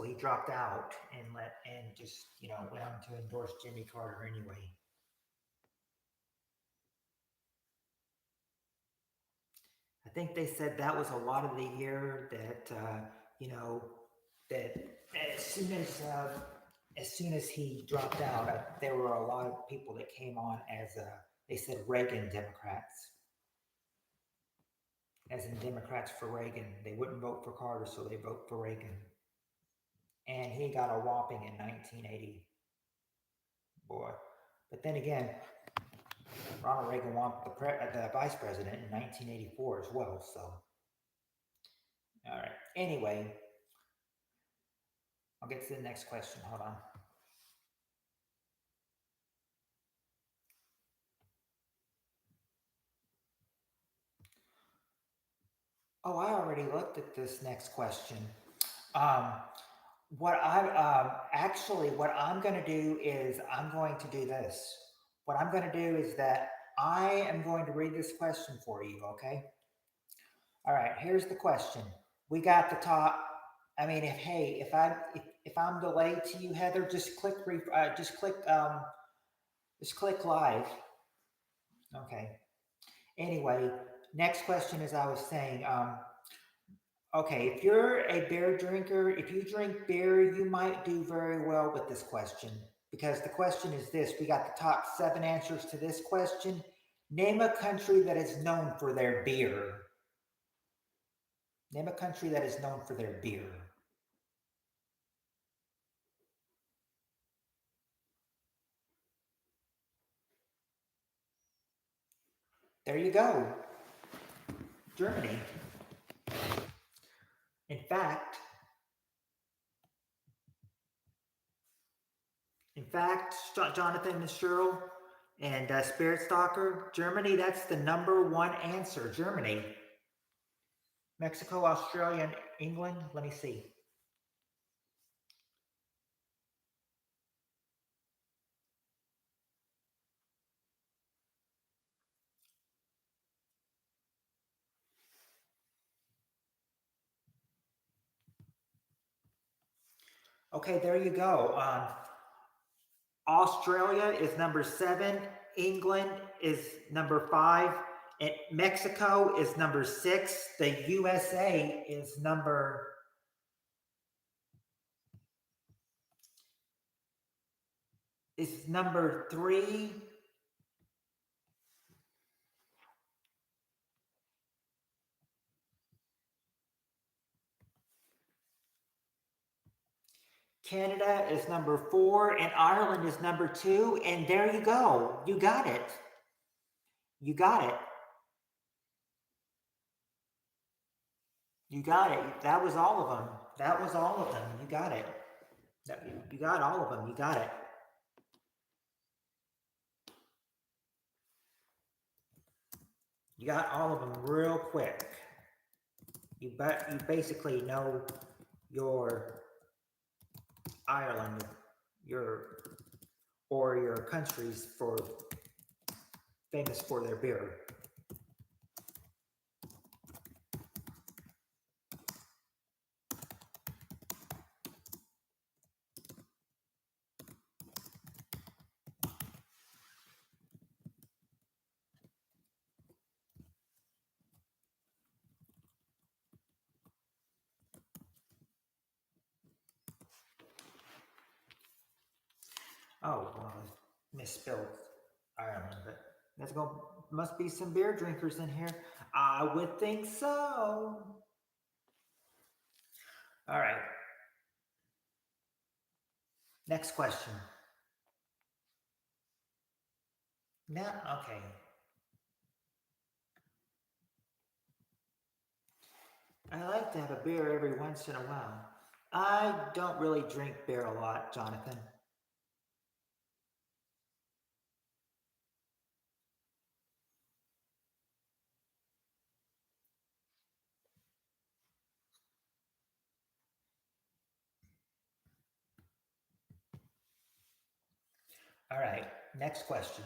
he dropped out and just went on to endorse Jimmy Carter anyway. I think they said that was a lot of the year that you know that as soon as he dropped out, there were a lot of people that came on as they said Reagan Democrats. as in Democrats for Reagan. They wouldn't vote for Carter, so they vote for Reagan. And he got a whopping in 1980. Boy. But then again, Ronald Reagan won the vice president in 1984 as well. So, all right. Anyway, I'll get to the next question. Hold on. Oh, I already looked at this next question. Um, what I'm going to do is I'm going to do this. What I'm going to do is that I am going to read this question for you. Okay. All right. Here's the question. We got the top. I mean, if I'm delayed to you, Heather, just click live. Okay. Anyway, next question, as I was saying, okay, if you're a beer drinker, if you drink beer, you might do very well with this question because the question is this. We got the top 7 answers to this question. Name a country that is known for their beer. Name a country that is known for their beer. There you go. Germany. In fact, Jonathan and Cheryl and Spirit Stalker, Germany, that's the #1 answer. Germany. Mexico, Australia, and England. Let me see. Okay, there you go. Australia is #7. England is #5. And Mexico is #6. The USA is number #3. Canada is #4 and Ireland is #2. And there you go. You got it. You got it. You got it. That was all of them. That was all of them. You got it. You got all of them. You got it. You got all of them real quick. You basically know your Ireland, your countries for famous for their beer. Oh, well, I misspelled Ireland, but let's go. Must be some beer drinkers in here. I would think so. All right. Next question. Now, okay. I like to have a beer every once in a while. I don't really drink beer a lot, Jonathan. All right. Next question.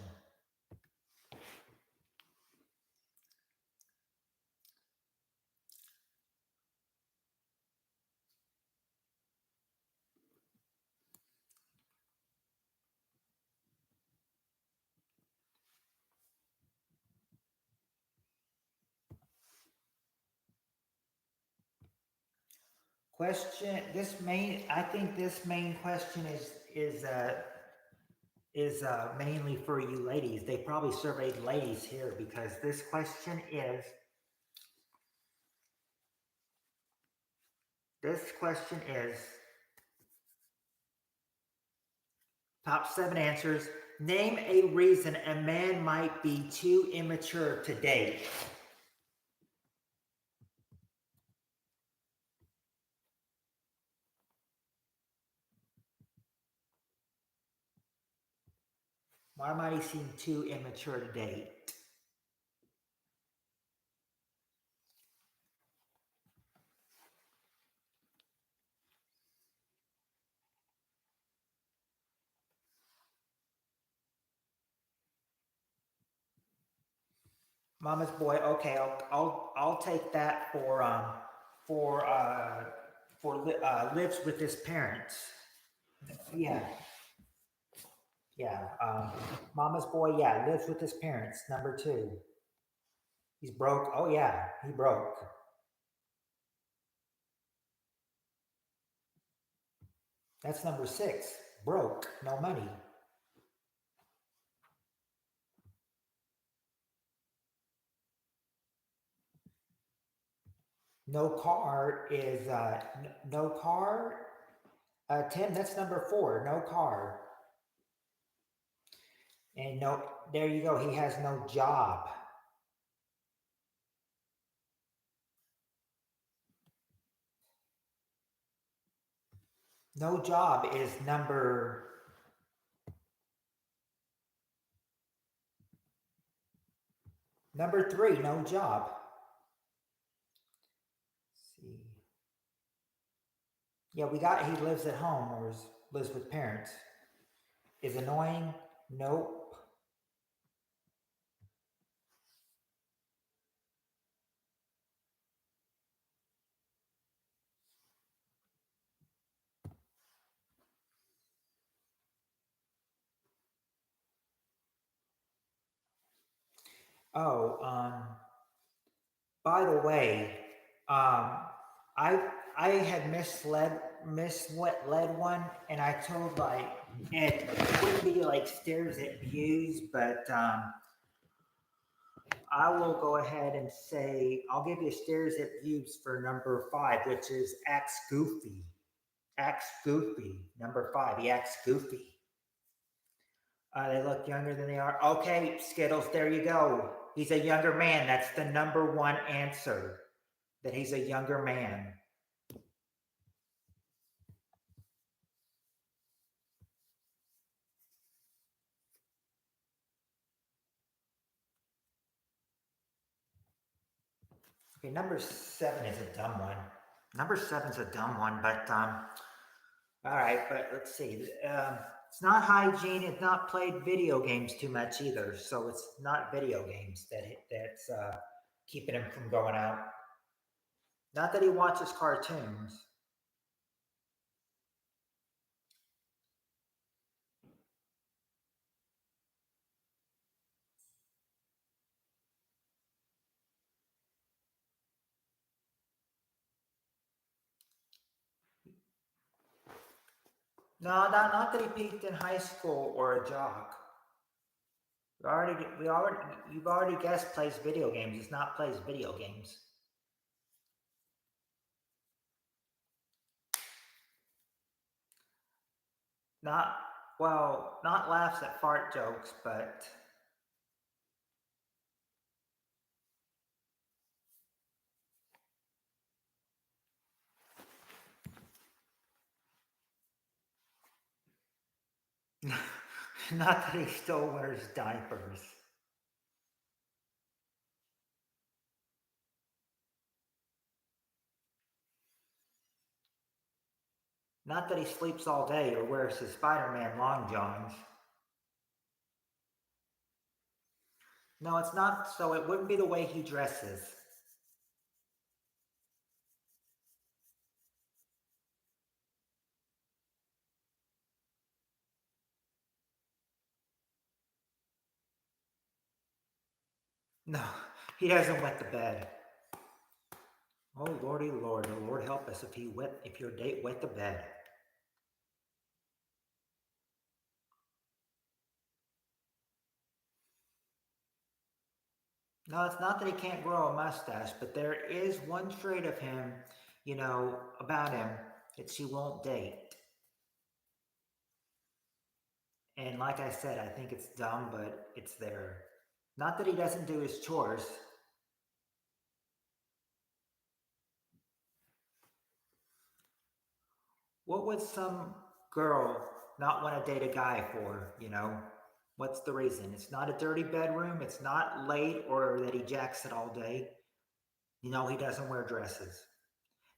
I think this main question is mainly for you ladies. They probably surveyed ladies here because this question is This question is top 7 answers. Name a reason a man might be too immature to date. Why might he seem too immature to date? Mama's boy. Okay, I'll take that for lives with his parents. Yeah, yeah. Mama's boy. Yeah, lives with his parents. Number 2. He's broke. Oh yeah, he broke. That's number 6. Broke. No money. No car is no car. Tim, that's number 4. No car. And no, there you go. He has no job. No job is number 3. No job. Let's see. Yeah, we got he lives at home or lives with parents. Is annoying? Nope. Oh, by the way, um, I I had misled one, and I told like it wouldn't be like stairs at views, but I will go ahead and say I'll give you stairs at views for number 5, which is acts goofy. Acts goofy. Number 5, he acts goofy. They look younger than they are. Okay, Skittles, there you go. He's a younger man. That's the number 1 answer. That he's a younger man. Okay, number 7 is a dumb one. Number 7's a dumb one, but all right, but let's see. It's not hygiene. It's not played video games too much either. So it's not video games that's keeping him from going out. Not that he watches cartoons. No, not that he peaked in high school or a jock. You've already guessed plays video games. It's not plays video games. Not not laughs at fart jokes, but not that he still wears diapers. Not that he sleeps all day or wears his Spider-Man long johns. No, it's not. So it wouldn't be the way he dresses. No, he doesn't wet the bed. Oh lordy lord, the Lord help us if your date wet the bed. No, it's not that he can't grow a mustache, but there is one trait of him. about him that she won't date. And like I said, I think it's dumb, but it's there. Not that he doesn't do his chores. What would some girl not want to date a guy for? What's the reason? It's not a dirty bedroom, it's not late or that he jacks it all day. He doesn't wear dresses.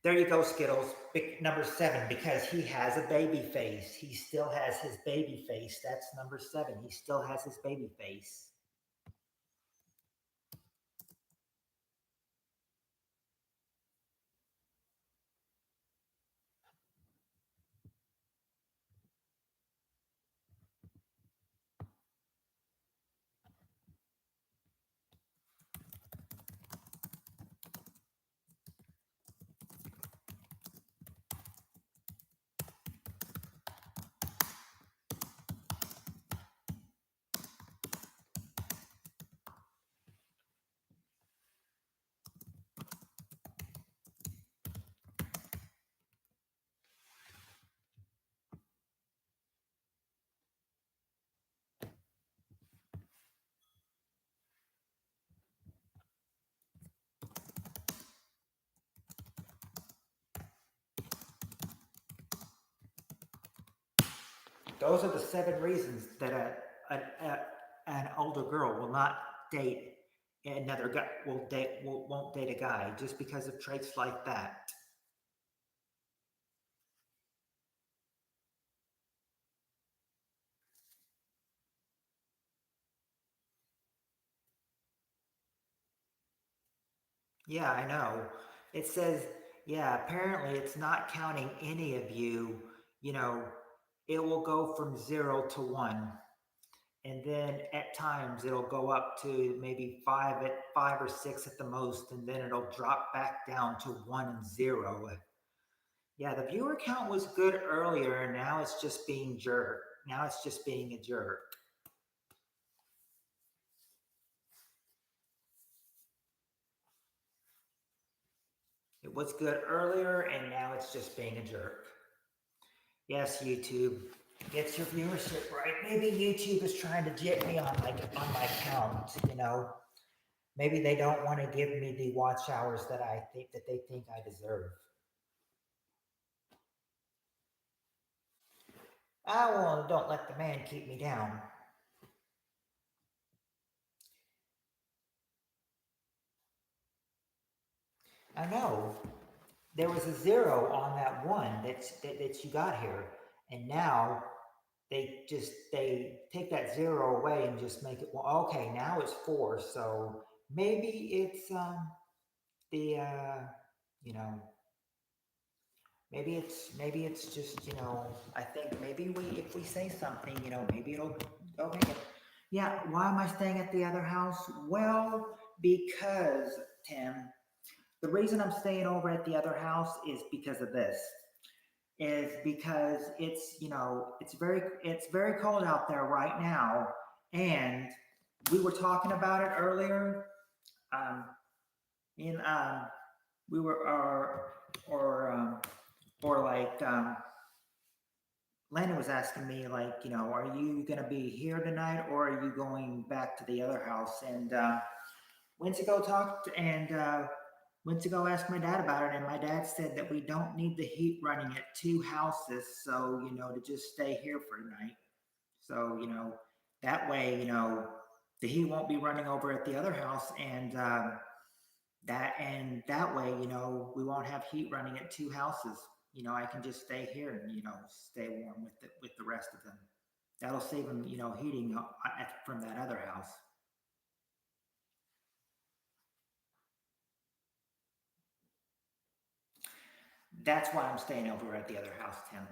There you go, Skittles. Number 7, because he has a baby face. He still has his baby face. That's number 7. He still has his baby face. Those are the 7 reasons that an older girl will not date another guy. Won't date a guy just because of traits like that. Yeah, I know. It says, yeah, apparently it's not counting any of you. You know, it will go from 0 to 1. And then at times it'll go up to maybe 5 or 6 at the most, and then it'll drop back down to 1 and 0. Yeah, the viewer count was good earlier, and now it's just being jerk. Now it's just being a jerk. It was good earlier, and now it's just being a jerk. Yes, YouTube. Get your viewership right. Maybe YouTube is trying to get me on my count. Maybe they don't want to give me the watch hours that they think I deserve. Well, don't let the man keep me down. I know. There was a 0 on that one that you got here, and now they take that 0 away and just make it, well, okay, now it's 4. So maybe it's the you know maybe it's just, I think maybe we if we say something, maybe it'll go make it. Yeah, why am I staying at the other house? Well, because, Tim, the reason I'm staying over at the other house is because of this. Is because it's very cold out there right now, and we were talking about it earlier. Um, in we were or like Landon was asking me, like, are you gonna be here tonight or are you going back to the other house? And went to go talk and went to go ask my dad about it, and my dad said that we don't need the heat running at 2 houses, so to just stay here for a night. So that way, the heat won't be running over at the other house, and that way, we won't have heat running at 2 houses. I can just stay here and stay warm with the rest of them. That'll save them, heating from that other house. That's why I'm staying over at the other house, Tim.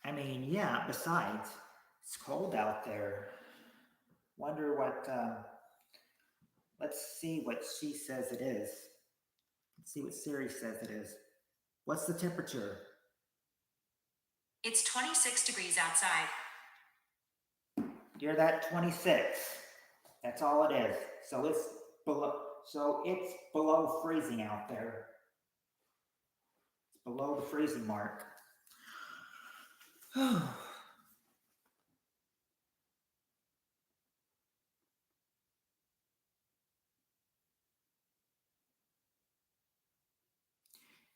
I mean, yeah. Besides, it's cold out there. Wonder what. Let's see what she says it is. Let's see what Siri says it is. What's the temperature? It's 26 degrees outside. You're that 26. That's all it is. So it's below freezing out there. It's below the freezing mark.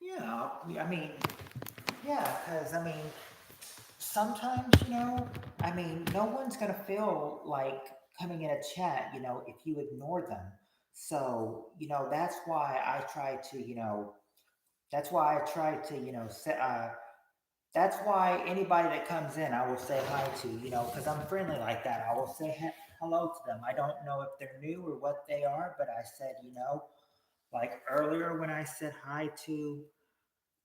Yeah, I mean, yeah, because I mean, sometimes, I mean, no one's going to feel like coming in a chat, if you ignore them. So, that's why I try to, that's why I try to, that's why anybody that comes in, I will say hi to, because I'm friendly like that. I will say hello to them. I don't know if they're new or what they are, but I said, like earlier when I said hi to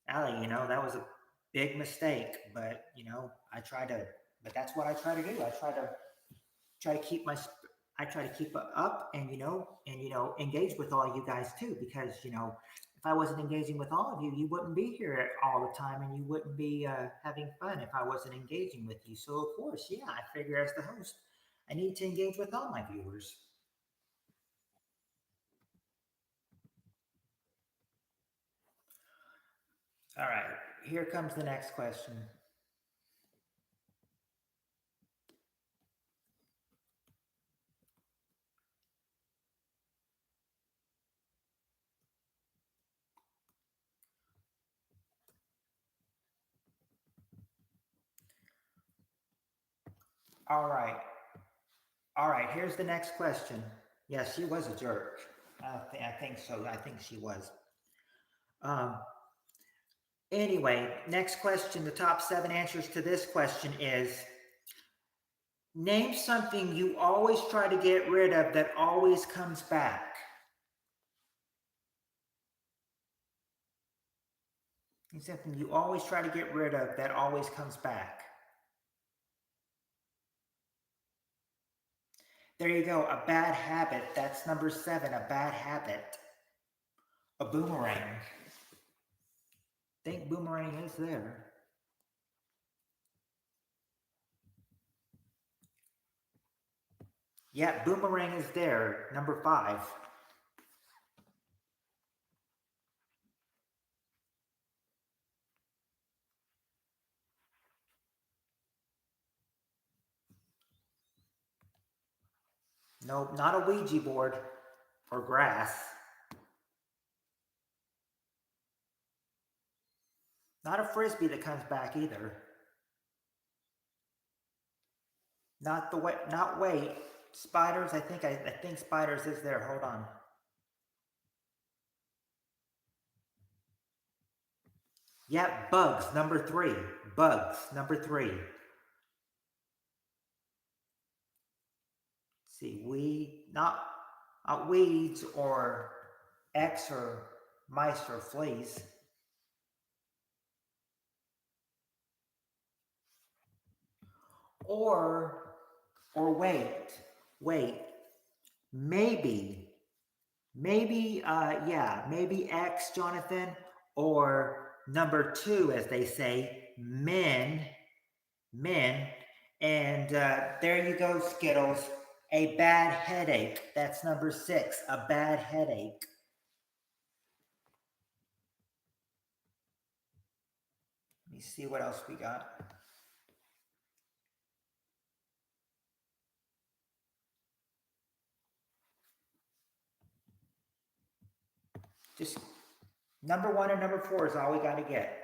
Allie, that was a big mistake, but I try to, but that's what I try to do. I try to keep my, I try to keep it up and, engage with all you guys too, because, if I wasn't engaging with all of you, you wouldn't be here all the time and you wouldn't be having fun if I wasn't engaging with you. So of course, yeah, I figure as the host, I need to engage with all my viewers. All right, here comes the next question. All right. All right, here's the next question. Yes, she was a jerk. I think so. I think she was. Um, anyway, next question. The top 7 answers to this question is name something you always try to get rid of that always comes back. Name something you always try to get rid of that always comes back. There you go. A bad habit. That's number 7. A bad habit. A boomerang. Think boomerang is there. Yeah, boomerang is there. Number 5. Nope, not a Ouija board or grass. Not a frisbee that comes back either. Not the way. Not wait. Spiders. I think spiders is there. Hold on. Yeah, bugs. Number 3. Bugs. Number 3. Let's see, not weeds or X or mice or fleas. Or wait, maybe, yeah, maybe X, Jonathan, or number 2, as they say, men, and there you go, Skittles, a bad headache. That's number 6, a bad headache. Let me see what else we got. Just number 1 and number 4 is all we got to get.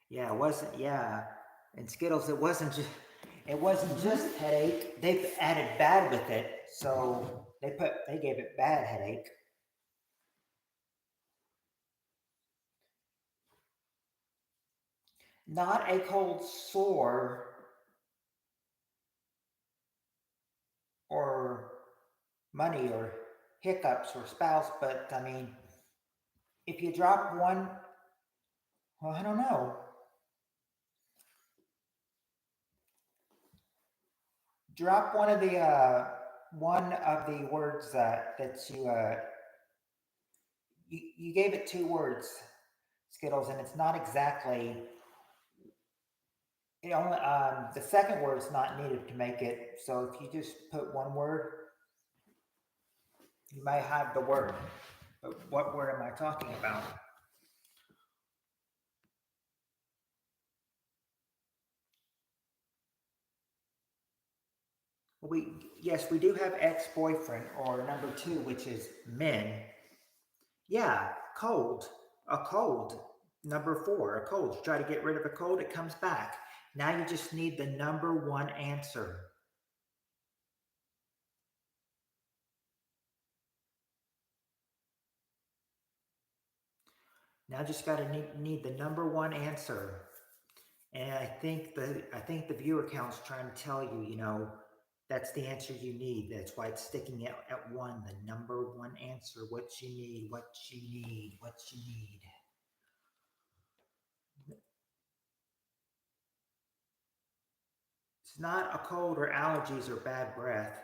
Yeah, it wasn't. Yeah, and Skittles, it wasn't just headache. They added bad with it, so they gave it bad headache. Not a cold sore or money or hiccups or spouse, but I mean, if you drop one, well, I don't know. Drop one of the one of the words that you gave it two words, Skittles, and it's not exactly. It only the second word's not needed to make it. So if you just put one word, you may have the word. But what word am I talking about? We do have ex-boyfriend or number two, which is men. Yeah, cold. A cold. Number four, a cold. You try to get rid of a cold, it comes back. Now you just need the number one answer. Now just got to need the number one answer. And I think the viewer count's trying to tell you, that's the answer you need. That's why it's sticking out at one, the number one answer. What you need, what you need, what you need. It's not a cold or allergies or bad breath.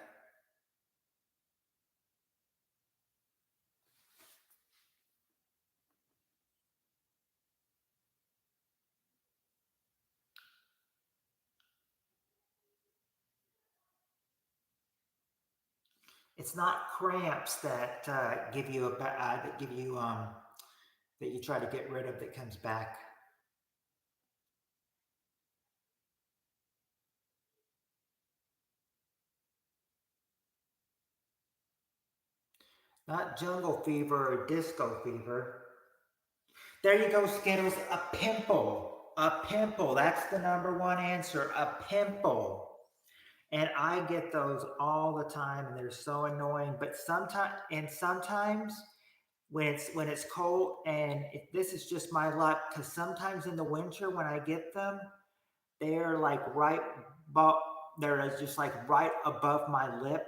It's not cramps that give you that give you that you try to get rid of that comes back. Not jungle fever or disco fever. There you go, Skittles. A pimple. A pimple. That's the number one answer. A pimple. And I get those all the time, and they're so annoying. But sometimes when it's cold, and this is just my luck, because sometimes in the winter when I get them, they're like but they're just like right above my lip,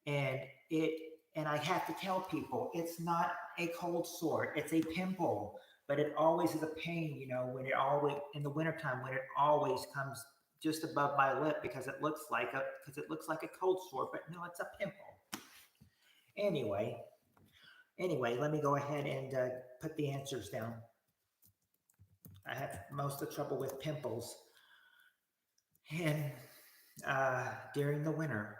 and it and I have to tell people it's not a cold sore, it's a pimple, but it always is a pain, when it always in the wintertime when it always comes just above my lip because it looks like a cold sore, but no, it's a pimple. Anyway, let me go ahead and put the answers down. I have most of the trouble with pimples and during the winter.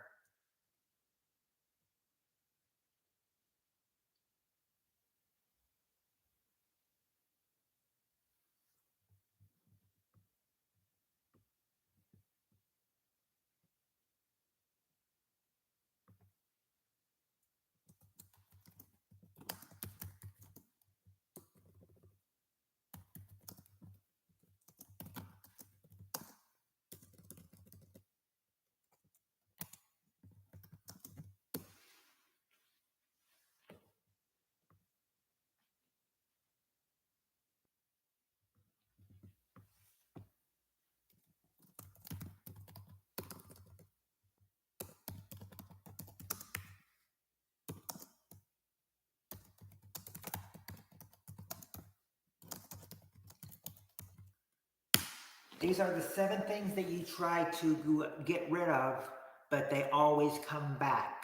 These are the 7 things that you try to get rid of, but they always come back.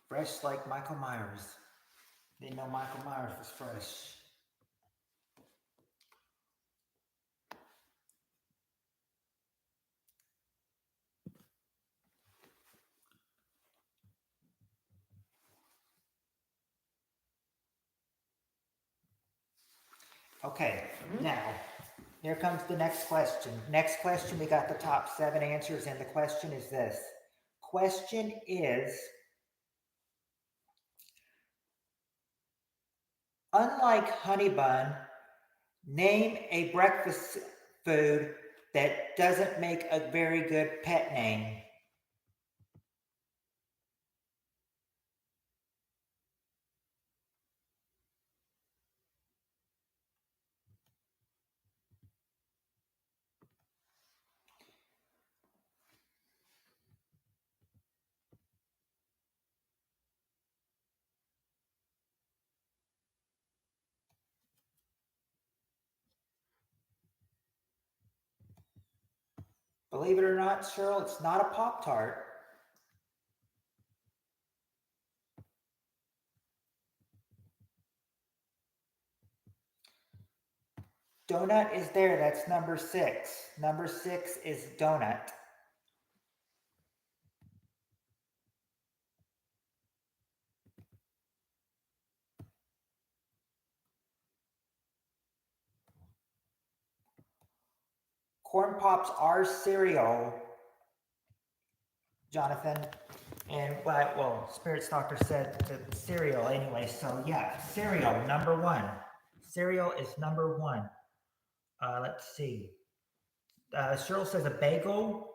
Fresh like Michael Myers. Didn't know Michael Myers was fresh. Okay, now here comes the next question. Next question, we got the top 7 answers, and the question is this. Question is, unlike honey bun, name a breakfast food that doesn't make a very good pet name. Believe it or not, Cheryl, it's not a Pop-Tart. Donut is there. That's number 6. Number 6 is donut. Corn Pops are cereal, Jonathan. And well, Spirit Stalker said the cereal anyway. So yeah, cereal, number 1. Cereal is number 1. Let's see. Cheryl says a bagel.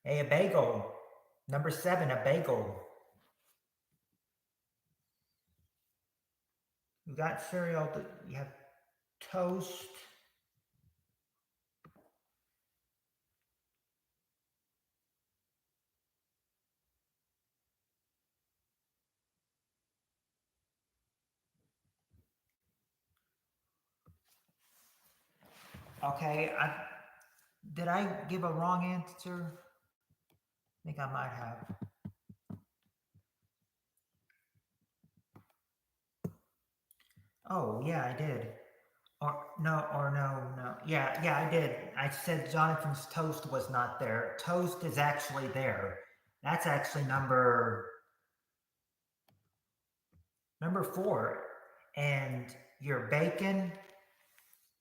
Hey, a bagel. Number 7, a bagel. You got cereal. You have toast. Okay, did I give a wrong answer? I think I might have. Oh, yeah, I did. Or no. Yeah, I did. I said Jonathan's toast was not there. Toast is actually there. That's actually number 4. And your bacon,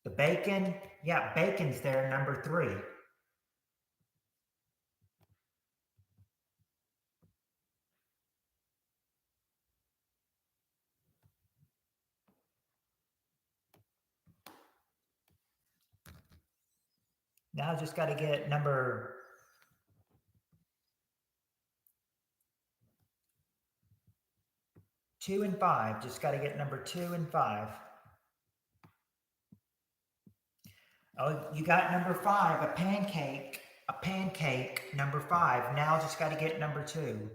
the bacon, yeah, bacon's there, number 3. Now I just got to get number 2 and 5. Just got to get number 2 and 5. Oh, you got number 5, a pancake. A pancake, number 5. Now just got to get number 2.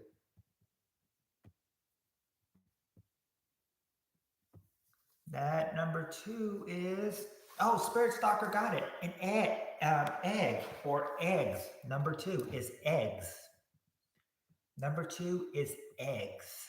That number 2 is, oh, Spirit Stalker got it. An egg or eggs. Number 2 is eggs. Number 2 is eggs.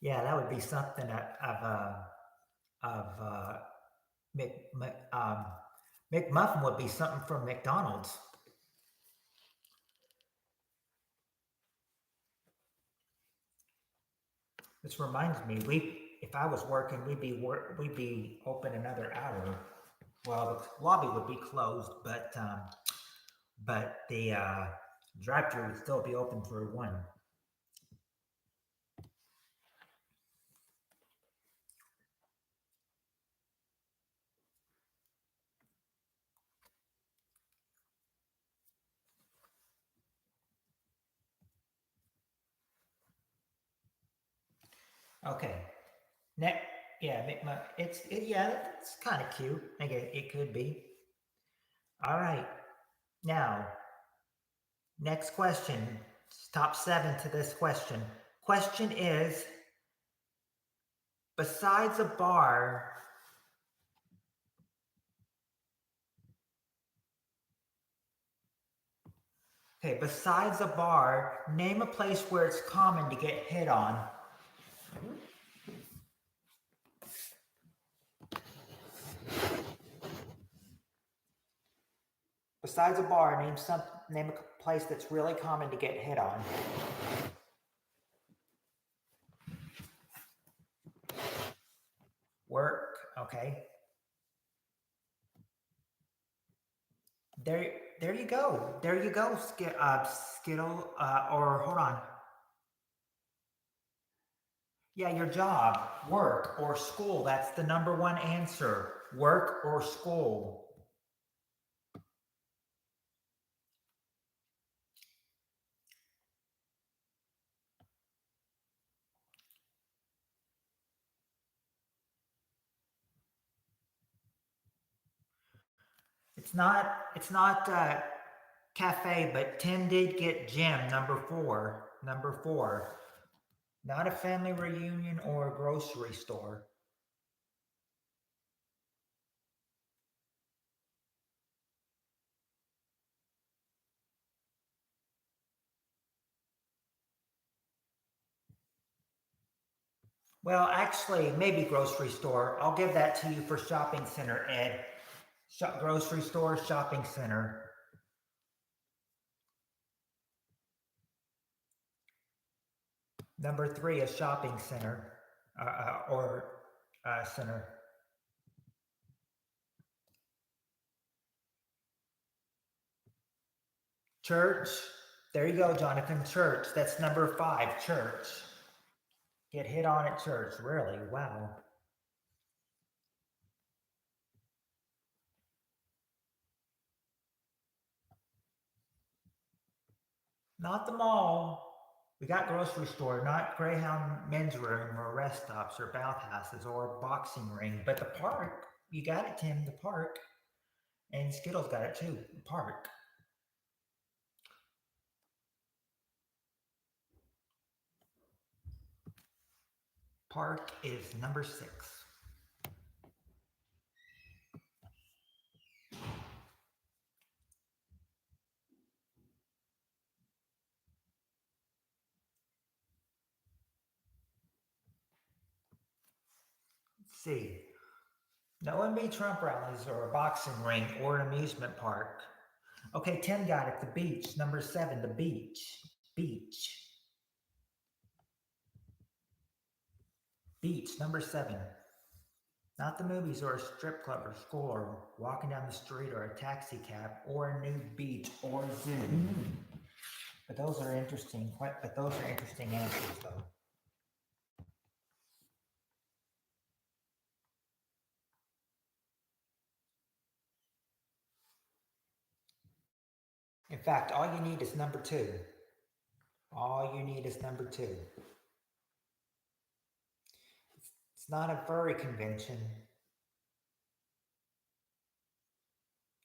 Yeah, that would be something of McMuffin would be something from McDonald's. This reminds me, if I was working, we'd be open another hour. Well, the lobby would be closed, but the drive-through would still be open for 1. Okay. It's kind of cute. I guess it could be. All right. Now, next question. Top 7 to this question. Question is, besides a bar, okay, besides a bar, name a place where it's common to get hit on. Besides a bar, name a place that's really common to get hit on. Work, okay. There you go. There you go, Skittle. Or hold on. Yeah, your job, work or school. That's the number one answer. Work or school. It's not cafe, but Tim did get gym, number four. Number four. Not a family reunion or a grocery store. Well, actually, maybe grocery store. I'll give that to you for shopping center, Ed. Grocery store, shopping center. Number three, a shopping center or center. Church. There you go, Jonathan. Church. That's number five, church. Get hit on at church. Really? Wow. Not the mall. We got grocery store, not Greyhound men's room or rest stops or bathhouses or boxing ring, but the park. You got it, Tim, the park. And Skittles got it too, the park. Park is number six. C. No MB Trump rallies or a boxing ring or an amusement park. Okay, Tim got it. The beach, number seven, the beach. Beach. Beach, number seven. Not the movies or a strip club or school or walking down the street or a taxi cab or a new beach or zoo. But those are interesting. But those are interesting answers, though. In fact, all you need is number two. All you need is number two. It's not a furry convention.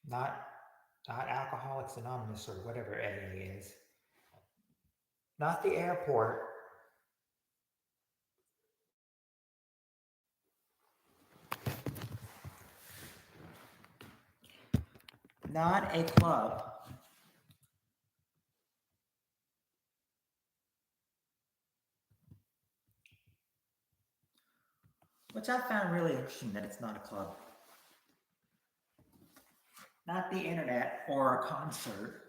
Not Alcoholics Anonymous or whatever AA is. Not the airport. Not a club. Which I found really interesting that it's not a club. Not the internet or a concert.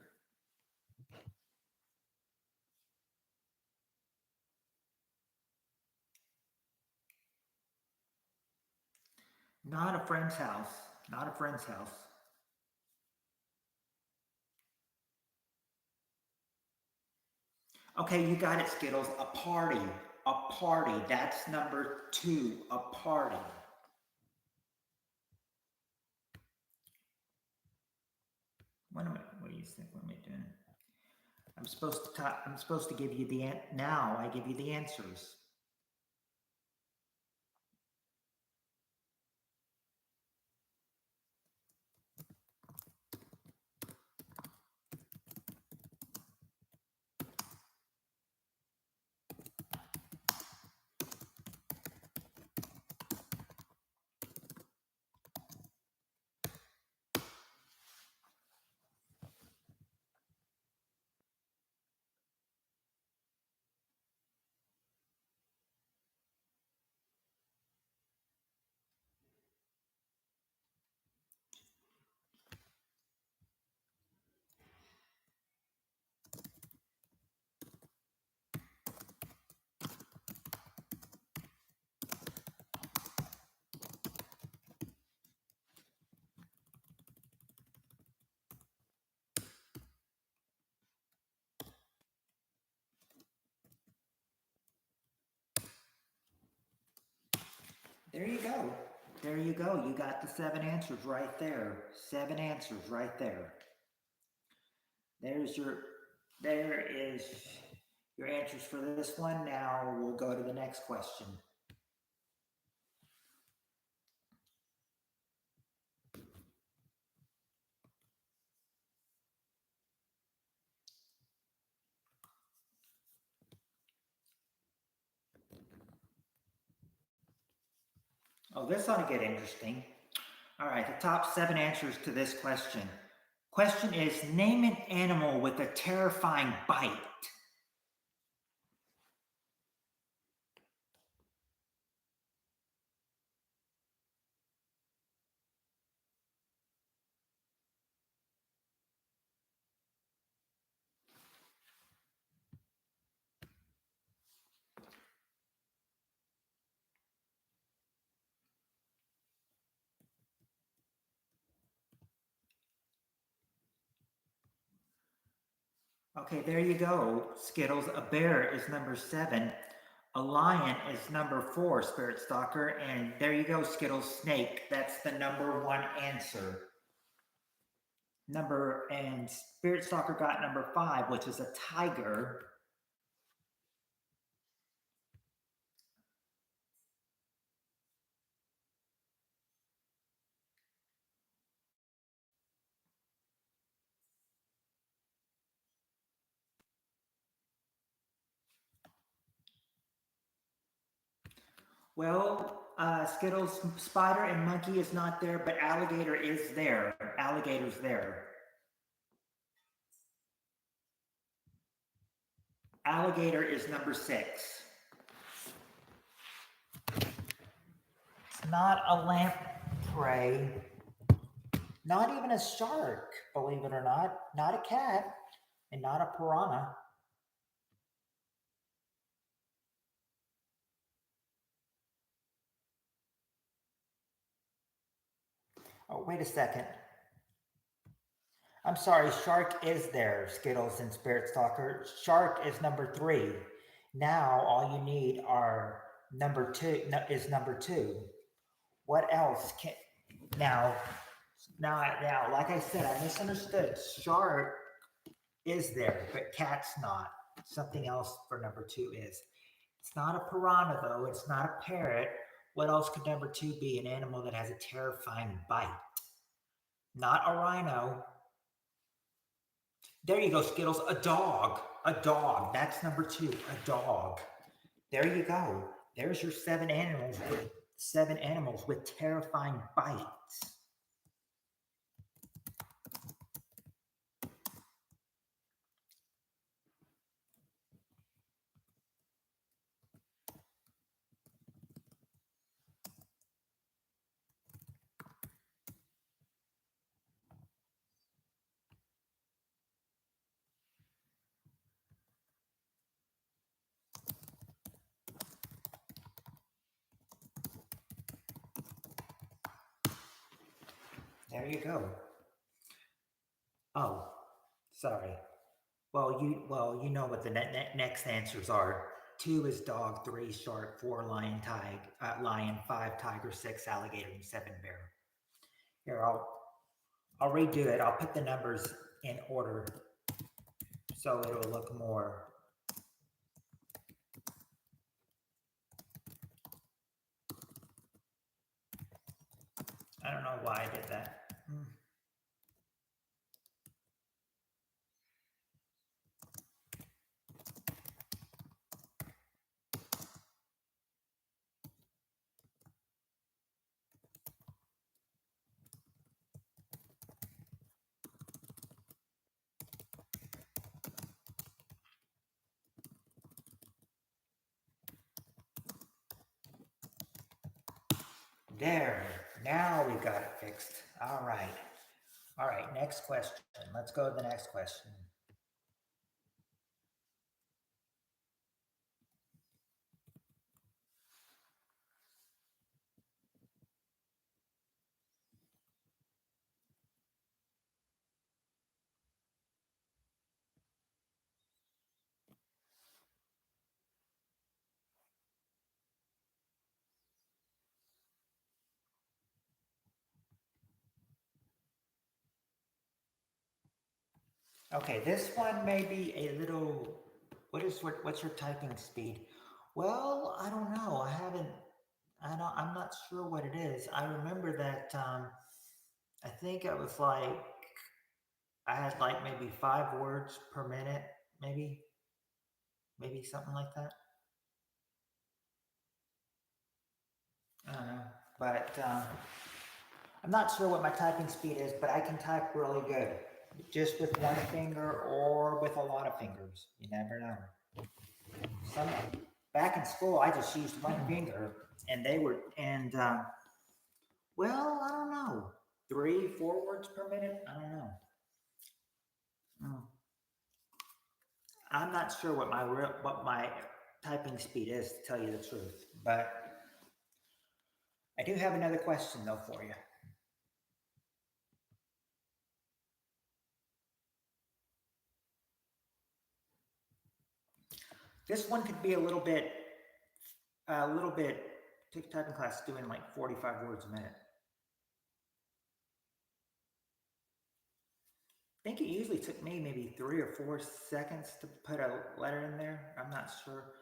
Not a friend's house. Not a friend's house. Okay, you got it, Skittles. A party. A party. That's number two. A party. What do you think? What am I doing? I'm supposed to give you now I give you the answers. There you go. There you go. You got the 7 answers right there. 7 answers right there. There's your, there is your answers for this one. Now we'll go to the next question. Oh, this ought to get interesting. All right, the top 7 answers to this question. Question is, name an animal with a terrifying bite. Okay, there you go, Skittles. A bear is number 7. A lion is number 4, Spirit Stalker. And there you go, Skittles. Snake. That's the number 1 answer. And Spirit Stalker got number 5, which is a tiger. Well, Skittles, spider and monkey is not there, but alligator is there. Alligator's there. Alligator is number 6. It's not a lamprey. Not even a shark, believe it or not. Not a cat, and not a piranha. Oh, wait a second. I'm sorry, shark is there, Skittles and Spirit Stalker. Shark is number 3. Now all you need are number 2 is number 2. What else can now like I said, I misunderstood. Shark is there, but cat's not. Something else for number 2 is. It's not a piranha though, it's not a parrot. What else could number 2 be? An animal that has a terrifying bite. Not a rhino. There you go, Skittles. A dog. A dog. That's number 2. A dog. There you go. There's your 7 animals. 7 animals with terrifying bites. There you go. Oh, sorry. Well, you know what the next answers are. 2 is dog, 3 shark, 4 lion, lion, 5 tiger, 6 alligator, and 7 bear. Here, I'll redo it. I'll put the numbers in order so it'll look more. I don't know why I did that. There. Now we got it fixed. All right. All right. Next question. Let's go to the next question. Okay, this one may be a little. What's your typing speed? Well, I don't know. I haven't. I don't. I'm not sure what it is. I remember that. I think it was like I had like maybe 5 words per minute, maybe something like that. I don't know, but I'm not sure what my typing speed is, but I can type really good, just with one finger or with a lot of fingers. You never know. Some back in school, I just used one finger, and they were and well, I don't know, 3, 4 words per minute. I don't know. Mm. I'm not sure what my typing speed is, to tell you the truth, but I do have another question though for you. This one could be a little bit. Typing class doing like 45 words a minute. I think it usually took me maybe 3 or 4 seconds to put a letter in there. I'm not sure.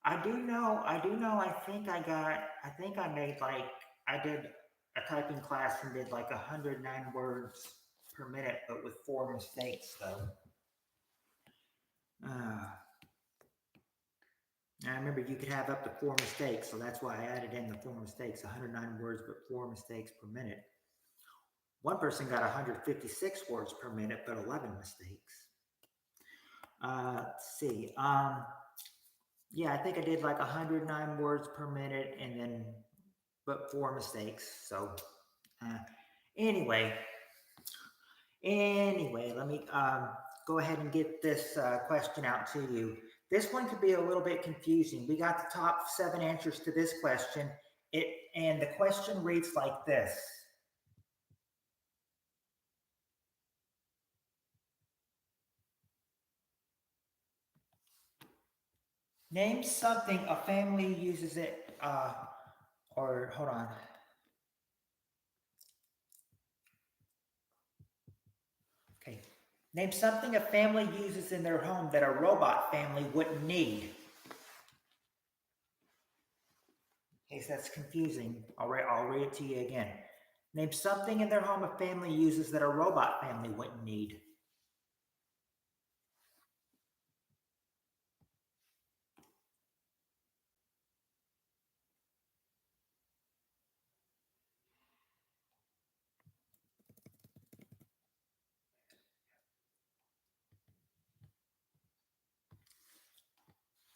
I do know, I think I made like, I did a typing class and did like 109 words per minute, but with 4 mistakes though. Uh, I remember you could have up to 4 mistakes, so that's why I added in the 4 mistakes, 109 words, but 4 mistakes per minute. One person got 156 words per minute, but 11 mistakes. Let's see. Yeah, I think I did like 109 words per minute, and then but 4 mistakes. So, uh, anyway, let me go ahead and get this question out to you. This one could be a little bit confusing. We got the top 7 answers to this question. And the question reads like this. Name something a family uses it, or hold on. Okay. Name something a family uses in their home that a robot family wouldn't need. In case that's confusing, I'll read it to you again. Name something in their home a family uses that a robot family wouldn't need.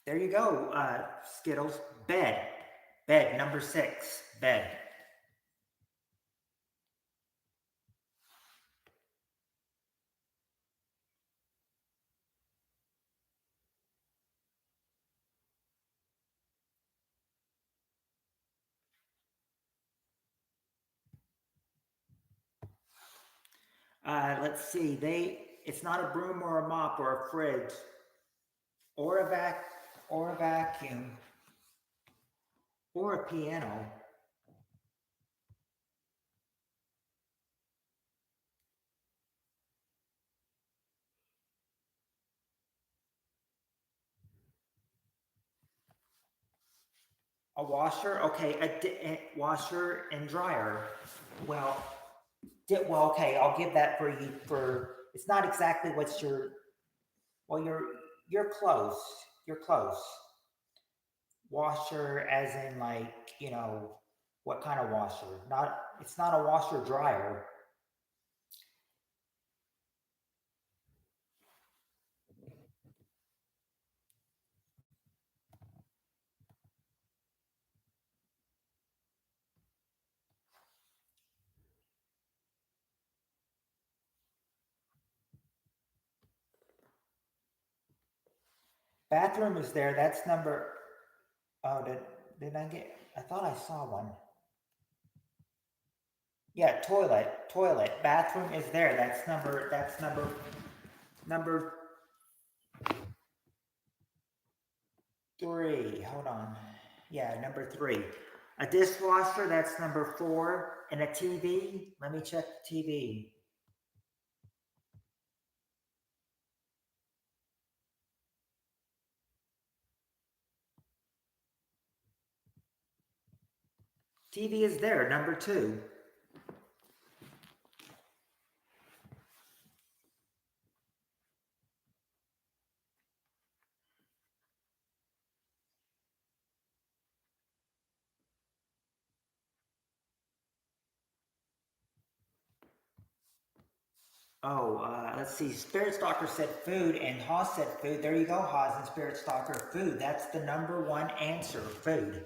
There you go, Skittles. Bed. Bed, number 6. Bed. Let's see. It's not a broom or a mop or a fridge or a vacuum or a piano. A washer, okay, a washer and dryer. Well, okay, I'll give that for you. For it's not exactly what's your. Well, you're close. You're close. Washer, as in like what kind of washer? Not. It's not a washer dryer. Bathroom is there. That's number. Oh, did I get? I thought I saw one. Yeah, toilet. Bathroom is there. That's number. Number 3. Hold on. Yeah, number 3. A dishwasher. That's number 4. And a TV. Let me check the TV. TV is there, number 2. Oh, let's see. Spirit Stalker said food, and Haas said food. There you go, Haas and Spirit Stalker. Food. That's the number 1 answer. Food.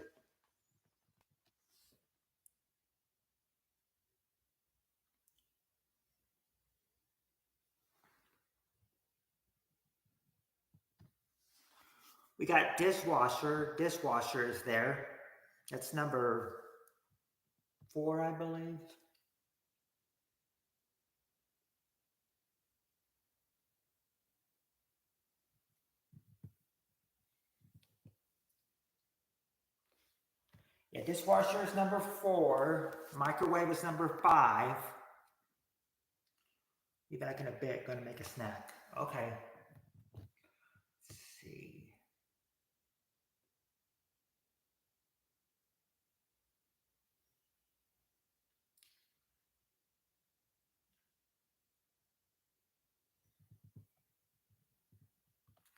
We got dishwasher. Dishwasher is there. That's number 4, I believe. Yeah, dishwasher is number 4. Microwave is number 5. Be back in a bit. Going to make a snack. Okay. Let's see.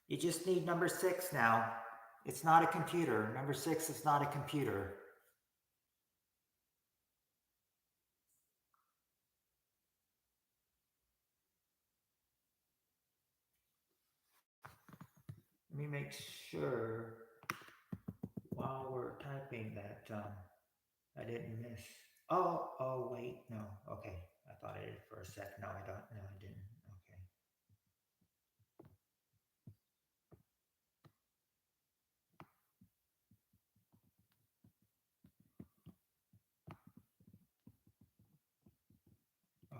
You just need number 6 now. It's not a computer. Number 6 is not a computer. Let me make sure while we're typing that I didn't miss. Oh, wait, no. Okay, I thought I did for a sec. No, I don't. No, I didn't.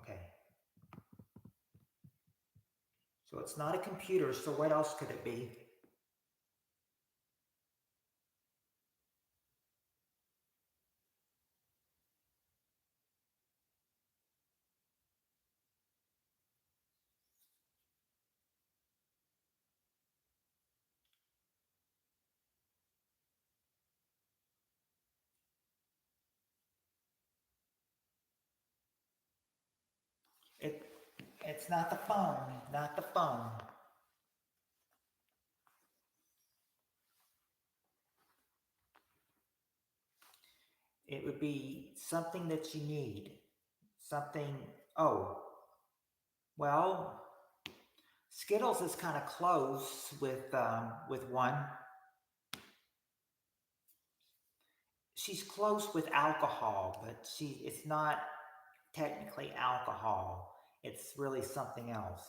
Okay. Okay. So it's not a computer. So what else could it be? It's not the phone. Not the phone. It would be something that you need. Something. Oh, well, Skittles is kind of close with one. She's close with alcohol, but it's not technically alcohol. It's really something else.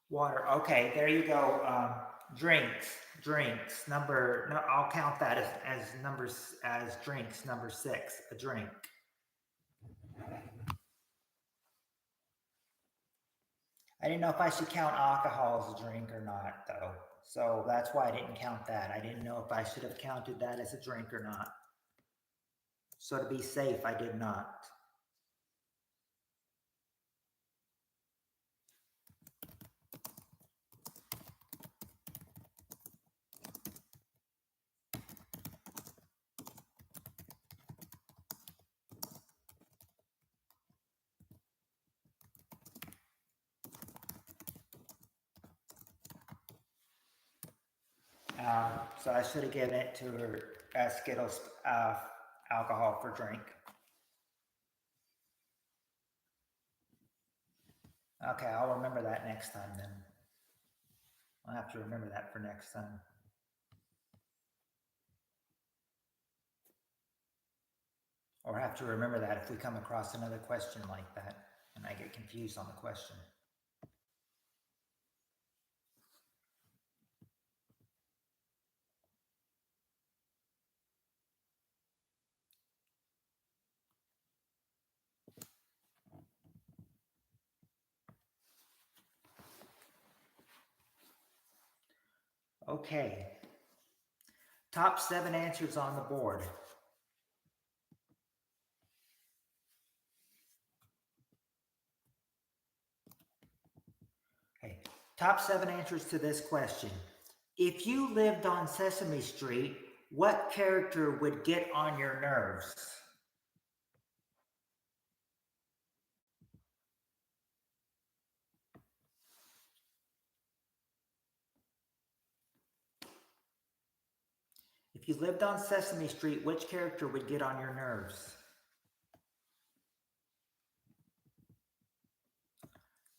Water. Okay, there you go. Drinks. Number. No, I'll count that as numbers as drinks. Number 6, a drink. I didn't know if I should count alcohol as a drink or not, though. So that's why I didn't count that. I didn't know if I should have counted that as a drink or not. So to be safe, I did not. So I should have given it to her Skittles alcohol for drink. Okay, I'll remember that next time then. I'll have to remember that for next time. Or have to remember that if we come across another question like that and I get confused on the question. Okay. Top 7 answers on the board. Okay. Top 7 answers to this question. If you lived on Sesame Street, what character would get on your nerves? If you lived on Sesame Street, which character would get on your nerves?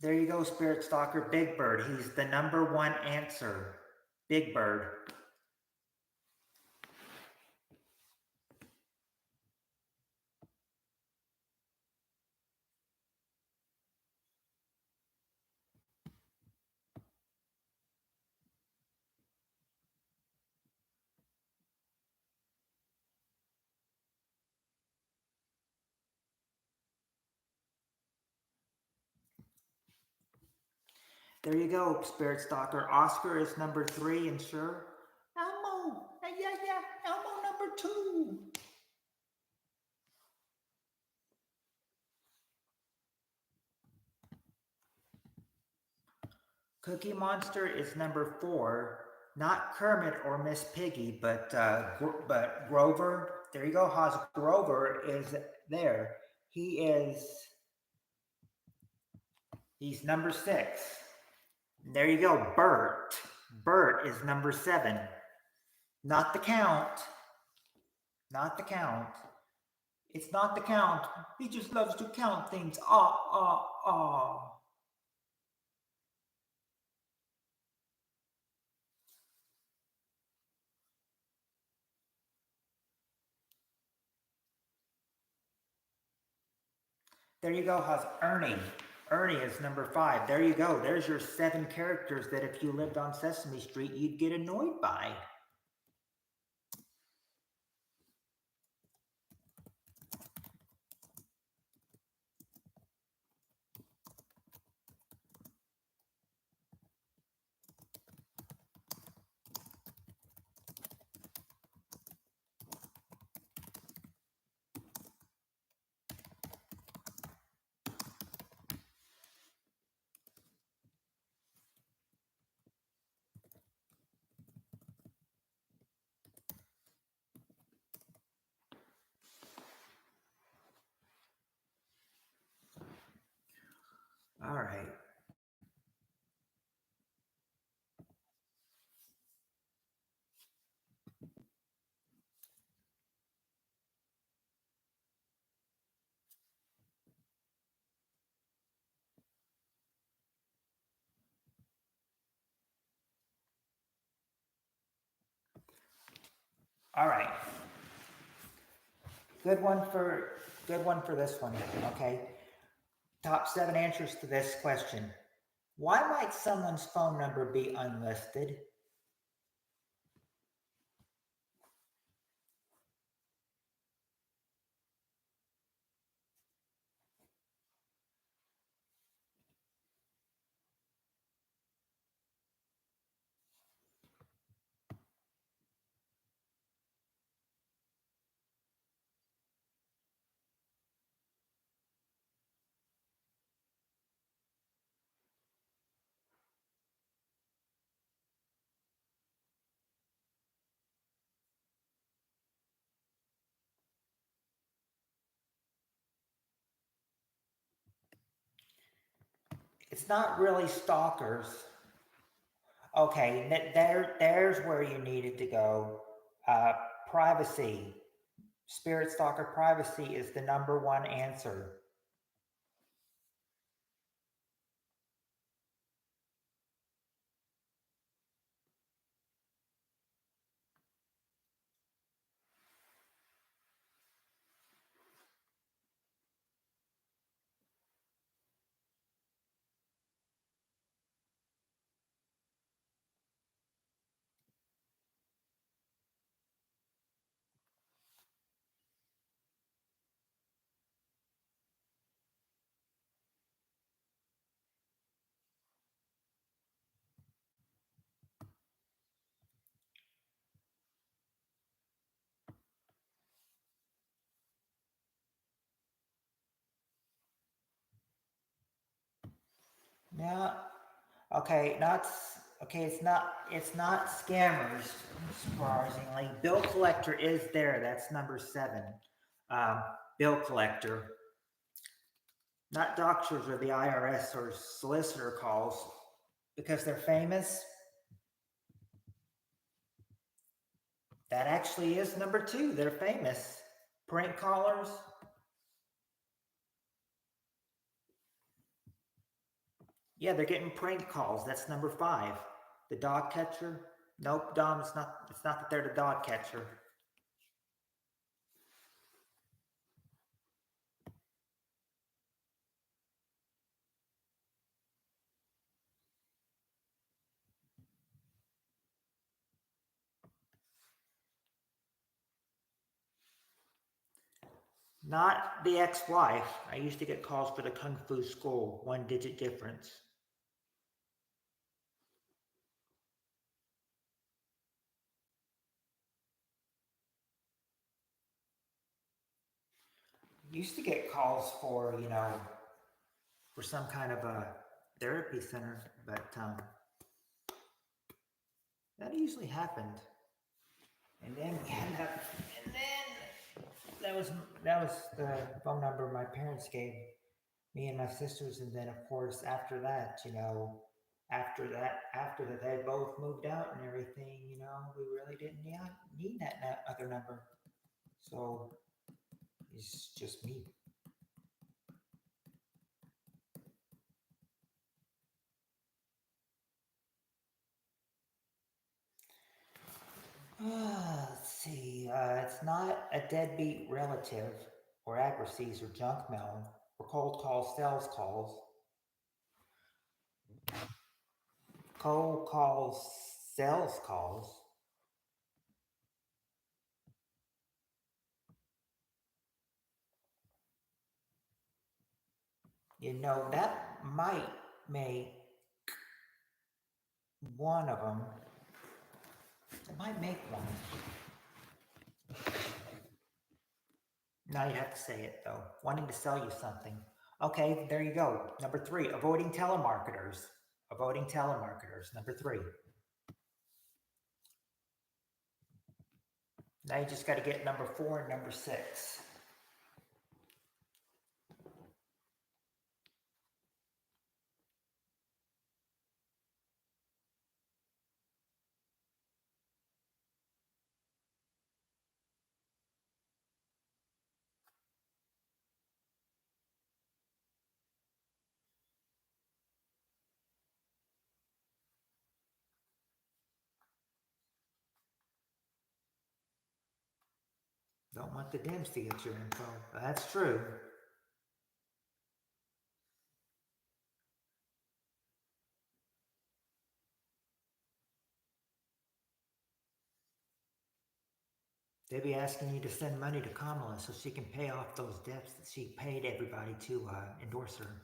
There you go, Spirit Stalker. Big Bird. He's the number 1 answer. Big Bird. There you go, Spirit Stalker. Oscar is number 3, and sure. Elmo. Yeah. Elmo number 2. Cookie Monster is number 4. Not Kermit or Miss Piggy, but Grover. There you go, Haas. Grover is there. He's number 6. There you go, Bert. Bert is number 7. Not the Count. Not the Count. It's not the Count. He just loves to count things. There you go, Haas. Ernie. Ernie is number 5. There you go. There's your 7 characters that if you lived on Sesame Street, you'd get annoyed by. All right. All right. Good one for this one. Okay. Top 7 answers to this question. Why might someone's phone number be unlisted? It's not really stalkers. Okay, there's where you needed to go. Privacy. Spirit Stalker, privacy is the number 1 answer. No, okay, okay. It's not scammers. Surprisingly, bill collector is there. That's number 7. Um, bill collector, not doctors or the IRS or solicitor calls because they're famous. That actually is number 2. They're famous. Prank callers. Yeah, they're getting prank calls. That's number 5. The dog catcher. Nope, Dom. It's not. It's not that they're the dog catcher. Not the ex-wife. I used to get calls for the Kung Fu school. 1-digit difference. Used to get calls for, for some kind of a therapy center, but that usually happened. And then we had that, and then that was the phone number my parents gave me and my sisters, and then of course after that, after that they both moved out and everything, we really didn't need that other number. So it's just me. Let's see. It's not a deadbeat relative or adversaries or junk mail or cold calls, sales calls. Cold calls, sales calls. That might make one of them. It might make one. Now you have to say it though. Wanting to sell you something. Okay, there you go. Number 3, avoiding telemarketers. Avoiding telemarketers. Number 3. Now you just got to get number 4 and number 6. Don't want the Dems to get your info. That's true. They'd be asking you to send money to Kamala so she can pay off those debts that she paid everybody to endorse her.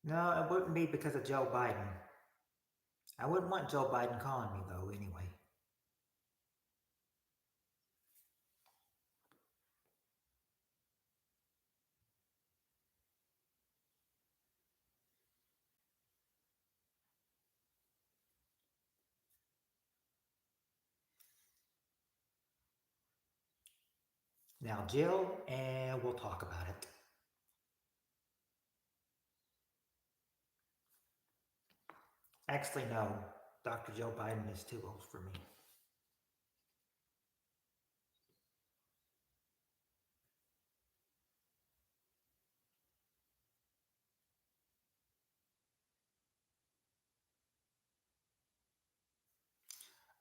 No, it wouldn't be because of Joe Biden. I wouldn't want Joe Biden calling me, though, anyway. Now, Jill, and we'll talk about it. Actually, no. Dr. Joe Biden is too old for me.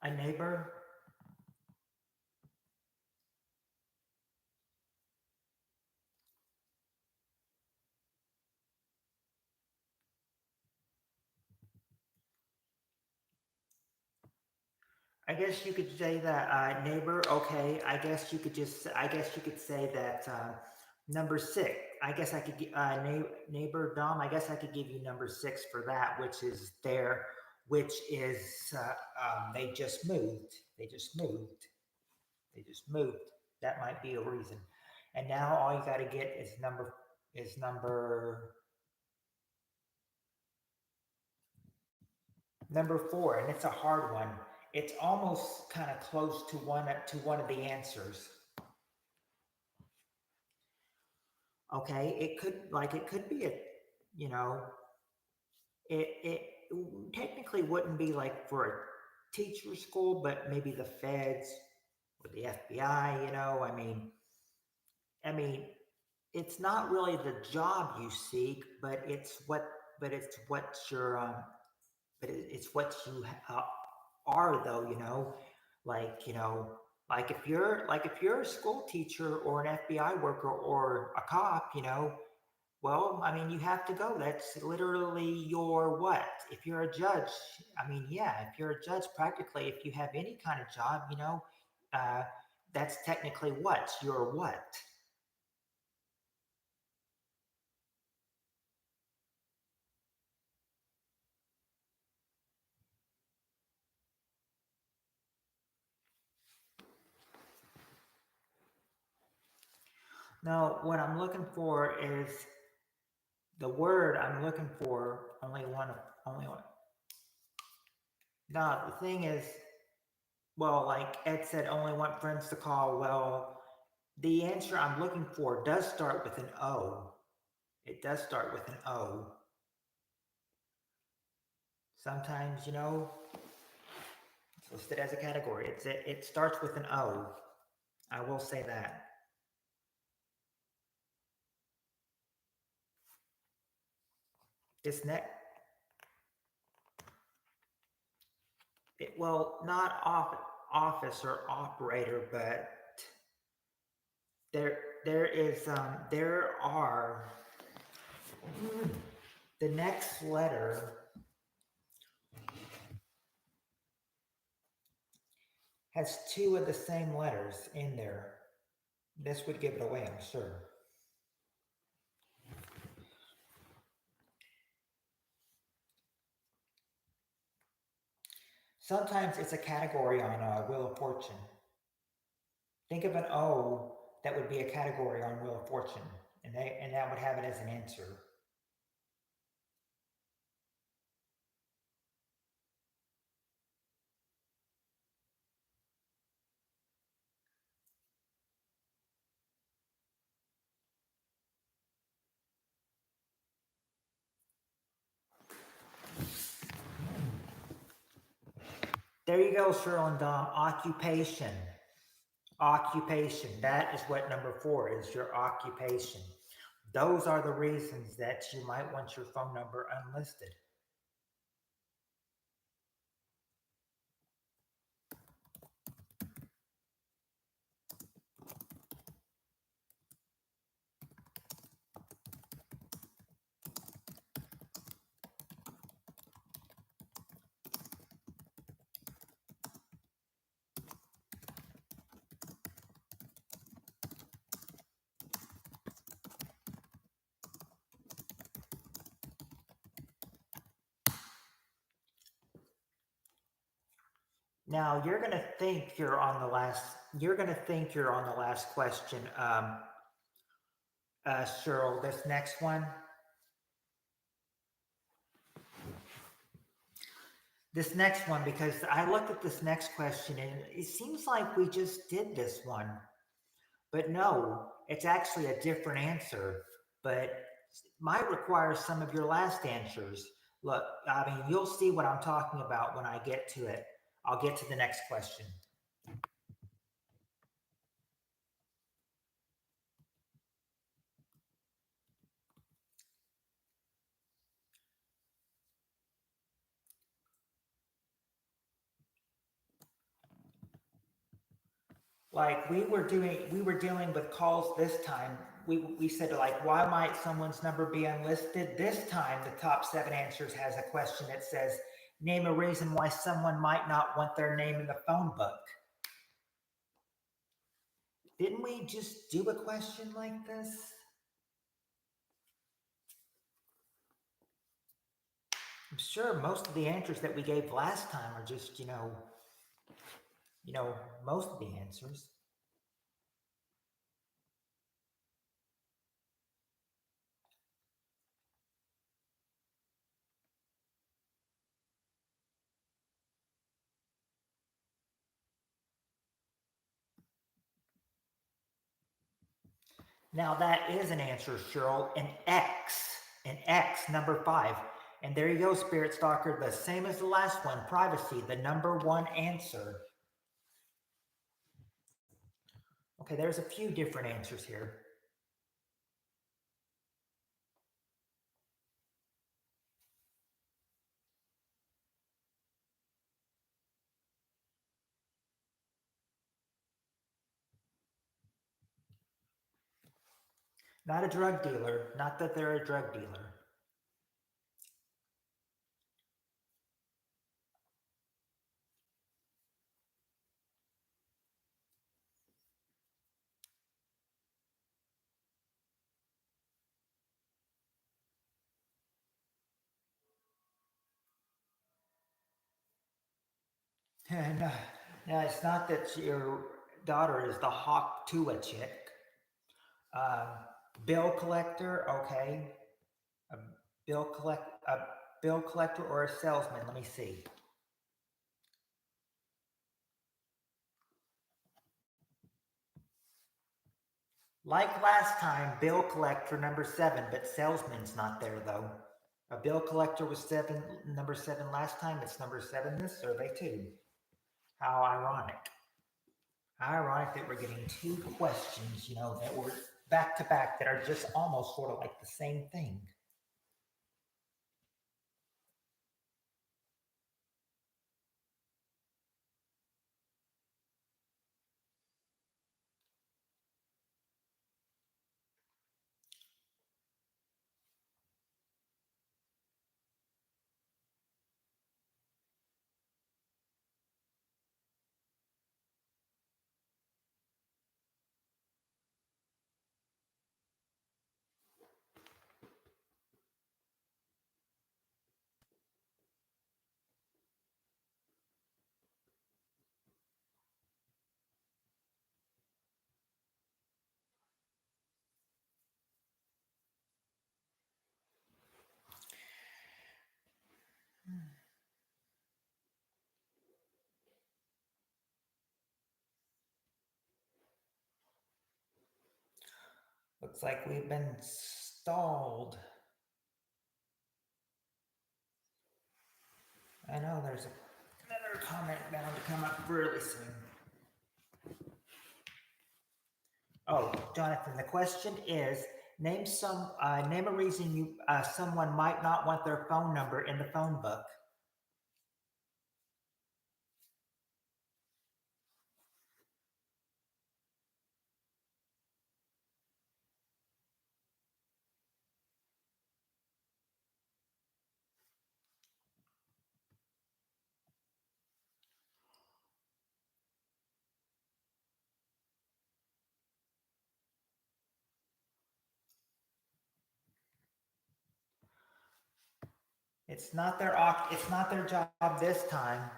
A neighbor. I guess you could say that neighbor. Okay, I guess you could say that number 6. I guess I could neighbor Dom. I guess I could give you number 6 for that, which is there, which is they just moved. They just moved. They just moved. That might be a reason. And now all you got to get is number Number four, and it's a hard one. It's almost kind of close to one of the answers. Okay, it could be a, you know, it technically wouldn't be like for a teacher school, but maybe the feds or the FBI. I mean, it's not really the job you seek, but it's what your it's what you are though. Like if you're a school teacher or an FBI worker or a cop. Well, I mean, you have to go. That's literally your what? If you're a judge, I mean, yeah, if you're a judge, practically, if you have any kind of job, uh, that's technically what? Your what? Now, what I'm looking for is the word I'm looking for. Only one. Now, the thing is, well, like Ed said, only want friends to call. Well, the answer I'm looking for does start with an O. It does start with an O. Sometimes, it's listed as a category. It starts with an O. I will say that. This next, well, not office or operator, but there are the next letter has two of the same letters in there. This would give it away, I'm sure. Sometimes it's a category on Wheel of Fortune. Think of an O that would be a category on Wheel of Fortune, and that would have it as an answer. There you go, Cheryl and Dom. Occupation. Occupation. That is what number four is, your occupation. Those are the reasons that you might want your phone number unlisted. Now you're gonna think you're on the last. You're gonna think you're on the last question, Cheryl. This next one. This next one, because I looked at this next question and it seems like we just did this one, but no, it's actually a different answer. But might require some of your last answers. Look, I mean, you'll see what I'm talking about when I get to it. I'll get to the next question. Like we were dealing with calls this time. We said like, why might someone's number be unlisted? This time, the top seven answers has a question that says, name a reason why someone might not want their name in the phone book. Didn't we just do a question like this? I'm sure most of the answers that we gave last time are just, most of the answers. Now that is an answer, Cheryl. An X, number 5. And there you go, Spirit Stalker. The same as the last one, privacy, the number 1 answer. Okay, there's a few different answers here. Not a drug dealer. Not that they're a drug dealer. And no, it's not that your daughter is the hawk to a chick. Um, bill collector, okay. A a bill collector or a salesman. Let me see. Like last time, bill collector number 7, but salesman's not there though. A bill collector was number 7 last time. It's number 7 this survey too. How ironic. How ironic that we're getting 2 questions, that were back to back that are just almost sort of like the same thing. Looks like we've been stalled. I know there's another comment bound to come up really soon. Oh, Jonathan, the question is name a reason someone might not want their phone number in the phone book. It's not their job this time.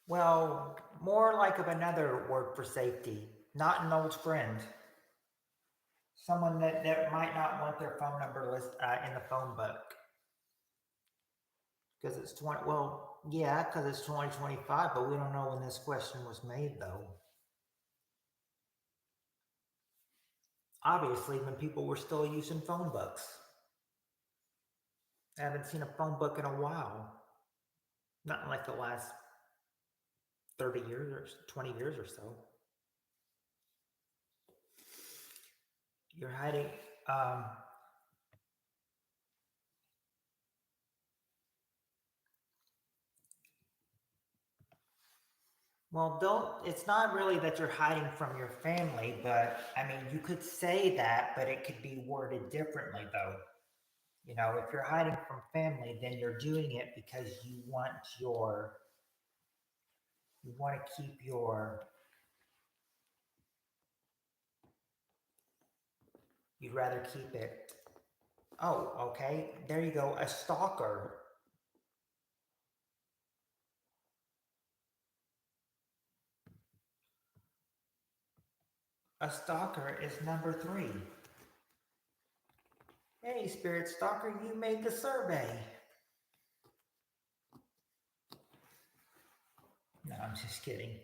Well, more like of another word for safety, not an old friend. Someone that might not want their phone number in the phone book. Because it's 2025, but we don't know when this question was made though. Obviously, when people were still using phone books. I haven't seen a phone book in a while. Not in like the last 30 years or 20 years or so. You're hiding. Well, it's not really that you're hiding from your family, but I mean, you could say that, but it could be worded differently though. If you're hiding from family, then you're doing it because you want to keep you'd rather keep it. Oh, okay. There you go. A stalker. A stalker is number 3. Hey, Spirit Stalker, you made the survey. No, I'm just kidding.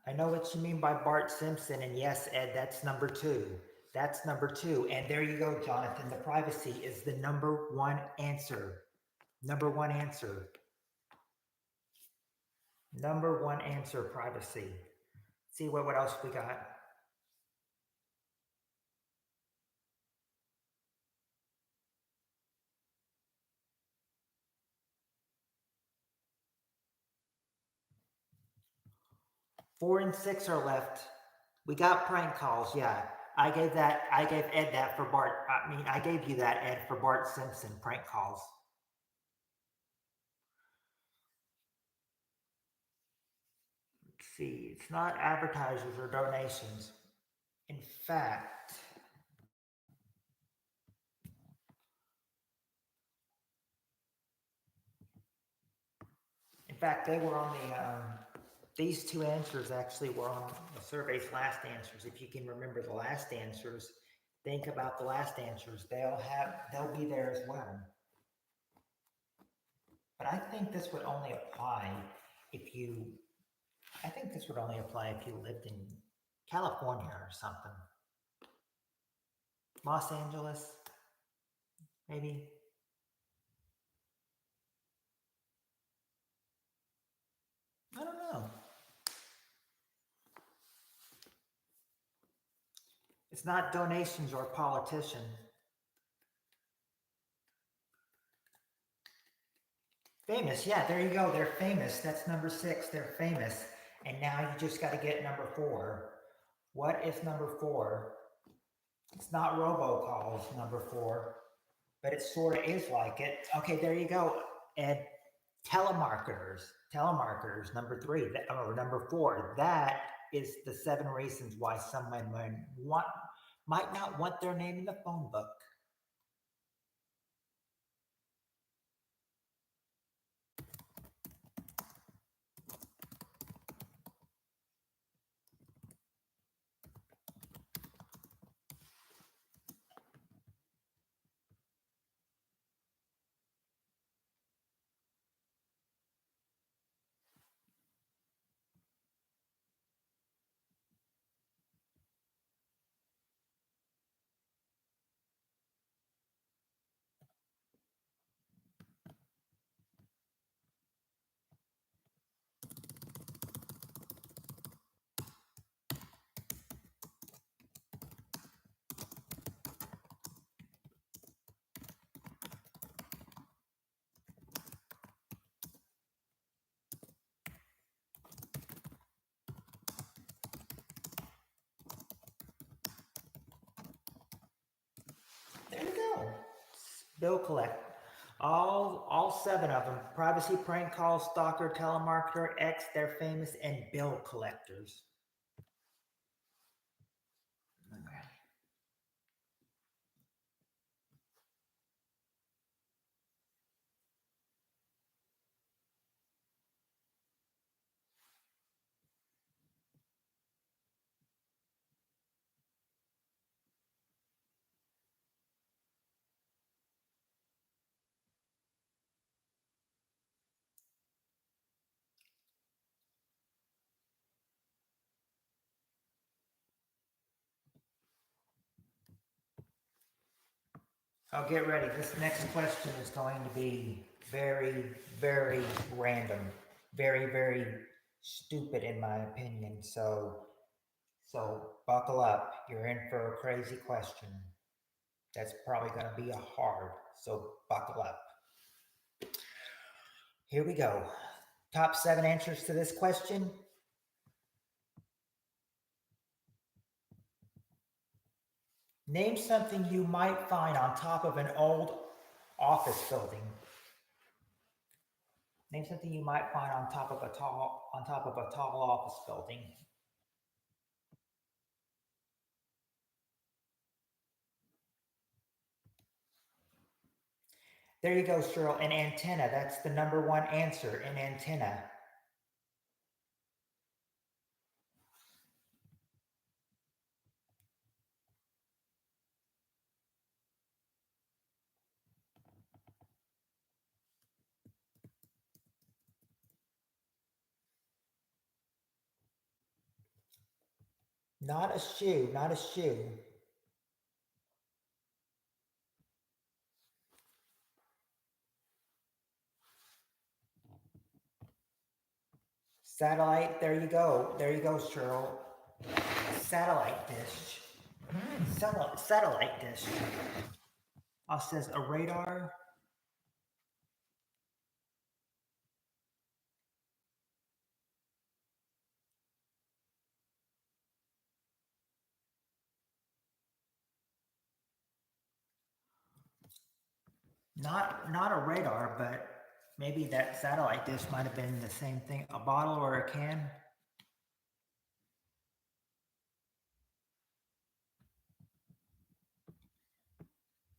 I know what you mean by Bart Simpson, and yes, Ed, that's number two. That's number two. And there you go, Jonathan. The privacy is the number one answer. Number one answer. Number one answer, privacy. See what else we got. Four and six are left. We got prank calls, yeah. I gave Ed that for Bart. I gave you that, Ed, for Bart Simpson prank calls. Let's see, it's not advertisers or donations. In fact, they were on these two answers actually were on the survey's last answers. If you can remember the last answers, think about the last answers. They'll be there as well. But I think this would only apply if you lived in California or something. Los Angeles, maybe. I don't know. It's not donations or politician. Famous, yeah, there you go. They're famous. That's number six. They're famous. And now you just got to get number four. What is number four? It's not robocalls, number four, but it sort of is like it. Okay, there you go. And telemarketers, number three, or number four. That is the 7 reasons why someone might not want their name in the phone book. There you go. Bill collect. All 7 of them. Privacy, prank call, stalker, telemarketer, X, they're famous, and bill collectors. Oh, get ready. This next question is going to be very, very random. Very, very stupid in my opinion. So buckle up. You're in for a crazy question. That's probably going to be a hard. So buckle up. Here we go. Top 7 answers to this question. Name something you might find on top of an old office building. Name something you might find on top of a tall office building. There you go, Cheryl. An antenna. That's the number one answer. An antenna. Not a shoe. Not a shoe. Satellite. There you go. There you go, Cheryl. Satellite dish. Satellite dish. Says a radar. Not a radar, but maybe that satellite dish might have been the same thing. A bottle or a can.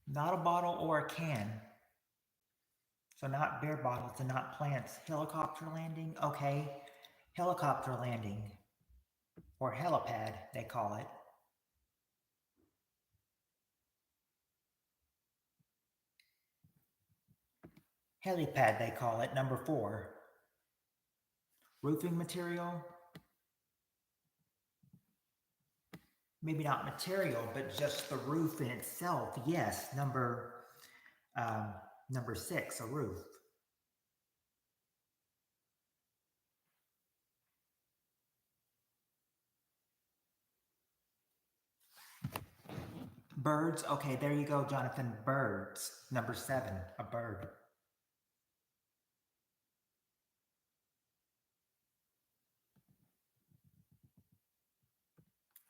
Not a bottle or a can. So not beer bottles and not plants. Helicopter landing. Okay. Helicopter landing. Or helipad, they call it. Helipad, they call it. Number 4. Roofing material. Maybe not material, but just the roof in itself. Yes, number 6, a roof. Birds. Okay, there you go, Jonathan. Birds. Number 7, a bird.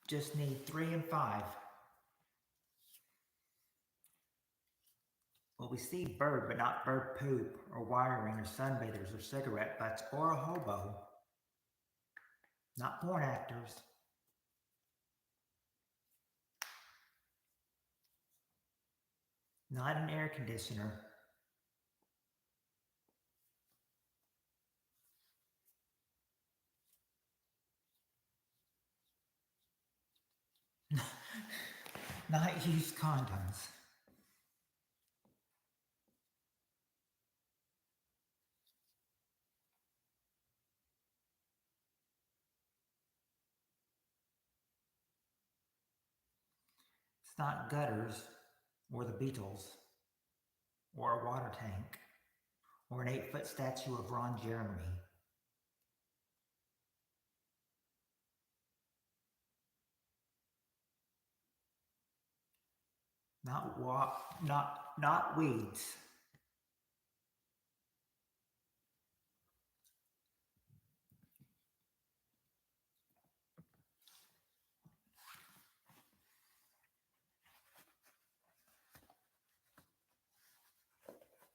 Just need 3 and 5. Well, we see bird, but not bird poop, or wiring, or sunbathers, or cigarette butts, or a hobo. Not porn actors. Not an air conditioner. Not used condoms. It's not gutters, or the Beatles, or a water tank, or an 8-foot statue of Ron Jeremy. Not weeds.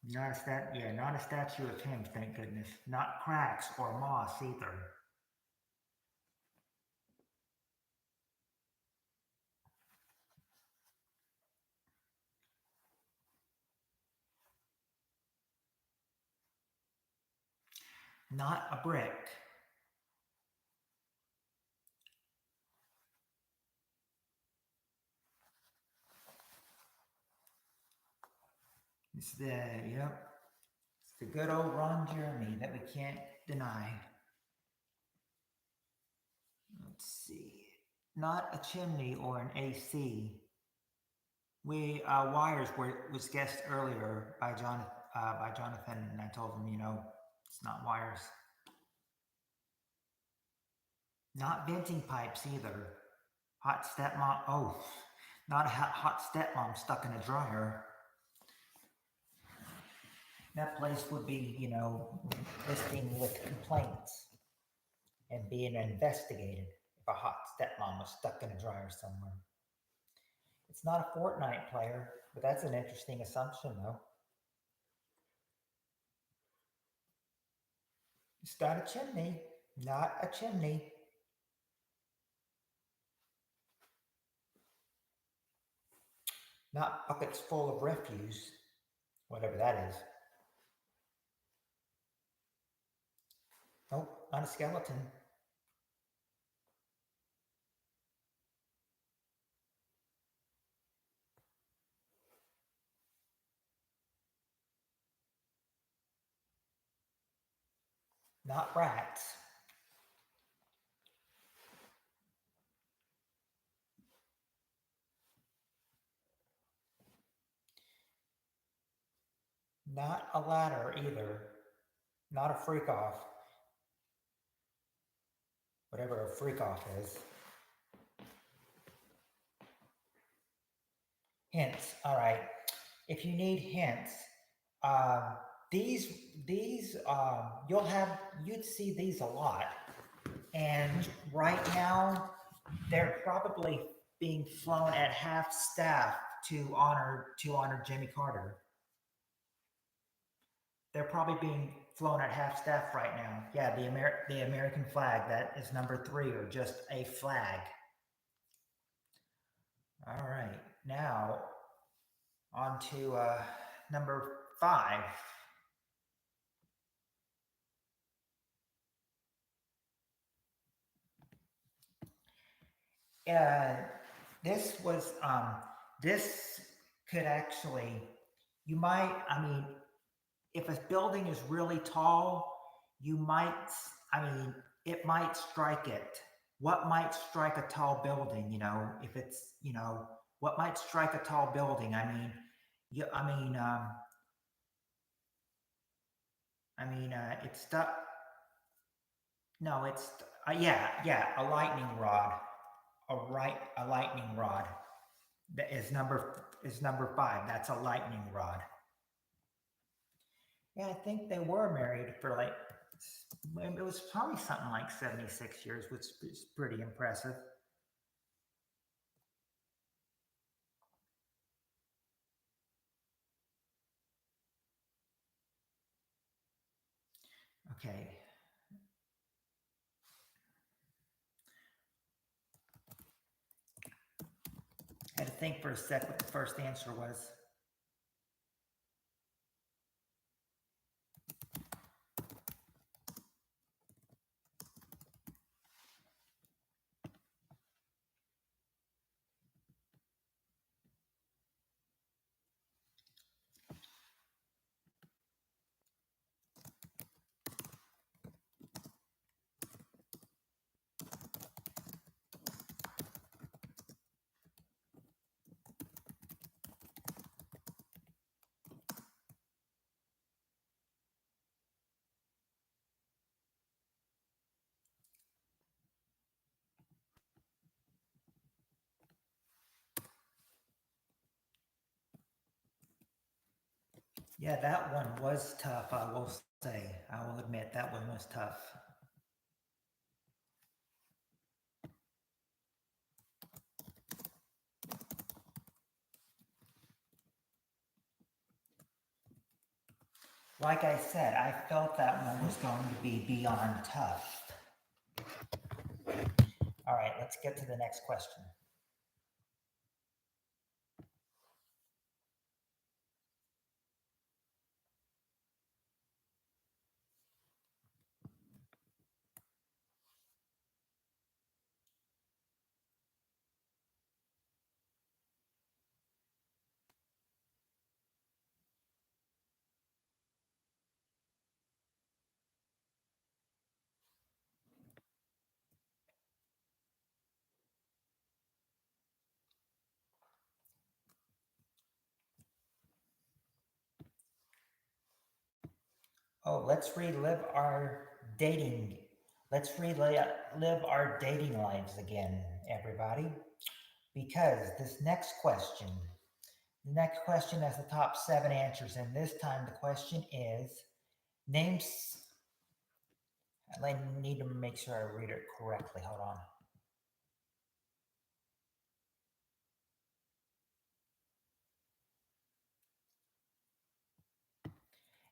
Not a statue of him, thank goodness. Not cracks or moss either. Not a brick. It's the good old Ron Jeremy that we can't deny. Let's see. Not a chimney or an AC. Wires was guessed earlier by Jonathan, and I told him, it's not wires. Not venting pipes either. Hot stepmom. Oh, not a hot stepmom stuck in a dryer. That place would be, listing with complaints and being investigated if a hot stepmom was stuck in a dryer somewhere. It's not a Fortnite player, but that's an interesting assumption, though. It's not a chimney. Not a chimney. Not buckets full of refuse whatever that is. Nope, not a skeleton. Not rats. Not a ladder either. Not a freak off. Whatever a freak off is. Hints. All right. If you need hints, um, these you'd see these a lot. And right now, they're probably being flown at half staff to honor Jimmy Carter. They're probably being flown at half staff right now. Yeah, the American flag, that is number 3, or just a flag. All right, now on to number 5. This was this could actually, you might, I mean, if a building is really tall, you might, I mean, it might strike it. What might strike a tall building? You know, if it's, you know, what might strike a tall building? I mean, it's stuck. No, it's yeah, a lightning rod. A lightning rod. That is number 5. That's a lightning rod. Yeah, I think they were married for like, it was probably something like 76 years, which is pretty impressive. Okay. I had to think for a sec what the first answer was. Yeah, that one was tough, I will say. I will admit that one was tough. Like I said, I felt that one was going to be beyond tough. All right, let's get to the next question. Oh, let's relive our dating. Let's relive our dating lives again, everybody. Because this next question, the next question has the top 7 answers, and this time the question is, I need to make sure I read it correctly. Hold on.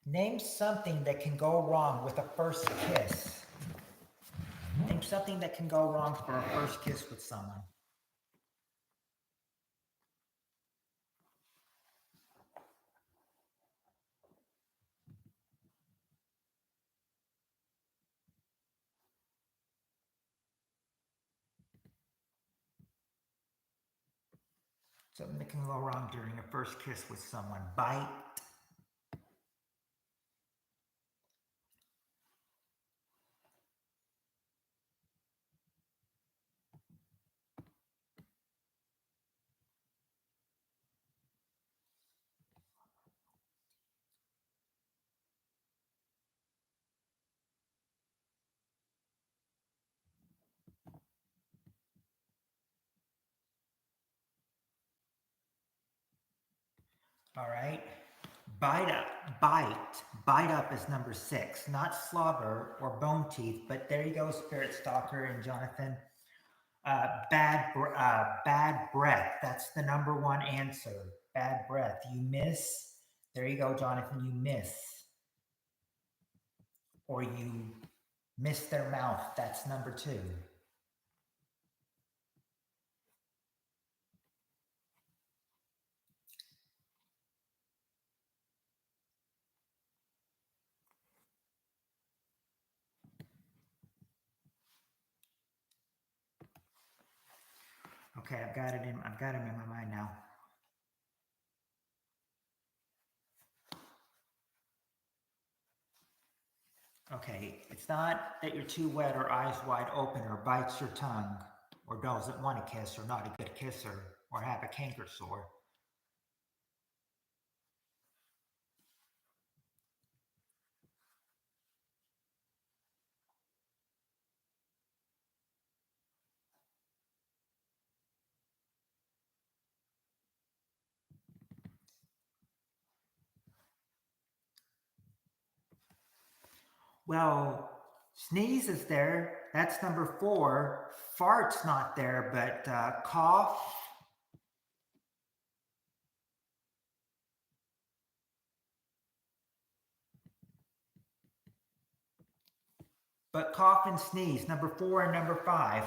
Name something that can go wrong with a first kiss. Name something that can go wrong for a first kiss with someone. Something that can go wrong during a first kiss with someone. Bite. All right. Bite up. Bite up is number 6. Not slobber or bone teeth, but there you go, Spirit Stalker and Jonathan. Bad breath. That's the number 1 answer. Bad breath. You miss. There you go, Jonathan. You miss. Or you miss their mouth. That's number 2. Okay, I've got him in my mind now. Okay, it's not that you're too wet or eyes wide open or bites your tongue or doesn't want to kiss or not a good kisser or have a canker sore. Well, sneeze is there. That's number 4. Fart's not there, but cough. But cough and sneeze, number 4 and number 5.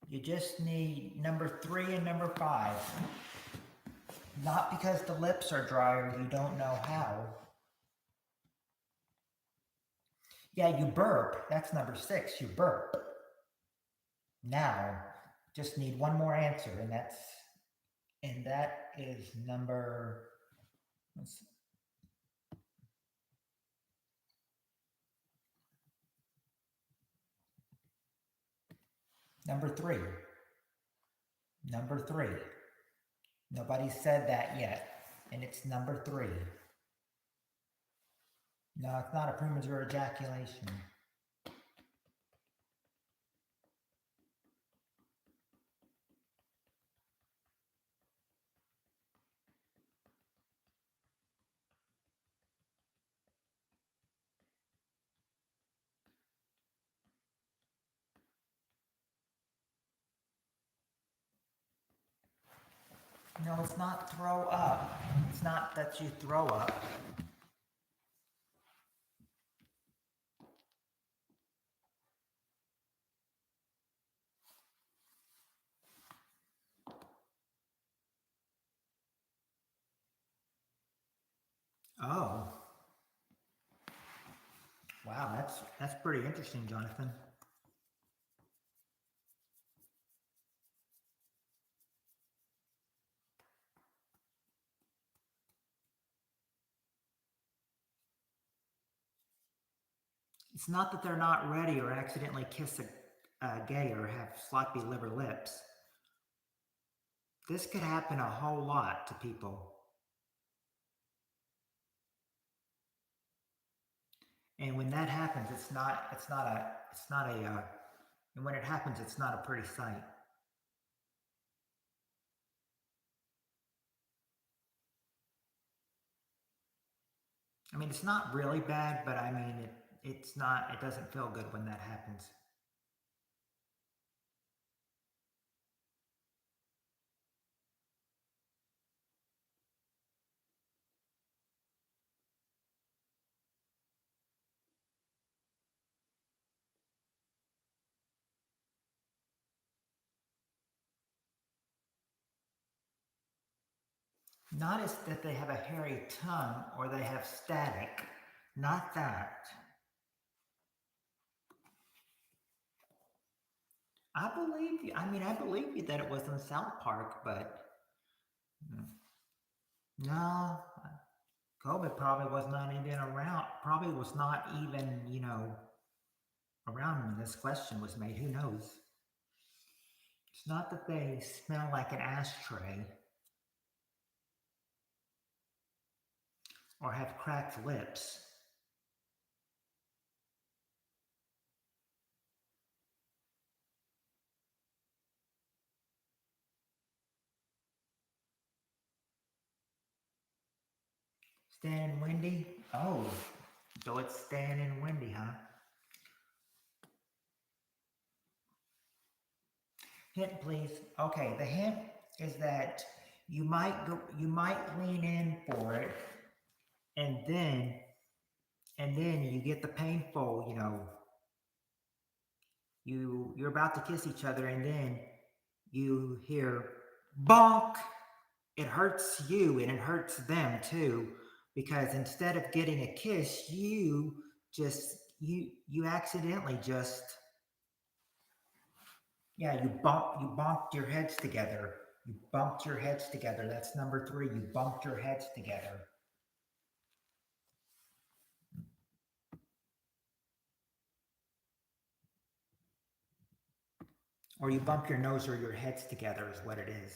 You just need number 3 and number 5. Not because the lips are dry or you don't know how. Yeah, you burp. That's number 6. You burp. Now, just need one more answer, and that is number. Number 3. Number 3. Nobody said that yet, and it's number 3. No, it's not a premature ejaculation. No, it's not throw up. It's not that you throw up. Oh. Wow, that's pretty interesting, Jonathan. It's not that they're not ready or accidentally kiss a gay or have sloppy liver lips. This could happen a whole lot to people. And when that happens, and when it happens, it's not a pretty sight. I mean, it's not really bad, but I mean, it doesn't feel good when that happens. Not as that they have a hairy tongue or they have static. Not that. I believe you. I mean, I believe you that it was in South Park, but no, COVID probably was not even around. Probably was not even, around when this question was made. Who knows? It's not that they smell like an ashtray or have cracked lips. Stan and Wendy? Oh, so it's Stan and Wendy, huh? Hint, please. Okay, the hint is that you might lean in for it, and then you get the painful, you're about to kiss each other, and then you hear bonk. It hurts you and it hurts them too, because instead of getting a kiss, you accidentally just, yeah, you bumped your heads together. You bumped your heads together. That's number 3. You bumped your heads together. Or you bump your nose or your heads together is what it is.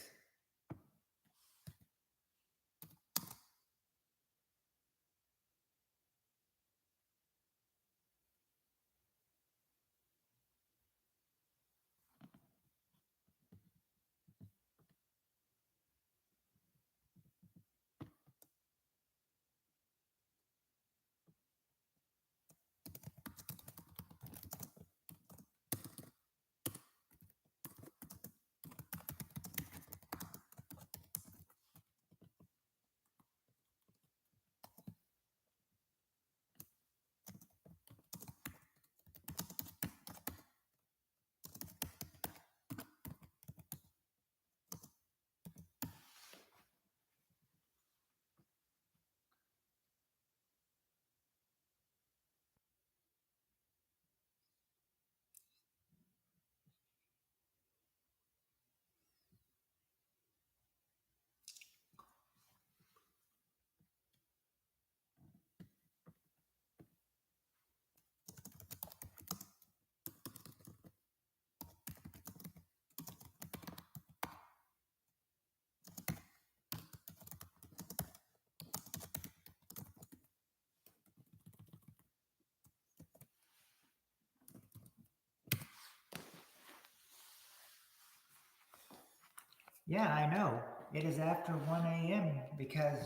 Yeah, I know. It is after 1 a.m. because,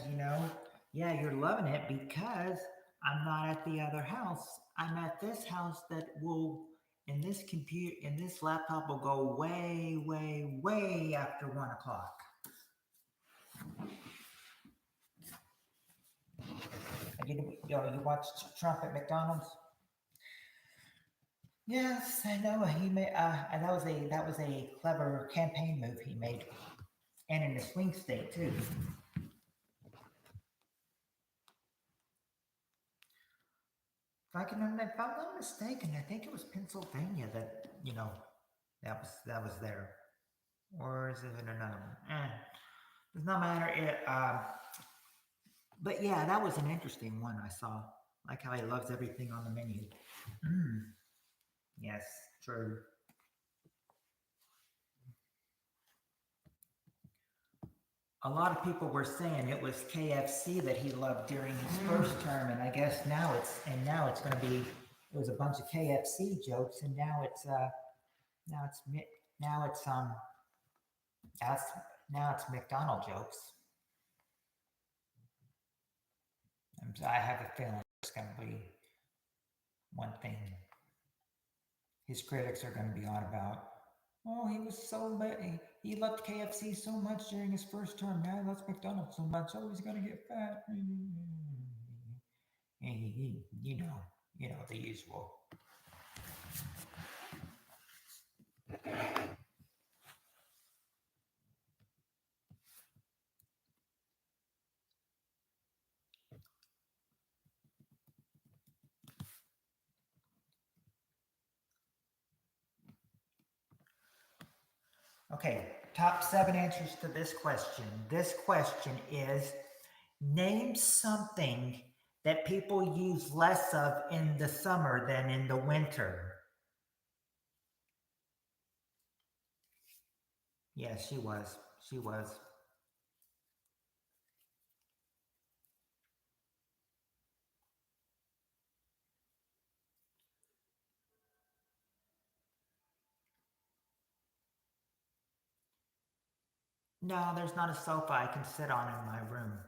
yeah, you're loving it because I'm not at the other house. I'm at this house that will, in this laptop will go way, way, way after 1 o'clock. You watched Trump at McDonald's? Yes, I know. He made, and that was a clever campaign move he made, and in a swing state too. If I'm not mistaken, I think it was Pennsylvania that that was there, or is it another one? Does not matter. But yeah, that was an interesting one I saw. Like how he loves everything on the menu. Mm, yes, true. A lot of people were saying it was KFC that he loved during his first term, and I guess now it's going to be. It was a bunch of KFC jokes, and now it's now it's that's now it's McDonald jokes. I have a feeling it's going to be one thing his critics are going to be on about. Oh, he was so bad. He loved KFC so much during his first term. Now he loves McDonald's so much. Oh, he's going to get fat. The usual. Okay, top 7 answers to this question. This question is, name something that people use less of in the summer than in the winter. Yes, she was. She was. No, there's not a sofa I can sit on in my room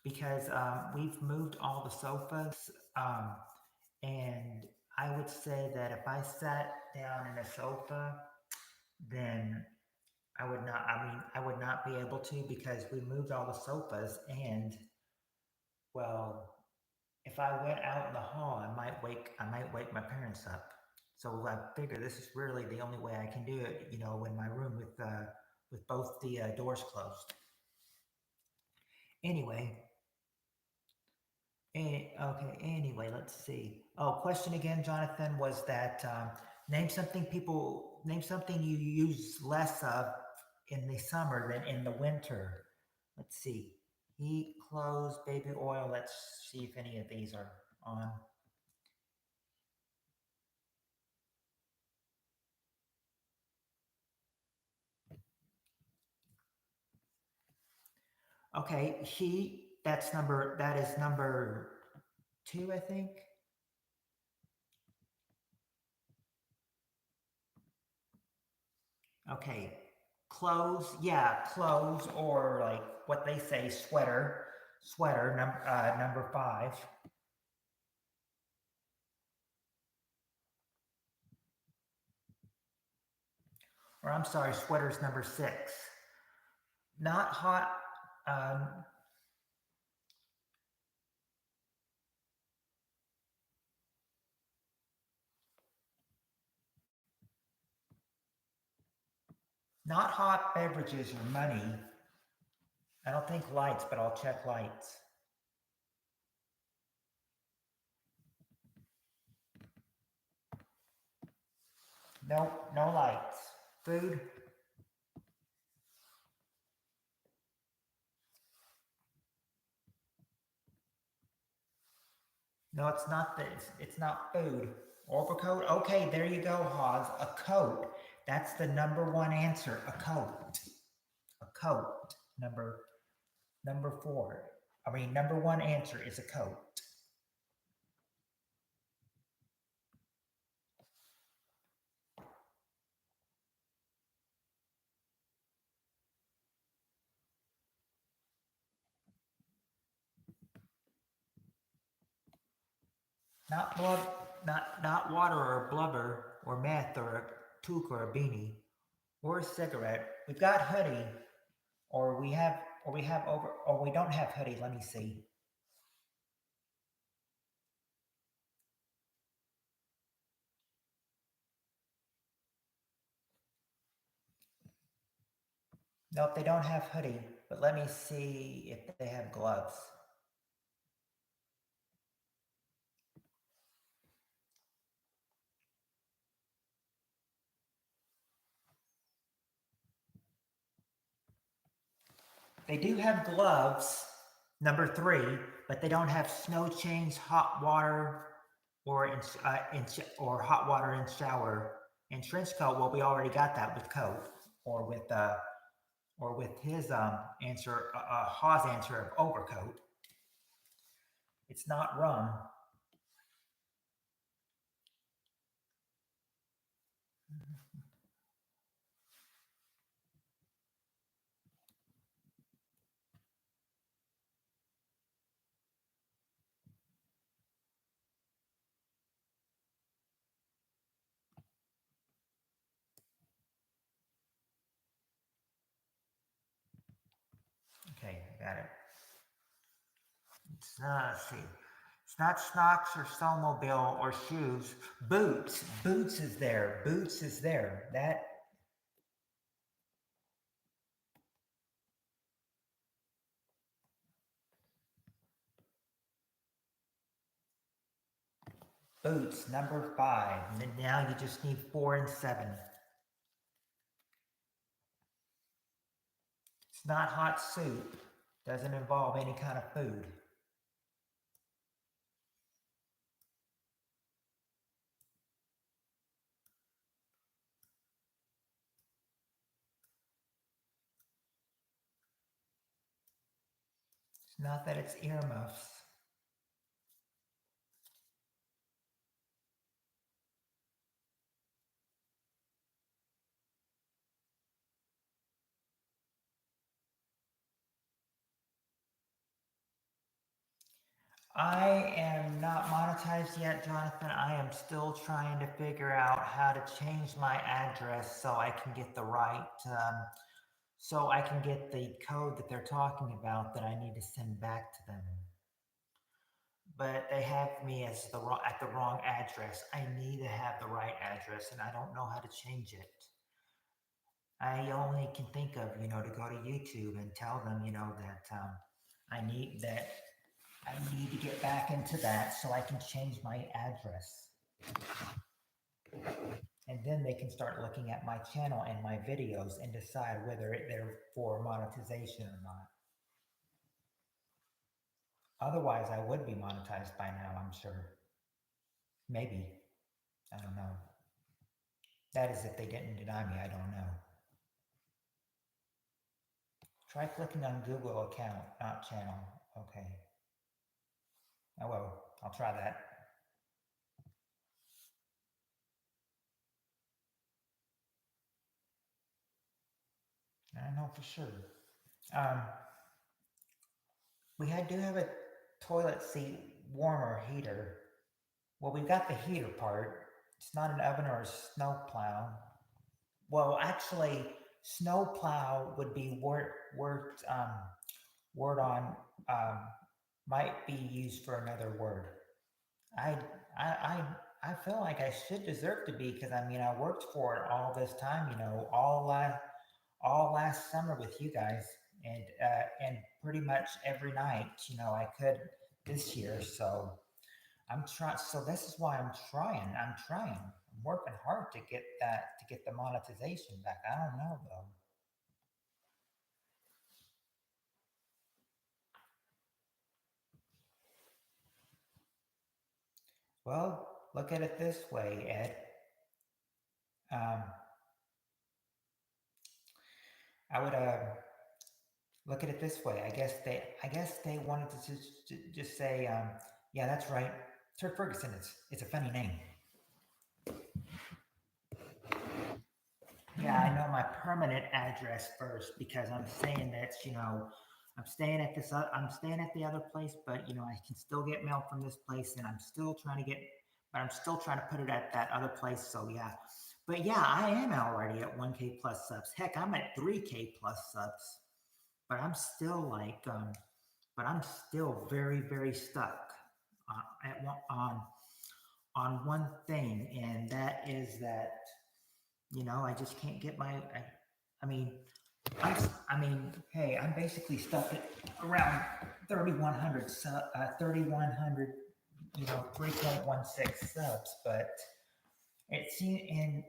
because we've moved all the sofas. And I would say that if I sat down in a sofa, then I would not be able to because we moved all the sofas. And, well, if I went out in the hall, I might wake my parents up. So I figure this is really the only way I can do it, in my room with both the doors closed. Anyway, okay, anyway, let's see. Oh, question again, Jonathan, was that name something you use less of in the summer than in the winter. Let's see. Heat, clothes, baby oil. Let's see if any of these are on. Okay, heat, that is number 2, I think. Okay, clothes, yeah, clothes, or like what they say, sweater, number 5. Or I'm sorry, sweater's number 6. Not hot, um, not hot beverages or money. I don't think lights, but I'll check lights. No, no lights. Food. No, it's not this. It's not food. Overcoat. Okay, there you go, Hawes. A coat. That's the number 1 answer. A coat. A coat. Number 4. I mean, number 1 answer is a coat. Not blood, not water or blubber or meth or a toque or a beanie or a cigarette. We've got hoodie, or we have over, or we don't have hoodie. Let me see. Nope, they don't have hoodie. But let me see if they have gloves. They do have gloves, number 3, but they don't have snow chains, hot water, or hot water in shower. And trench coat, well, we already got that with coat, or with his answer, Hawes answer of overcoat. It's not rum. Okay, got it. Let's see. It's not Snocks or snowmobile or shoes. Boots. Boots is there. Boots is there. That boots, number 5. And then now you just need 4 and 7. It's not hot soup. Doesn't involve any kind of food. It's not that it's earmuffs. I am not monetized yet, Jonathan. I am still trying to figure out how to change my address so I can get the right, so I can get the code that they're talking about that I need to send back to them. But they have me as at the wrong address. I need to have the right address, and I don't know how to change it. I only can think of, to go to YouTube and tell them, that I need that I need to get back into that so I can change my address. And then they can start looking at my channel and my videos and decide whether they're for monetization or not. Otherwise, I would be monetized by now, I'm sure. Maybe. I don't know. That is if they didn't deny me, I don't know. Try clicking on Google account, not channel. Okay. Oh well, I'll try that. I don't know for sure. We do have a toilet seat warmer heater. Well, we've got the heater part. It's not an oven or a snow plow. Well, actually, snow plow would be word on might be used for another word. I I I feel like I should deserve to be because I mean I worked for it all this time. All last summer with you guys, and pretty much every night. I could this year. So I'm trying. So this is why I'm trying. I'm trying. I'm working hard to get the monetization back. I don't know though. Well, look at it this way, Ed. Um, I would look at it this way. I guess they wanted to just say, yeah, that's right. Sir Ferguson. It's a funny name. Yeah, I know my permanent address first because I'm saying that I'm staying at the other place, but I can still get mail from this place, and I'm still trying to put it at that other place. So yeah, but yeah, I am already at 1K plus subs. Heck, I'm at 3K plus subs, but I'm still but I'm still very very stuck at one, on one thing, and that is that I just can't get I mean, I mean, hey, I'm basically stuck at around 3,100, 3,100, 3.16 subs, but it seems, and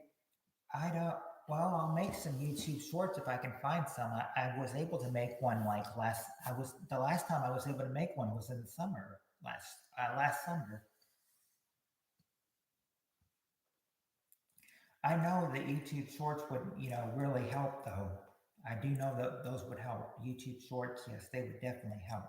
I don't, well, I'll make some YouTube shorts if I can find some. I was able to make one the last time I was able to make one was in the summer, last summer. I know that YouTube Shorts would, really help though. I do know that those would help. YouTube Shorts, yes, they would definitely help.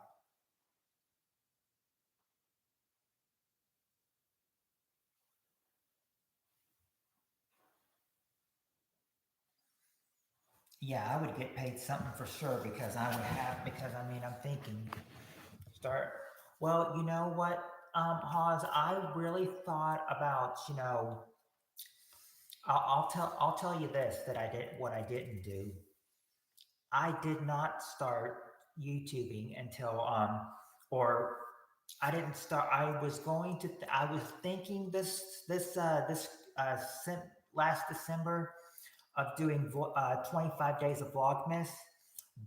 Yeah, I would get paid something for sure because I mean, I'm thinking, start, well, you know what, Hawes, I really thought about, I'll tell you this, that what I didn't do. I did not start YouTubing until, or I didn't start. I was going to. I was thinking this last December of doing 25 days of Vlogmas,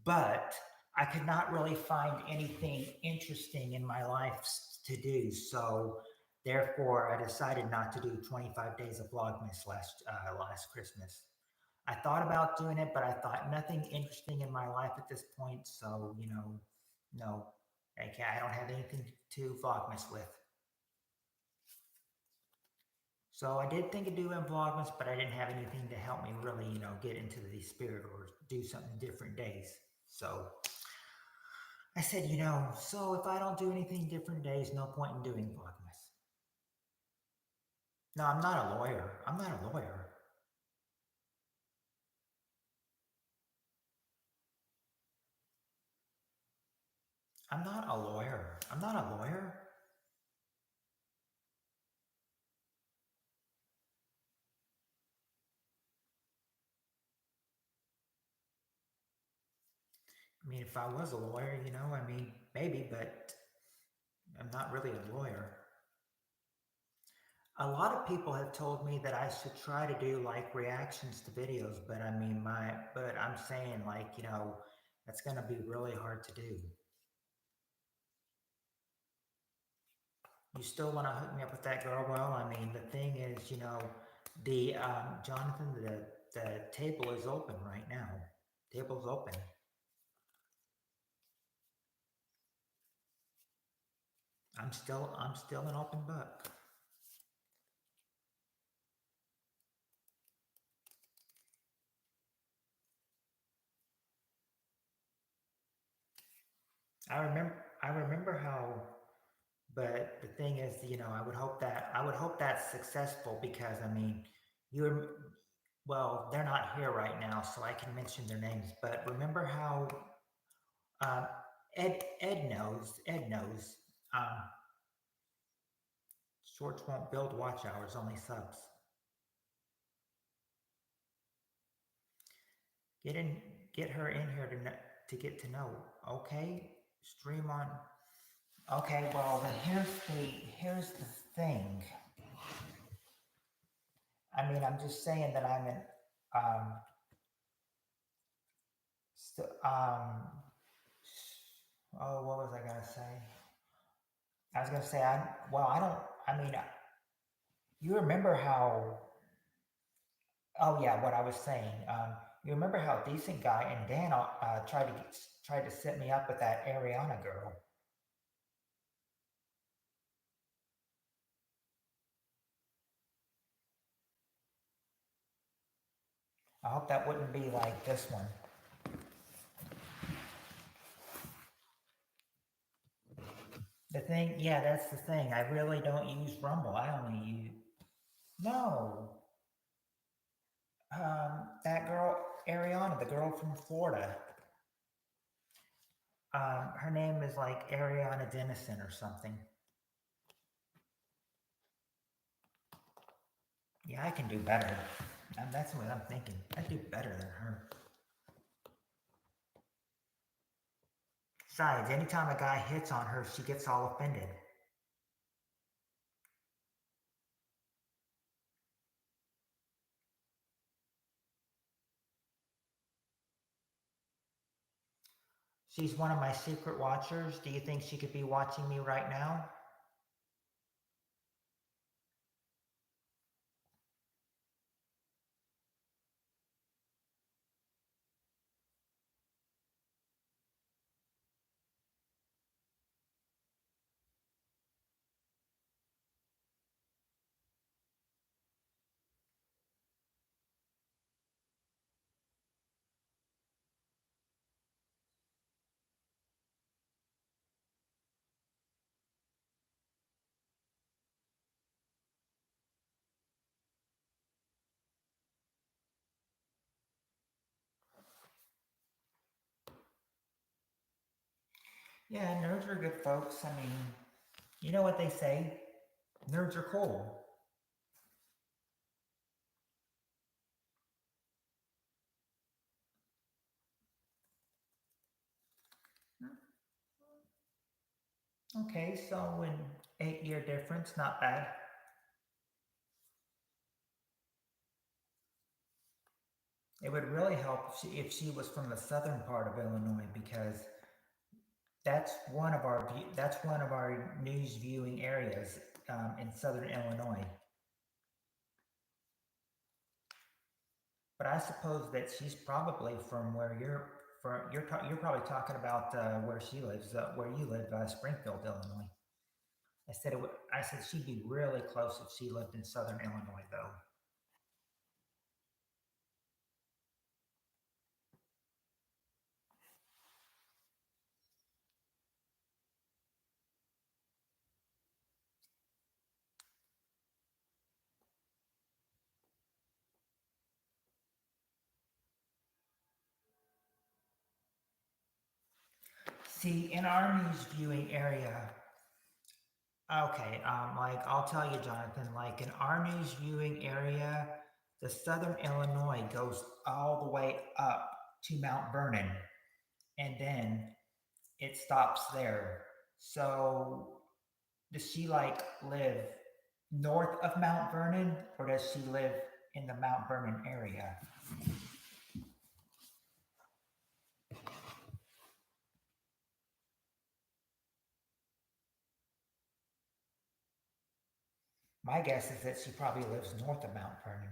but I could not really find anything interesting in my life to do. So therefore, I decided not to do 25 days of Vlogmas last Christmas. I thought about doing it, but I thought nothing interesting in my life at this point. So, no, I don't have anything to Vlogmas with. So I did think of doing Vlogmas, but I didn't have anything to help me really, get into the spirit or do something different days. So I said, so if I don't do anything different days, no point in doing Vlogmas. No, I'm not a lawyer. I'm not a lawyer. I'm not a lawyer. I'm not a lawyer. I mean, if I was a lawyer, maybe, but I'm not really a lawyer. A lot of people have told me that I should try to do like reactions to videos, but but I'm saying like, that's going to be really hard to do. You still want to hook me up with that girl? Well, I mean, the thing is, the Jonathan, the table is open right now. Table's open. I'm still an open book. I remember how, but the thing is, I would hope that's successful because I mean, you're well, they're not here right now, so I can mention their names. But remember how uh, Ed knows. Um, Shorts won't build watch hours, only subs. Get in, get her in here to get to know. Okay, stream on. Okay, well then here's the thing. I mean, I'm just saying that I'm in. Um, st- um, oh, what was I gonna say? I was gonna say I don't. I mean, you remember how? Oh yeah, what I was saying. You remember how decent guy and Dan tried to set me up with that Ariana girl. I hope that wouldn't be like this one. The thing, yeah, that's the thing. I really don't use Rumble. I only use no. That girl Ariana, the girl from Florida. Her name is like Ariana Dennison or something. Yeah, I can do better. That's what I'm thinking. I do better than her. Besides, anytime a guy hits on her, she gets all offended. She's one of my secret watchers. Do you think she could be watching me right now? Yeah, nerds are good folks. I mean, you know what they say? Nerds are cool. Okay, so an 8-year difference, not bad. It would really help if she was from the southern part of Illinois because that's one of our news viewing areas in southern Illinois. But I suppose that she's probably from where you're from. You're probably talking about where she lives, where you live, Springfield, Illinois. I said she'd be really close if she lived in Southern Illinois, though. See, in our news viewing area, okay, like I'll tell you, Jonathan, like in our news viewing area, the Southern Illinois goes all the way up to Mount Vernon, and then it stops there. So does she like live north of Mount Vernon, or does she live in the Mount Vernon area? My guess is that she probably lives north of Mount Vernon.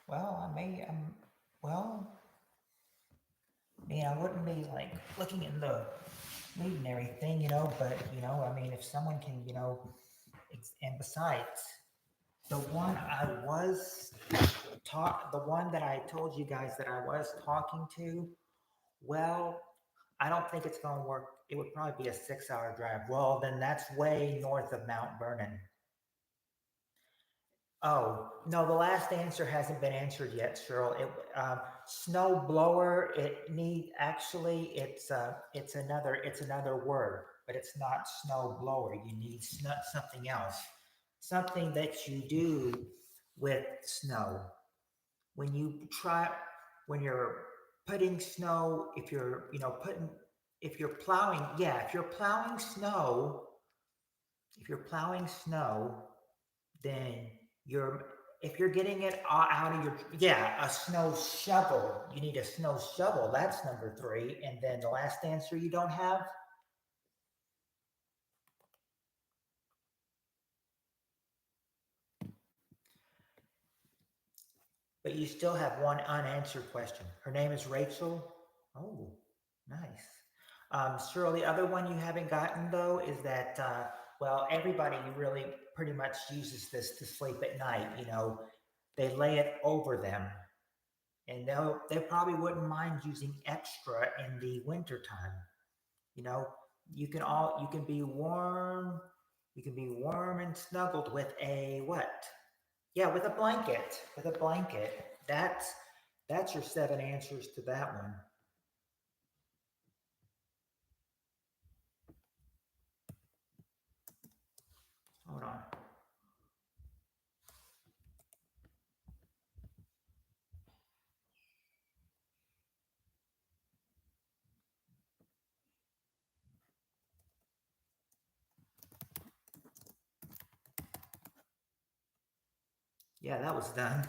Well, I may, well, I mean, I wouldn't be like looking in the meat and everything, but, I mean, if someone can, and besides, the one I was the one that I told you guys that I was talking to, well, I don't think it's going to work. It would probably be a 6 hour drive. Well, then that's way north of Mount Vernon. Oh, no, the last answer hasn't been answered yet, Cheryl. Snow blower, it's another word, but it's not snow blower. You need something else. Something that you do with snow. When you try, when you're putting snow, if you're plowing, yeah, if you're plowing snow, then you're if you're getting it out of your, yeah, a snow shovel. You need a snow shovel. That's number three. And then the last answer you don't have, but you still have one unanswered question. Her name is Rachel. Oh, nice. Cheryl, the other one you haven't gotten though is that well, everybody really pretty much uses this to sleep at night. They lay it over them, and they probably wouldn't mind using extra in the wintertime. You know, you can be warm, and snuggled with a what? Yeah, with a blanket. With a blanket. That's your seven answers to that one. Hold on. Yeah, that was done.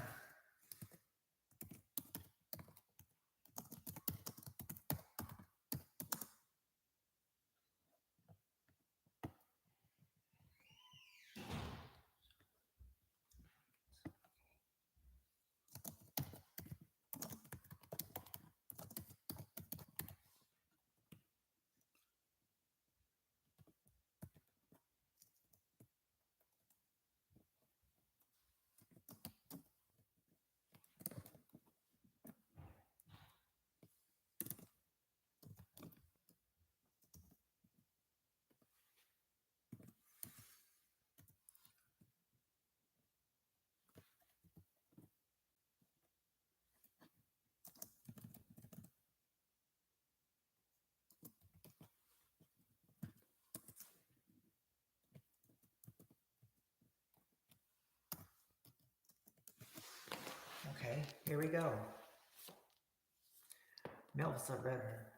Here we go. Melissa Ritter,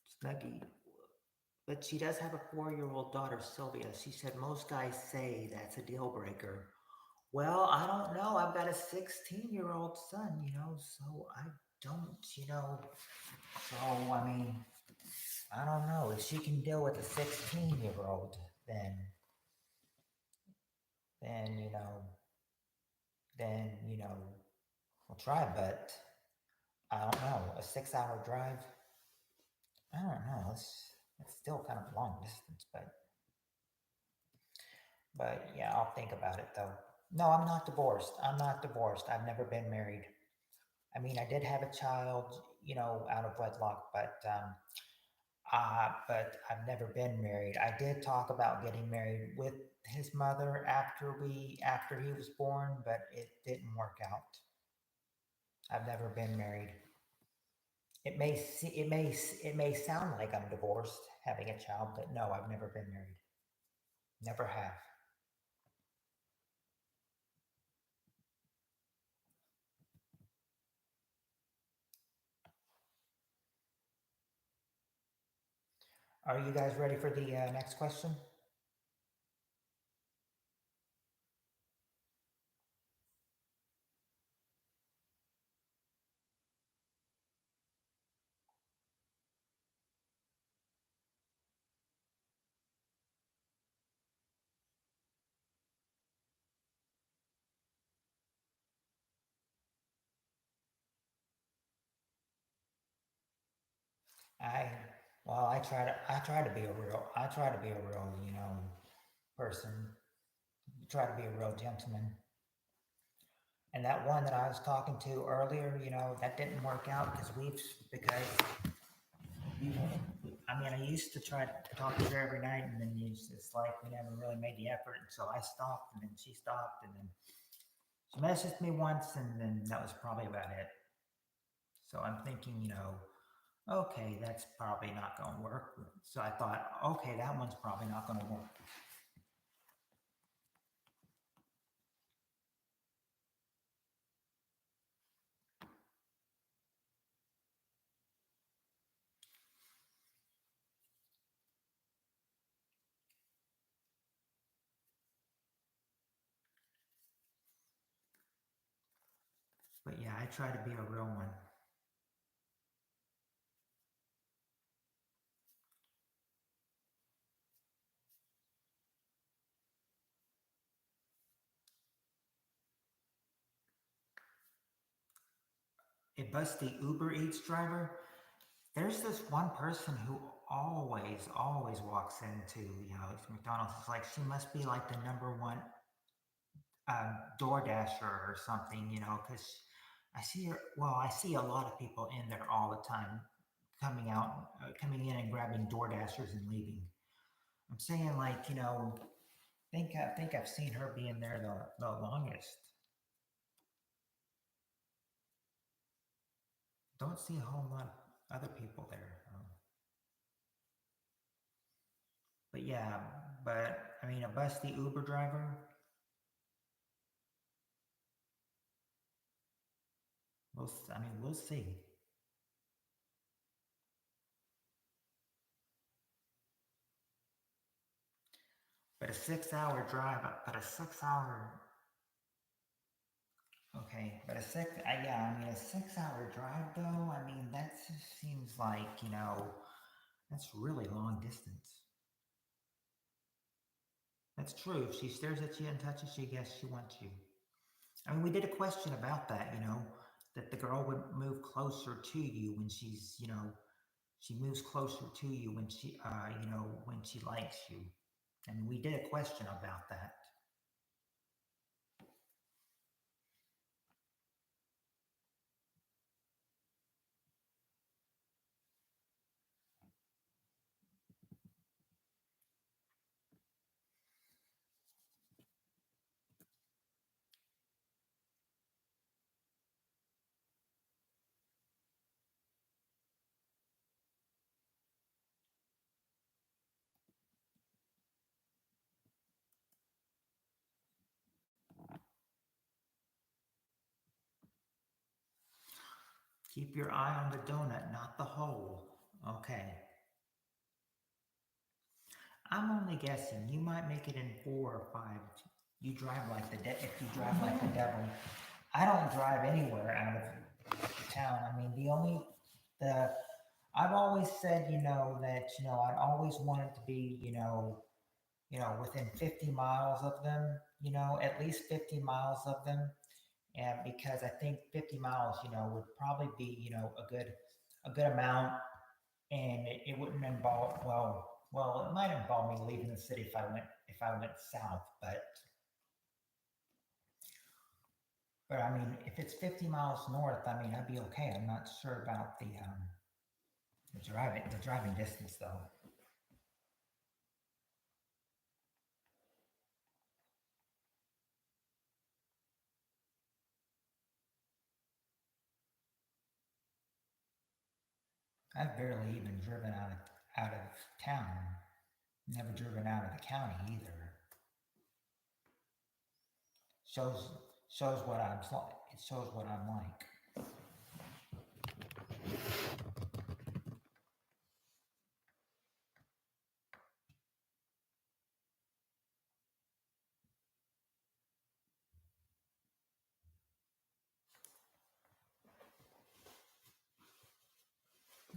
Snuggie. But she does have a 4-year-old daughter, Sylvia. She said most guys say that's a deal breaker. Well, I don't know. I've got a 16-year-old son, so I don't, So, I mean, I don't know. If she can deal with a 16-year-old, then, then, we'll try. But I don't know. A 6-hour drive, I don't know. It's still kind of long distance, but yeah, I'll think about it though. No, I'm not divorced. I'm not divorced. I've never been married. I mean, I did have a child, out of wedlock, but I've never been married. I did talk about getting married with his mother after he was born, but it didn't work out. I've never been married. It may sound like I'm divorced having a child, but no, I've never been married. Never have. Are you guys ready for the next question? I I try to be a real, person. Try to be a real gentleman. And that one that I was talking to earlier, that didn't work out because you, I mean, I used to try to talk to her every night, and then it's like we never really made the effort. And so I stopped, and then she stopped, and then she messaged me once, and then that was probably about it. So I'm thinking, okay, that's probably not going to work. So I thought, okay, that one's probably not going to work. But yeah, I try to be a real one. A busty Uber Eats driver. There's this one person who always walks into, McDonald's. It's like she must be like the number one DoorDasher or something, because I see her. Well, I see a lot of people in there all the time, coming in and grabbing DoorDashers and leaving. I'm saying, like, think I've seen her be in there the longest. Don't see a whole lot of other people there. But yeah, but I mean, a busty Uber driver. We'll see. But a 6-hour drive, but a 6 hour, okay, but yeah, I mean, a 6-hour drive though, I mean, that just seems like, that's really long distance. That's true. If she stares at you and touches you, yes, she wants you. I mean, we did a question about that, that the girl would move closer to you when she moves closer to you when she likes you. And we did a question about that. Keep your eye on the donut, not the hole. Okay. I'm only guessing. You might make it in 4 or 5. You drive like the if you drive like the devil. I don't drive anywhere out of town. I mean, the I've always said, that I'd always wanted to be, within 50 miles of them. At least 50 miles of them, and because I think 50 miles, would probably be, a good amount, and it wouldn't involve it might involve me leaving the city if I went south, but I mean, if it's 50 miles north, I mean, I'd be okay. I'm not sure about the driving distance though. I've barely even driven out of town. Never driven out of the county either. Shows shows what I'm like. It shows what I'm like.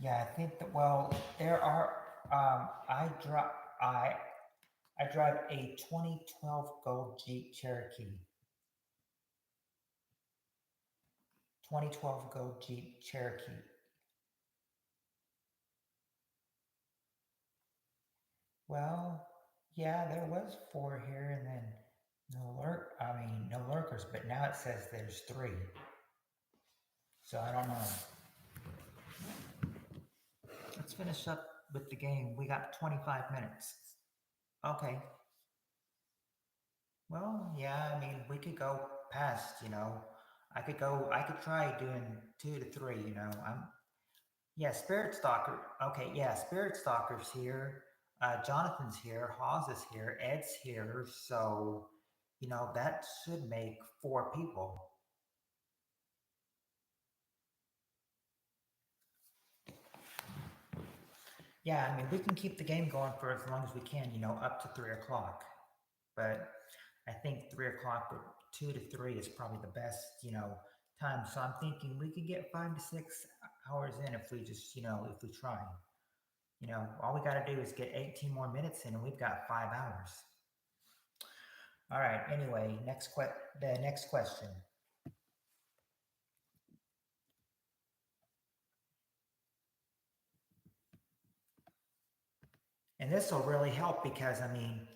Yeah, I think that. Well, there are. I I drive a 2012 Gold Jeep Cherokee. 2012 Gold Jeep Cherokee. Well, yeah, there was 4 here, and then no lurkers, but now it says there's 3. So I don't know. Let's finish up with the game. We got 25 minutes. Okay. Well, yeah, I mean, we could go past. I could try doing 2 to 3. Yeah, Spirit Stalker. Okay, yeah, Spirit Stalker's here. Jonathan's here. Hawes is here. Ed's here. So, that should make 4 people. Yeah, I mean, we can keep the game going for as long as we can, up to 3 o'clock. But I think 3 o'clock or 2 to 3 is probably the best, time. So I'm thinking we could get 5 to 6 hours in if we just, if we try. All we got to do is get 18 more minutes in, and we've got 5 hours. All right. Anyway, the next question. And this will really help because, I mean,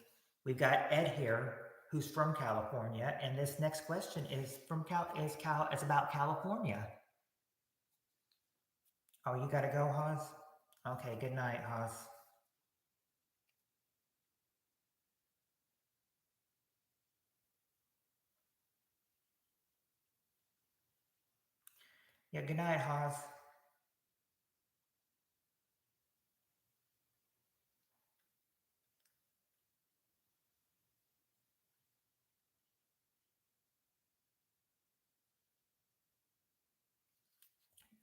we've got Ed here who's from California, and this next question is it's about California. Oh, you got to go, Haas? Okay, good night, Haas. Yeah, good night, Haas.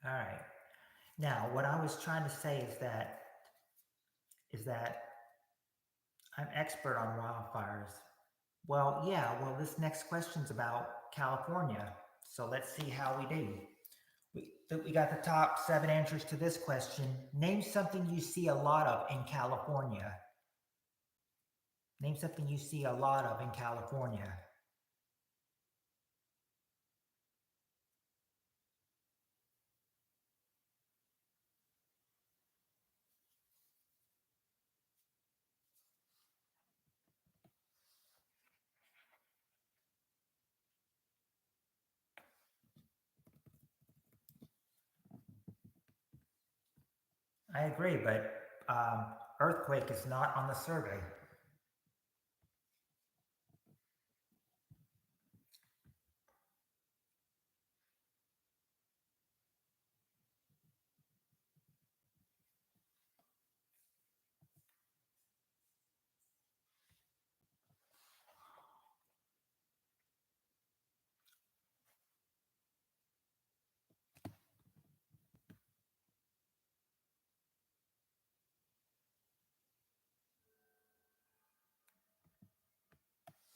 All right. Now, what I was trying to say is that I'm expert on wildfires. Well, yeah, well, this next question's about California. So let's see how we do. We got the top 7 answers to this question. Name something you see a lot of in California. Name something you see a lot of in California. I agree, but earthquake is not on the survey.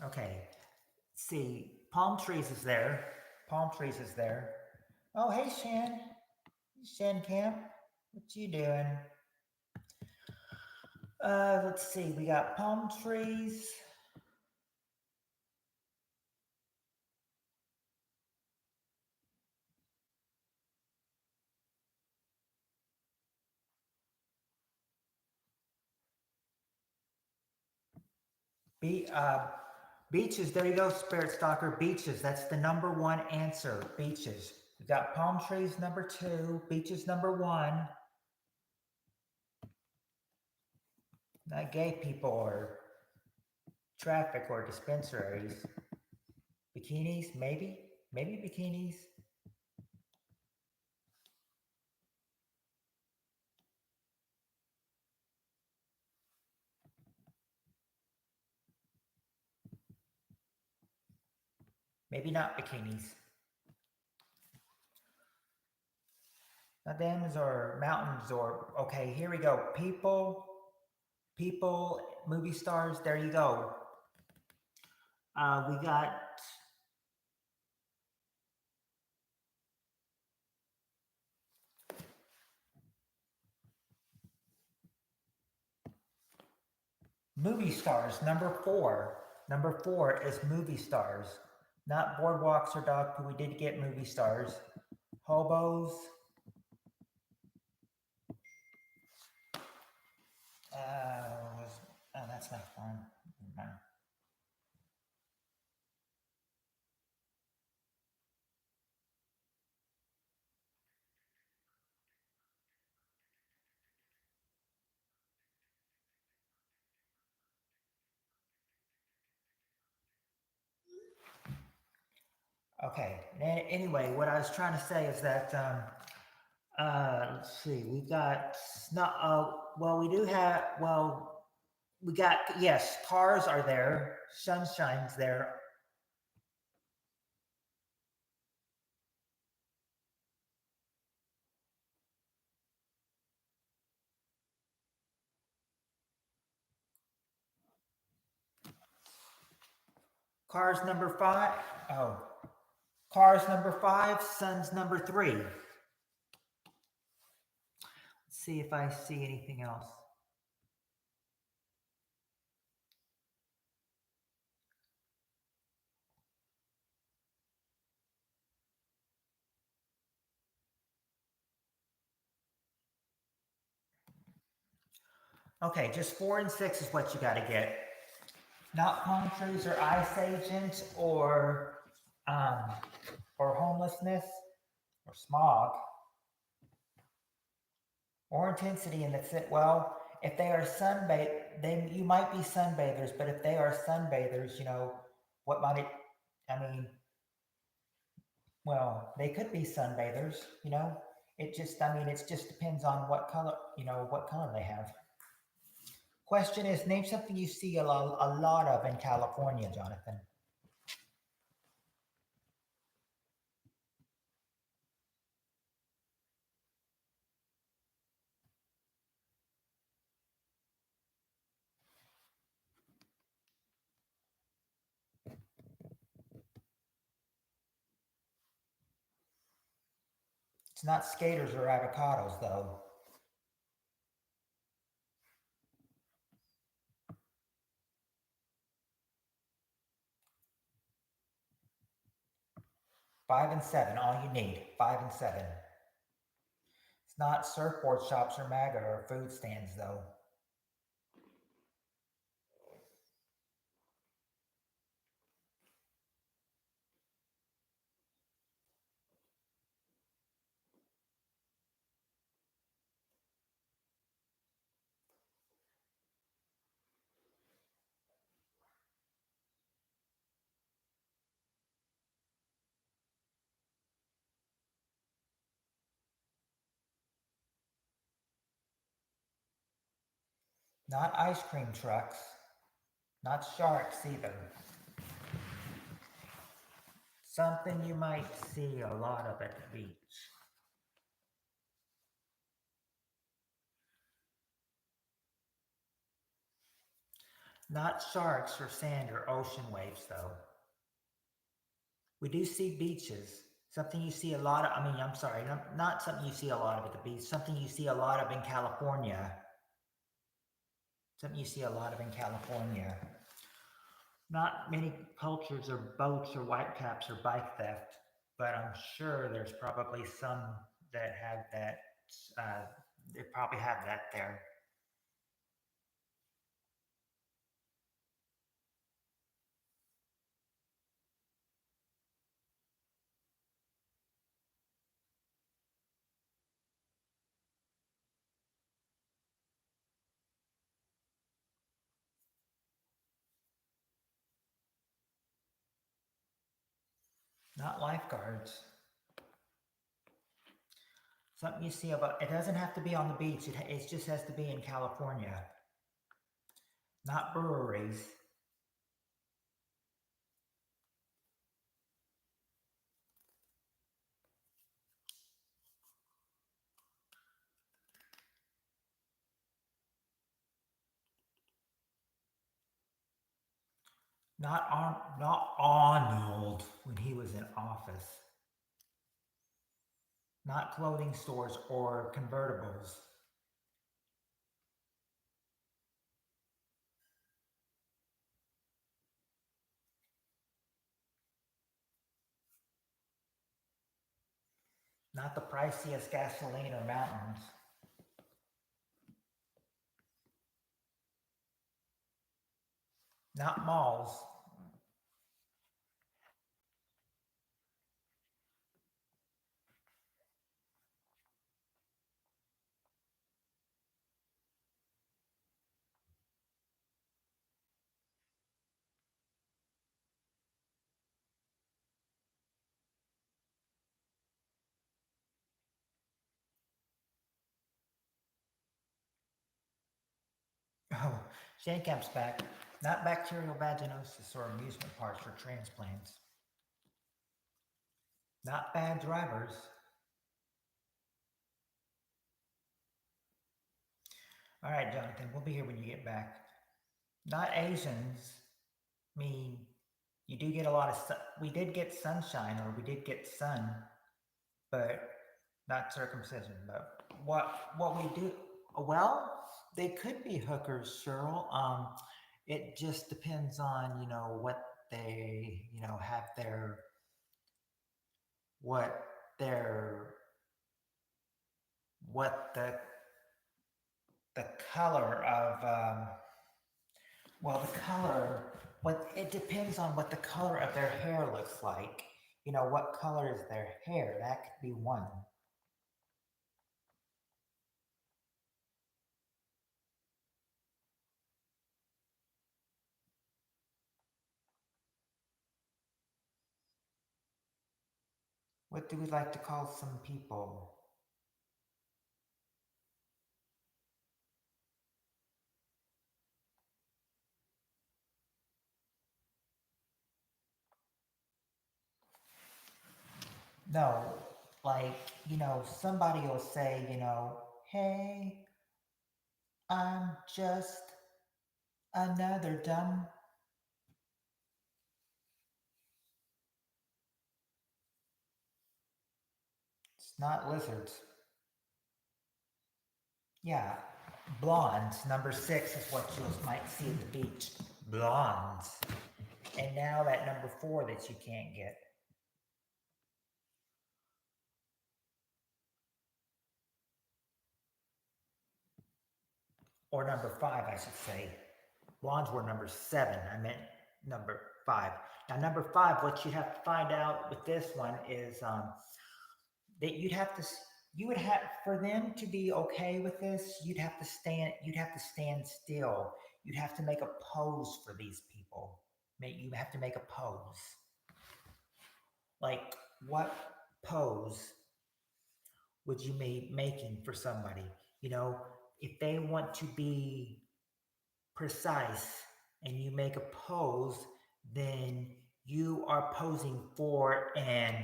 Okay. See, palm trees is there. Palm trees is there. Oh, hey, Shan. Shan Camp. What you doing? Let's see. We got palm trees. Be beaches. There you go, Spirit Stalker. Beaches. That's the number one answer. Beaches. We got palm trees number 2. Beaches number 1. Not gay people or traffic or dispensaries. Bikinis, maybe. Maybe bikinis. Maybe not bikinis. Not dams or mountains or, okay, here we go. People, movie stars, there you go. We got movie stars, number 4. Number 4 is movie stars. Not boardwalks or dog poo. We did get movie stars. Hobos. Oh, that's not fun. No. Okay. Anyway, what I was trying to say is that let's see. We got well, we do have we got, yes, cars are there. Sunshine's there. Cars number 5. Oh, cars number 5. Sun's number 3. Let's see if I see anything else. Okay, just 4 and 6 is what you got to get. Not palm trees or ice agents or homelessness or smog or intensity in the fit. Well, if they are you might be sunbathers, but if they are sunbathers, what might it? I mean, well, they could be sunbathers. It just depends on what color, what color they have. Question is, name something you see a lot of in California, Jonathan. It's not skaters or avocados, though. Five and seven, all you need. 5 and 7. It's not surfboard shops or MAGA or food stands, though. Not ice cream trucks. Not sharks either. Something you might see a lot of at the beach. Not sharks or sand or ocean waves, though. We do see beaches. Something you see a lot of, I mean, I'm sorry, not something you see a lot of at the beach, something you see a lot of in California. Something you see a lot of in California. Not many cultures or boats or whitecaps or bike theft, but I'm sure there's probably some that have that. Uh, they probably have that there. Not lifeguards. Something you see about, it doesn't have to be on the beach, it just has to be in California. Not breweries. Not Arnold when he was in office. Not clothing stores or convertibles. Not the priciest gasoline or mountains. Not malls. Oh, Camp's back. Not bacterial vaginosis or amusement parks or transplants. Not bad drivers. All right, Jonathan, we'll be here when you get back. Not Asians. I mean, you do get a lot of sun. We did get sunshine, or we did get sun, but not circumcision. But what we do? Well, they could be hookers, Cheryl. It just depends on what they have their what their what the color of well, the color, what it depends on what the color of their hair looks like. What color is their hair? That could be one. What do we like to call some people? No, like, somebody will say, hey, I'm just another dumb. It's not lizards. Yeah, blondes. Number 6 is what you might see at the beach. Blondes. And now that number 4 that you can't get. Or number 5, I should say. Blondes were number 7. I meant number 5. Now, number 5, what you have to find out with this one is that you would have, for them to be okay with this, you'd have to stand still. You'd have to make a pose for these people. You have to make a pose. Like, what pose would you be making for somebody? If they want to be precise and you make a pose, then you are posing for an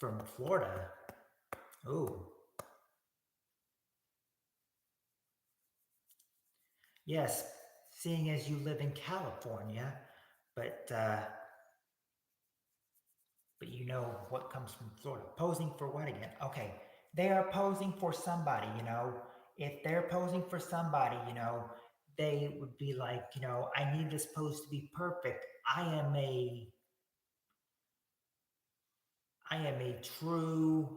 From Florida. Ooh. Yes, seeing as you live in California, but you know what comes from Florida. Posing for what again? Okay, they are posing for somebody, you know. If they're posing for somebody, you know, they would be like, you know, I need this pose to be perfect. I am a true,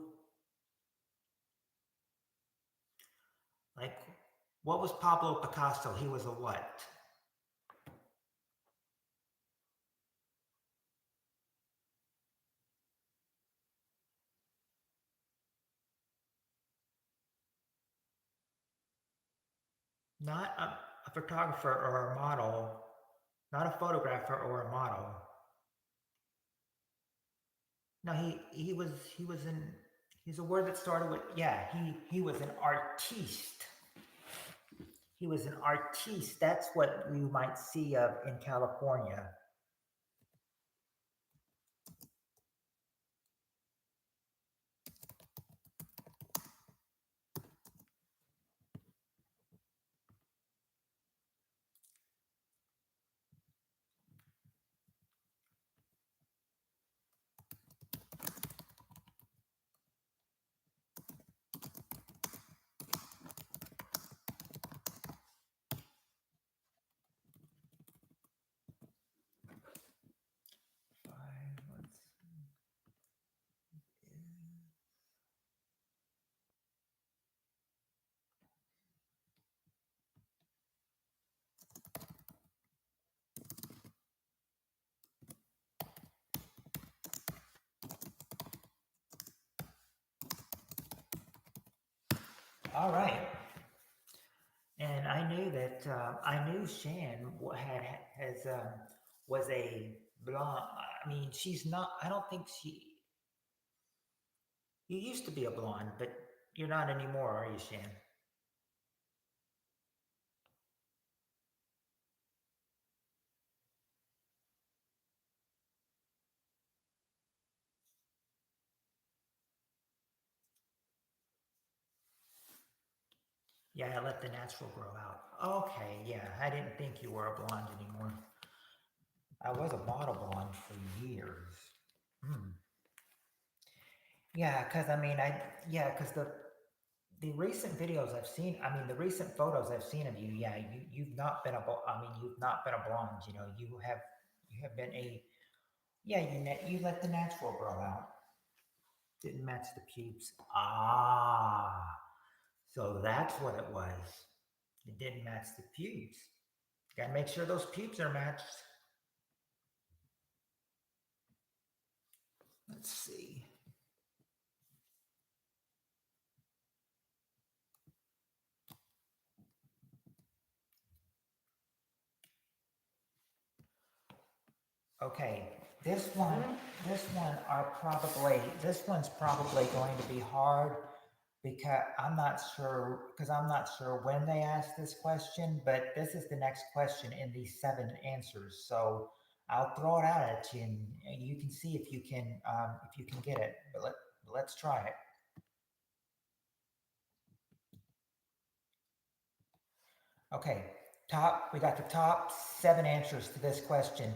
like, what was Pablo Picasso? He was a what? Not a photographer or a model, not a photographer or a model. No, he was in he's a word that started with yeah, he was an artiste. He was an artiste. That's what we might see of in California. Five, let's see. All right. And I knew that I knew Shan has was a blonde. I mean, she's not. I don't think she. You used to be a blonde, but you're not anymore, are you, Shan? Yeah, I let the natural grow out. Okay, yeah, I didn't think you were a blonde anymore. I was a bottle blonde for years. Hmm. Yeah, because I mean, yeah, because the recent videos I've seen, I mean, the recent photos I've seen of you, yeah, you've not been I mean, you've not been a blonde. You know, you have been a, yeah, you let the natural grow out. Didn't match the pubes. Ah, so that's what it was. It didn't match the pubes. Got to make sure those pubes are matched. Let's see. Okay, this one, this one's probably going to be hard because I'm not sure when they asked this question, but this is the next question in these 7 answers. So I'll throw it out at you, and you can see if you can get it. But let's try it. Okay, we got the top 7 answers to this question.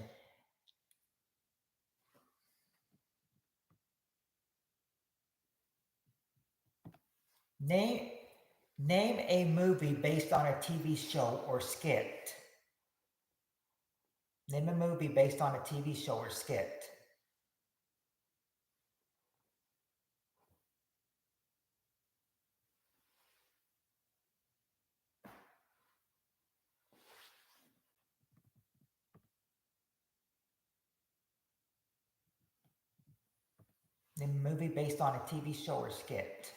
Name a movie based on a TV show or skit. Name a movie based on a TV show or skit. Name a movie based on a TV show or skit.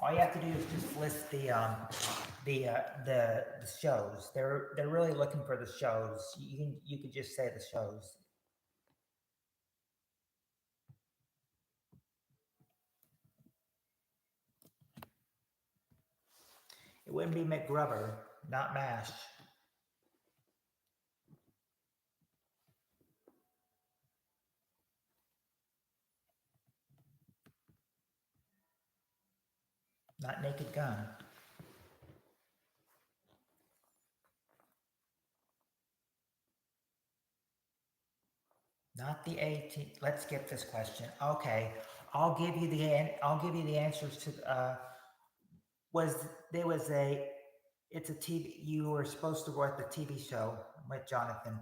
All you have to do is just list the shows. They're really looking for the shows. You could just say the shows. It wouldn't be McGrubber, not MASH. Not Naked Gun. Not the 18. Let's skip this question. Okay, I'll give you the answers to. It's a TV. You were supposed to watch the TV show with Jonathan.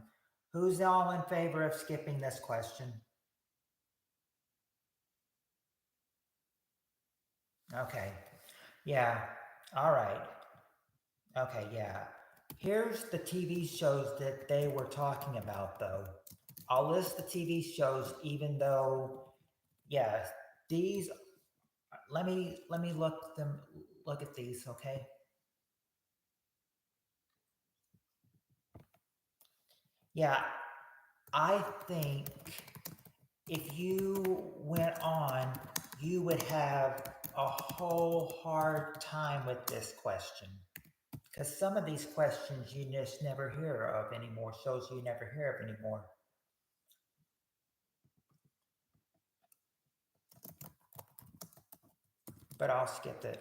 Who's all in favor of skipping this question? Okay. Yeah. All right. Okay. Yeah. Here's the TV shows that they were talking about, though. I'll list the TV shows, even though, yeah, these. Let me look at these. Okay. Yeah, I think if you went on, you would have a whole hard time with this question. Because some of these questions you just never hear of anymore, shows you never hear of anymore. But I'll skip it.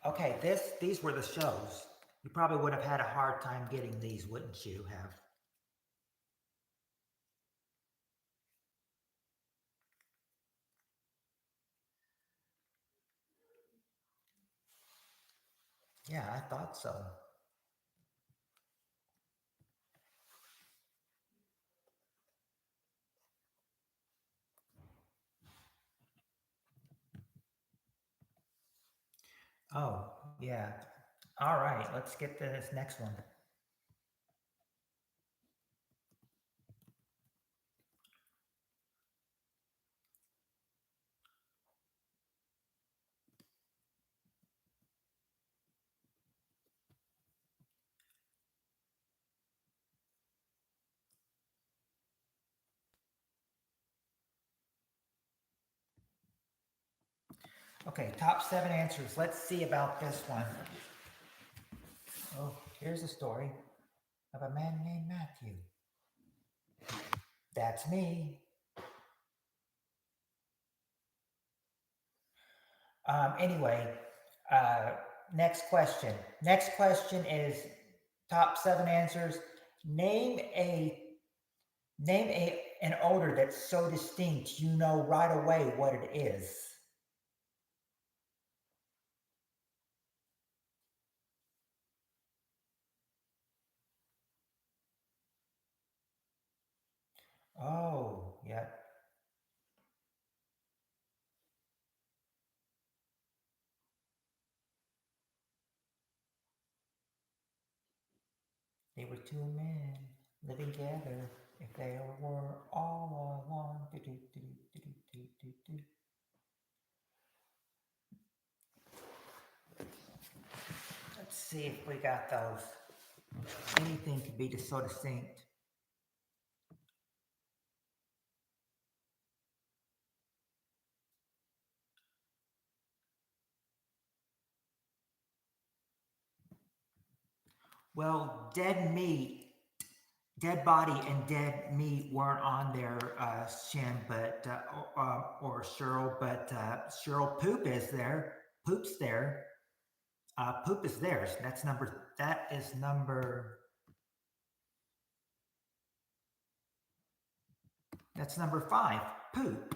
Okay, these were the shows. You probably would have had a hard time getting these, wouldn't you have? Yeah, I thought so. Oh, yeah. All right, let's get to this next one. Okay, top 7 answers. Let's see about this one. Oh, here's a story of a man named Matthew. That's me. Anyway, next question. Next question is top 7 answers. Name an odor that's so distinct you know right away what it is. Oh, yeah. They were 2 men living together. If they were all alone. Do, do, do, do, do, do, do, do. Let's see if we got those. Anything could be just so distinct. Well, dead body and dead meat weren't on their Shin, but or Cheryl, but Cheryl poop is there. Poop's there. Poop is theirs. That is number. That's number 5. Poop.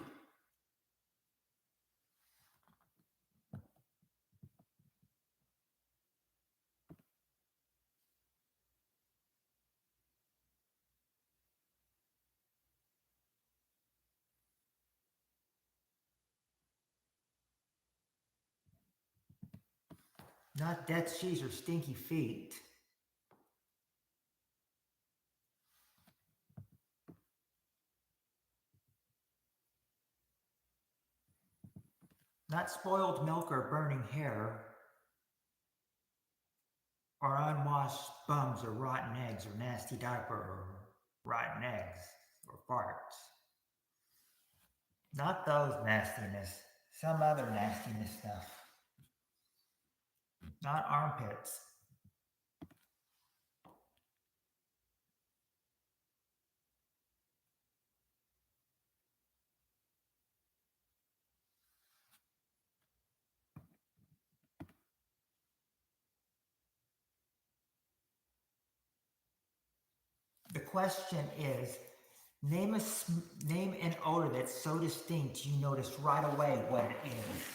Not dead cheese or stinky feet. Not spoiled milk or burning hair. or unwashed bums or rotten eggs or nasty diaper or rotten eggs or farts. Not those nastiness, some other nastiness stuff. Not armpits. The question is, name an odor that's so distinct you notice right away what it is.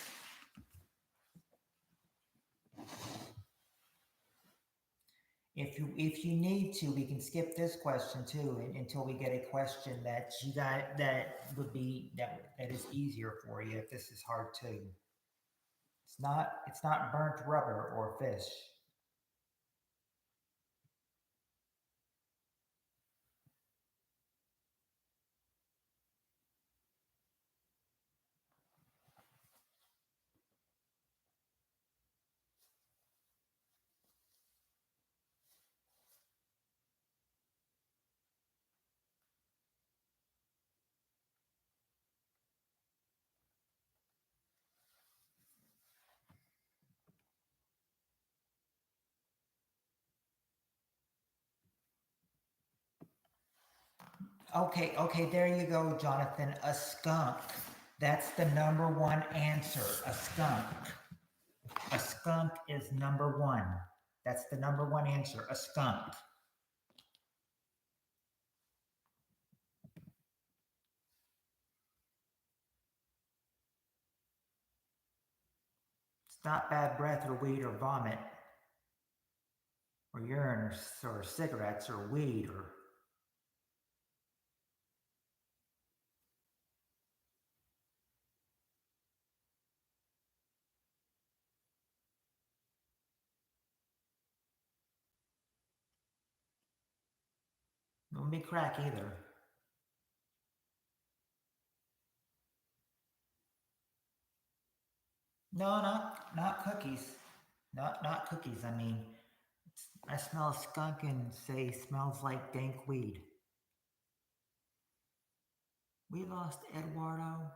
If you need to, we can skip this question too until we get a question that you got that is easier for you if this is hard too. It's not burnt rubber or fish. Okay, there you go, Jonathan. A skunk. That's the number one answer. A skunk. A skunk is number one. That's the number one answer. A skunk. It's not bad breath or weed or vomit or urine or cigarettes or weed or. It wouldn't be crack either. No, not cookies. Not cookies. I mean, I smell a skunk and say smells like dank weed. We lost Eduardo.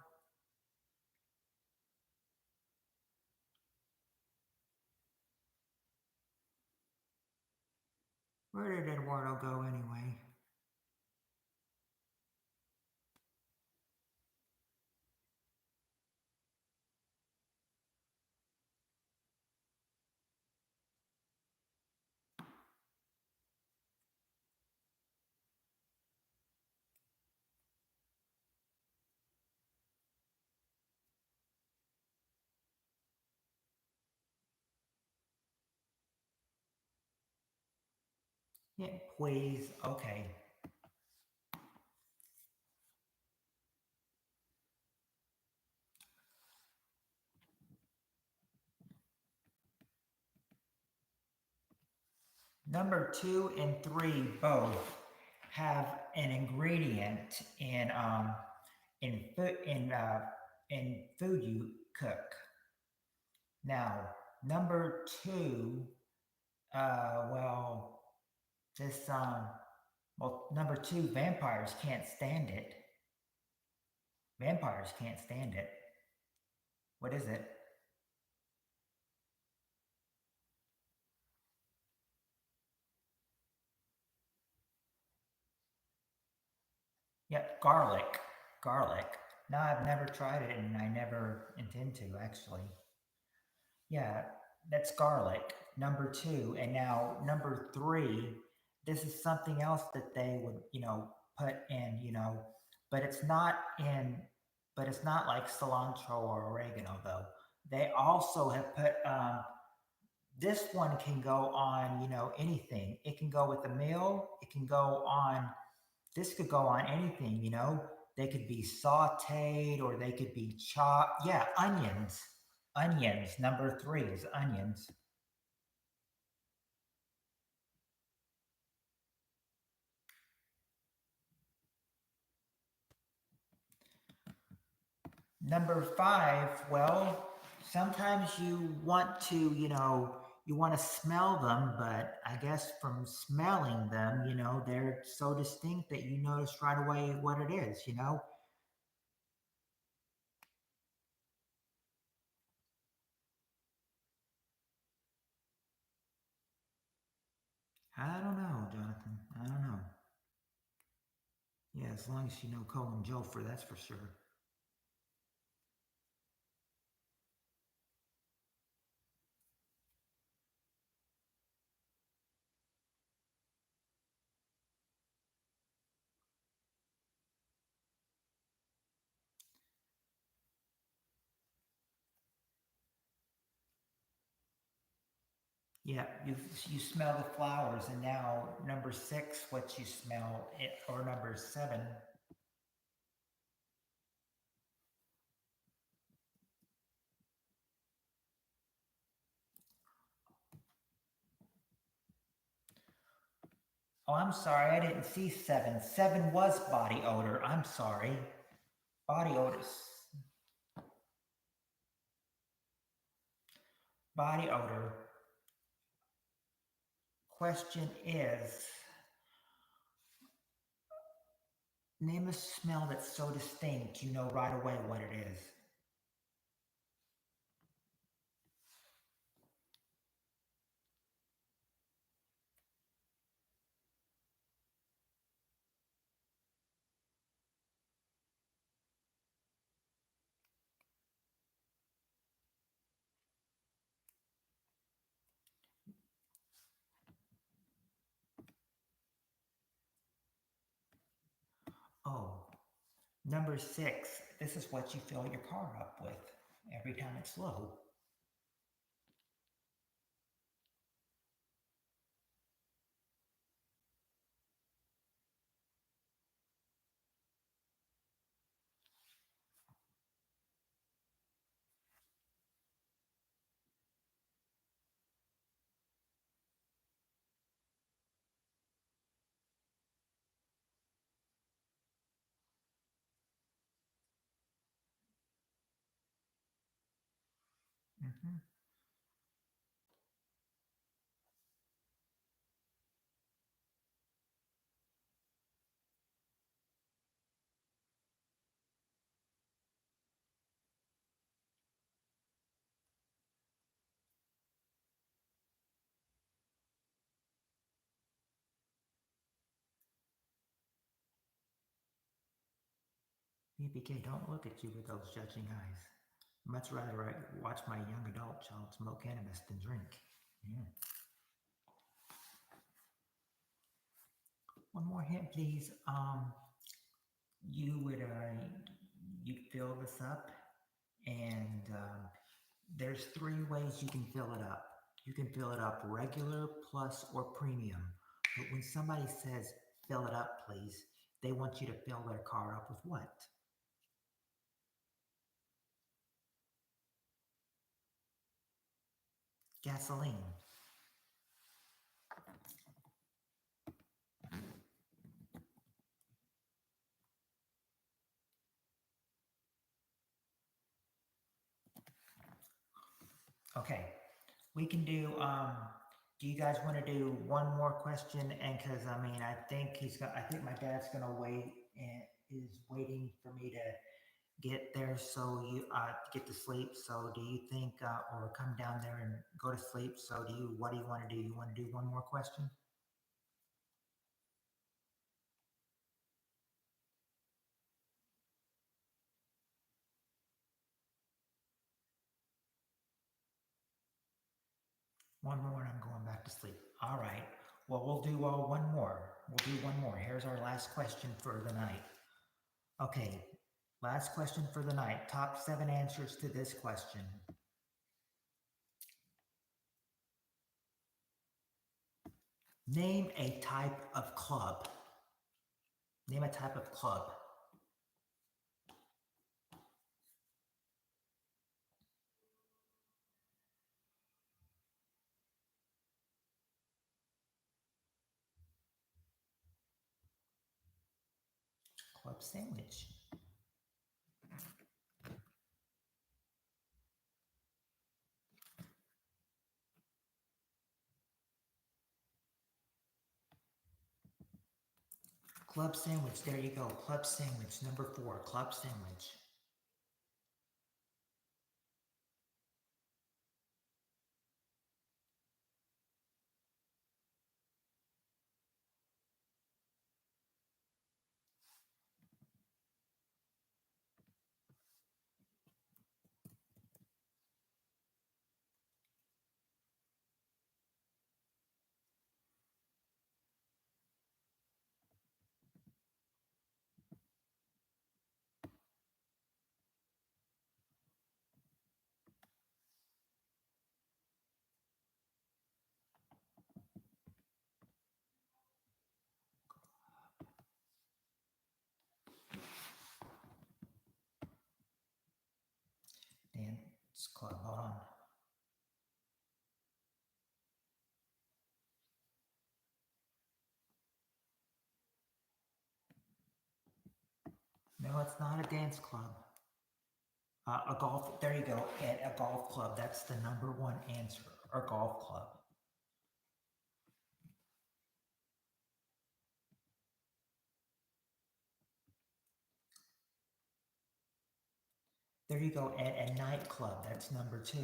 Where did Eduardo go anyway? Yeah, please. Okay. Number 2 and 3 both have an ingredient in food you cook. Now, number 2, well, this number 2, vampires can't stand it. Vampires can't stand it. What is it? Yep, garlic. Garlic. No, I've never tried it and I never intend to actually. Yeah, that's garlic. Number 2. And now number 3, this is something else that they would, put in, but it's not in, but it's not like cilantro or oregano though. They also have put, this one can go on, anything. It can go with a meal. It can go on, this could go on anything. They could be sauteed or they could be chopped. Yeah, onions. Onions. Number 3 is onions. Number 5, well, sometimes you want to, you want to smell them, but I guess from smelling them, they're so distinct that you notice right away what it is. I don't know, Jonathan. I don't know. Yeah, as long as you know Colin Jofer, that's for sure. Yeah, you smell the flowers, and now number six, what you smell, or number seven. Oh, I'm sorry, I didn't see seven. Seven was body odor. I'm sorry. Body odor. Body odor. Question is, name a smell that's so distinct you know right away what it is. Oh, number six, this is what you fill your car up with every time it's low. Mm-hmm. BBK, don't look at you with those judging eyes. Much rather I watch my young adult child smoke cannabis than drink. Yeah. One more hint, please. You would you fill this up, and there's three ways you can fill it up. You can fill it up regular, plus, or premium. But when somebody says fill it up, please, they want you to fill their car up with what? Gasoline. Okay, we can do you guys want to do one more question? And because I mean, I think my dad's gonna wait and is waiting for me to get there, so you get to sleep. So do you think, or come down there and go to sleep? So what do you want to do? You want to do one more question? One more and I'm going back to sleep. All right. Well, we'll do one more. We'll do one more. Here's our last question for the night. Okay, last question for the night. Top 7 answers to this question. Name a type of club. Name a type of club. Club sandwich. Club sandwich. There you go. Club sandwich. Number 4. Club sandwich. Dance club. Hold on. No, it's not a dance club. A golf. There you go. At a golf club. That's the number 1 answer. A golf club. There you go. At a nightclub. That's number 2.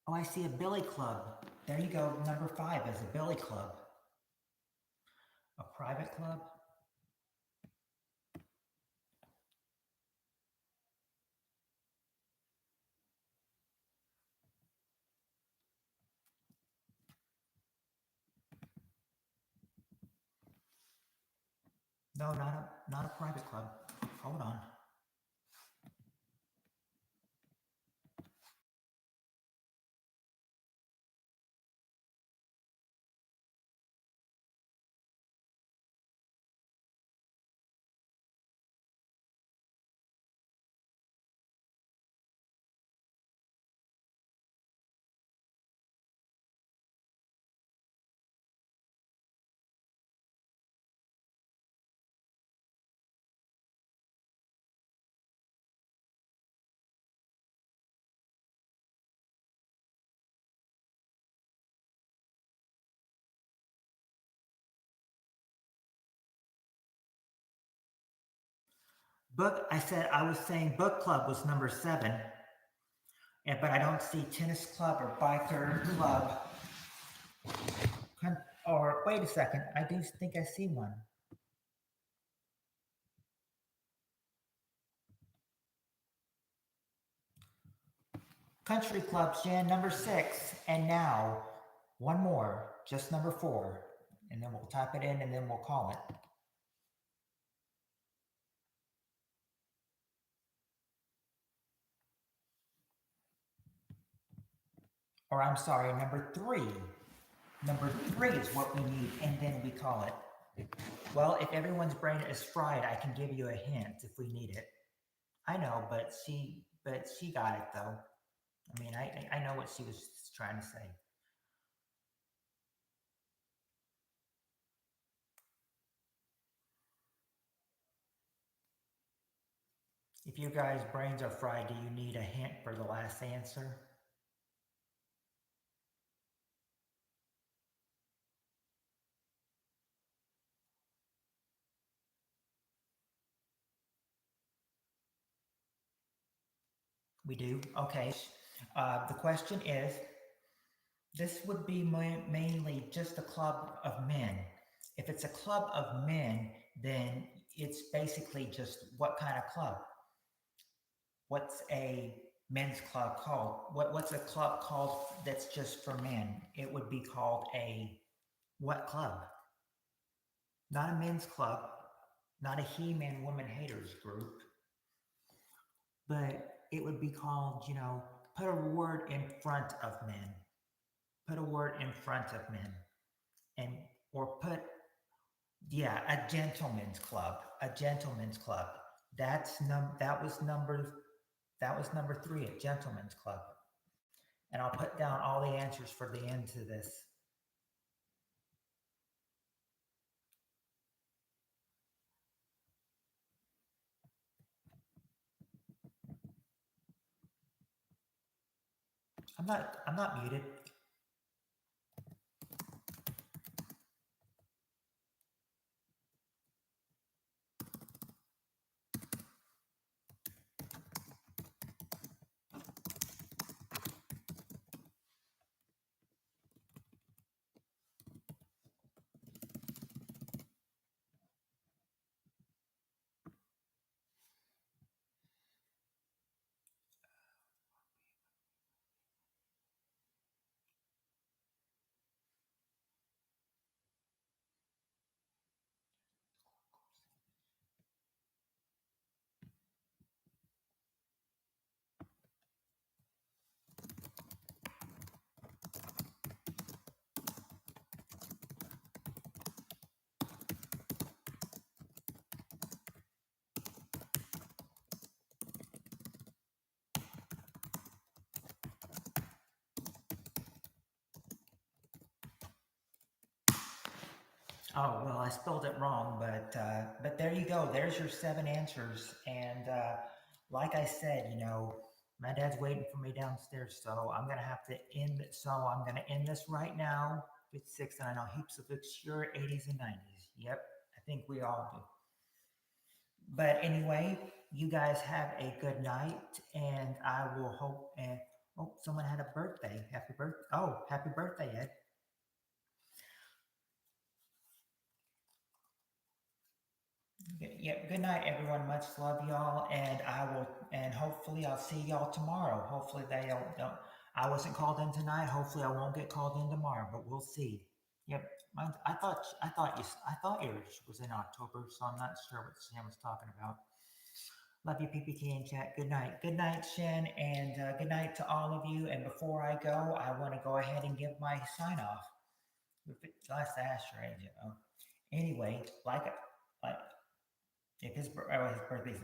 Oh, I see a billy club. There you go. Number 5 is a billy club. A private club? No, not a private club. Hold on. Book, I said I was saying book club was number 7, but I don't see tennis club or biker club. Or wait a second, I do think I see one. Country club, Jan, number 6. And now, one more, just number 4. And then we'll type it in and then we'll call it. Or I'm sorry, number 3. Number 3 is what we need, and then we call it. Well, if everyone's brain is fried, I can give you a hint if we need it. I know, but she got it though. I mean, I know what she was trying to say. If you guys' brains are fried, do you need a hint for the last answer? We do? Okay. The question is, this would be mainly just a club of men. If it's a club of men, then it's basically just what kind of club? What's a men's club called? What's a club called that's just for men? It would be called a what club? Not a men's club, not a he-man woman haters group, but it would be called, put a word in front of men. Put a word in front of men. Or put, a gentleman's club. A gentleman's club. That was number 3, a gentleman's club. And I'll put down all the answers for the end to this. I'm not muted. Oh well, I spelled it wrong, but there you go. There's your 7 answers, and like I said, my dad's waiting for me downstairs, so I'm gonna have to end. So I'm gonna end this right now. It's six, and I know heaps of obscure 80s and 90s. Yep, I think we all do. But anyway, you guys have a good night, and I will hope. And oh, someone had a birthday. Happy birthday! Oh, happy birthday, Ed. Yep. Good night, everyone. Much love, y'all, and hopefully I'll see y'all tomorrow. Hopefully they don't. I wasn't called in tonight. Hopefully I won't get called in tomorrow, but we'll see. Yep. I thought yours was in October, so I'm not sure what Sam was talking about. Love you, PPT and chat. Good night. Good night, Shen, and good night to all of you. And before I go, I want to go ahead and give my sign off. Last asteroid, Anyway, like if his birthday's,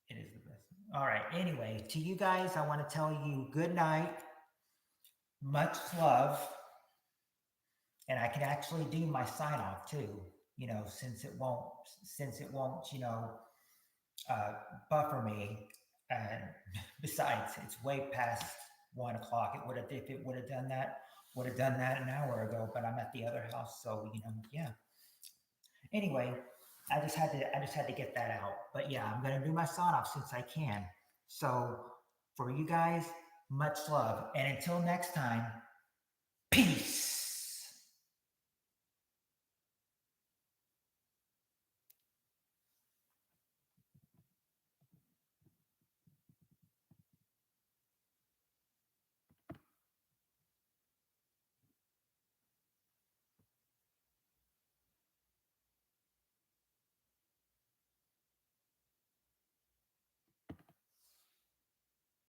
it is the best. All right. Anyway, to you guys, I want to tell you good night, much love, and I can actually do my sign off too. Since it won't, uh, buffer me. And besides, it's way past 1 o'clock. It would have if it would have done that. Would have done that an hour ago, but I'm at the other house, so yeah. Anyway, I just had to get that out. But yeah, I'm gonna do my sign off since I can. So for you guys, much love. And until next time, peace.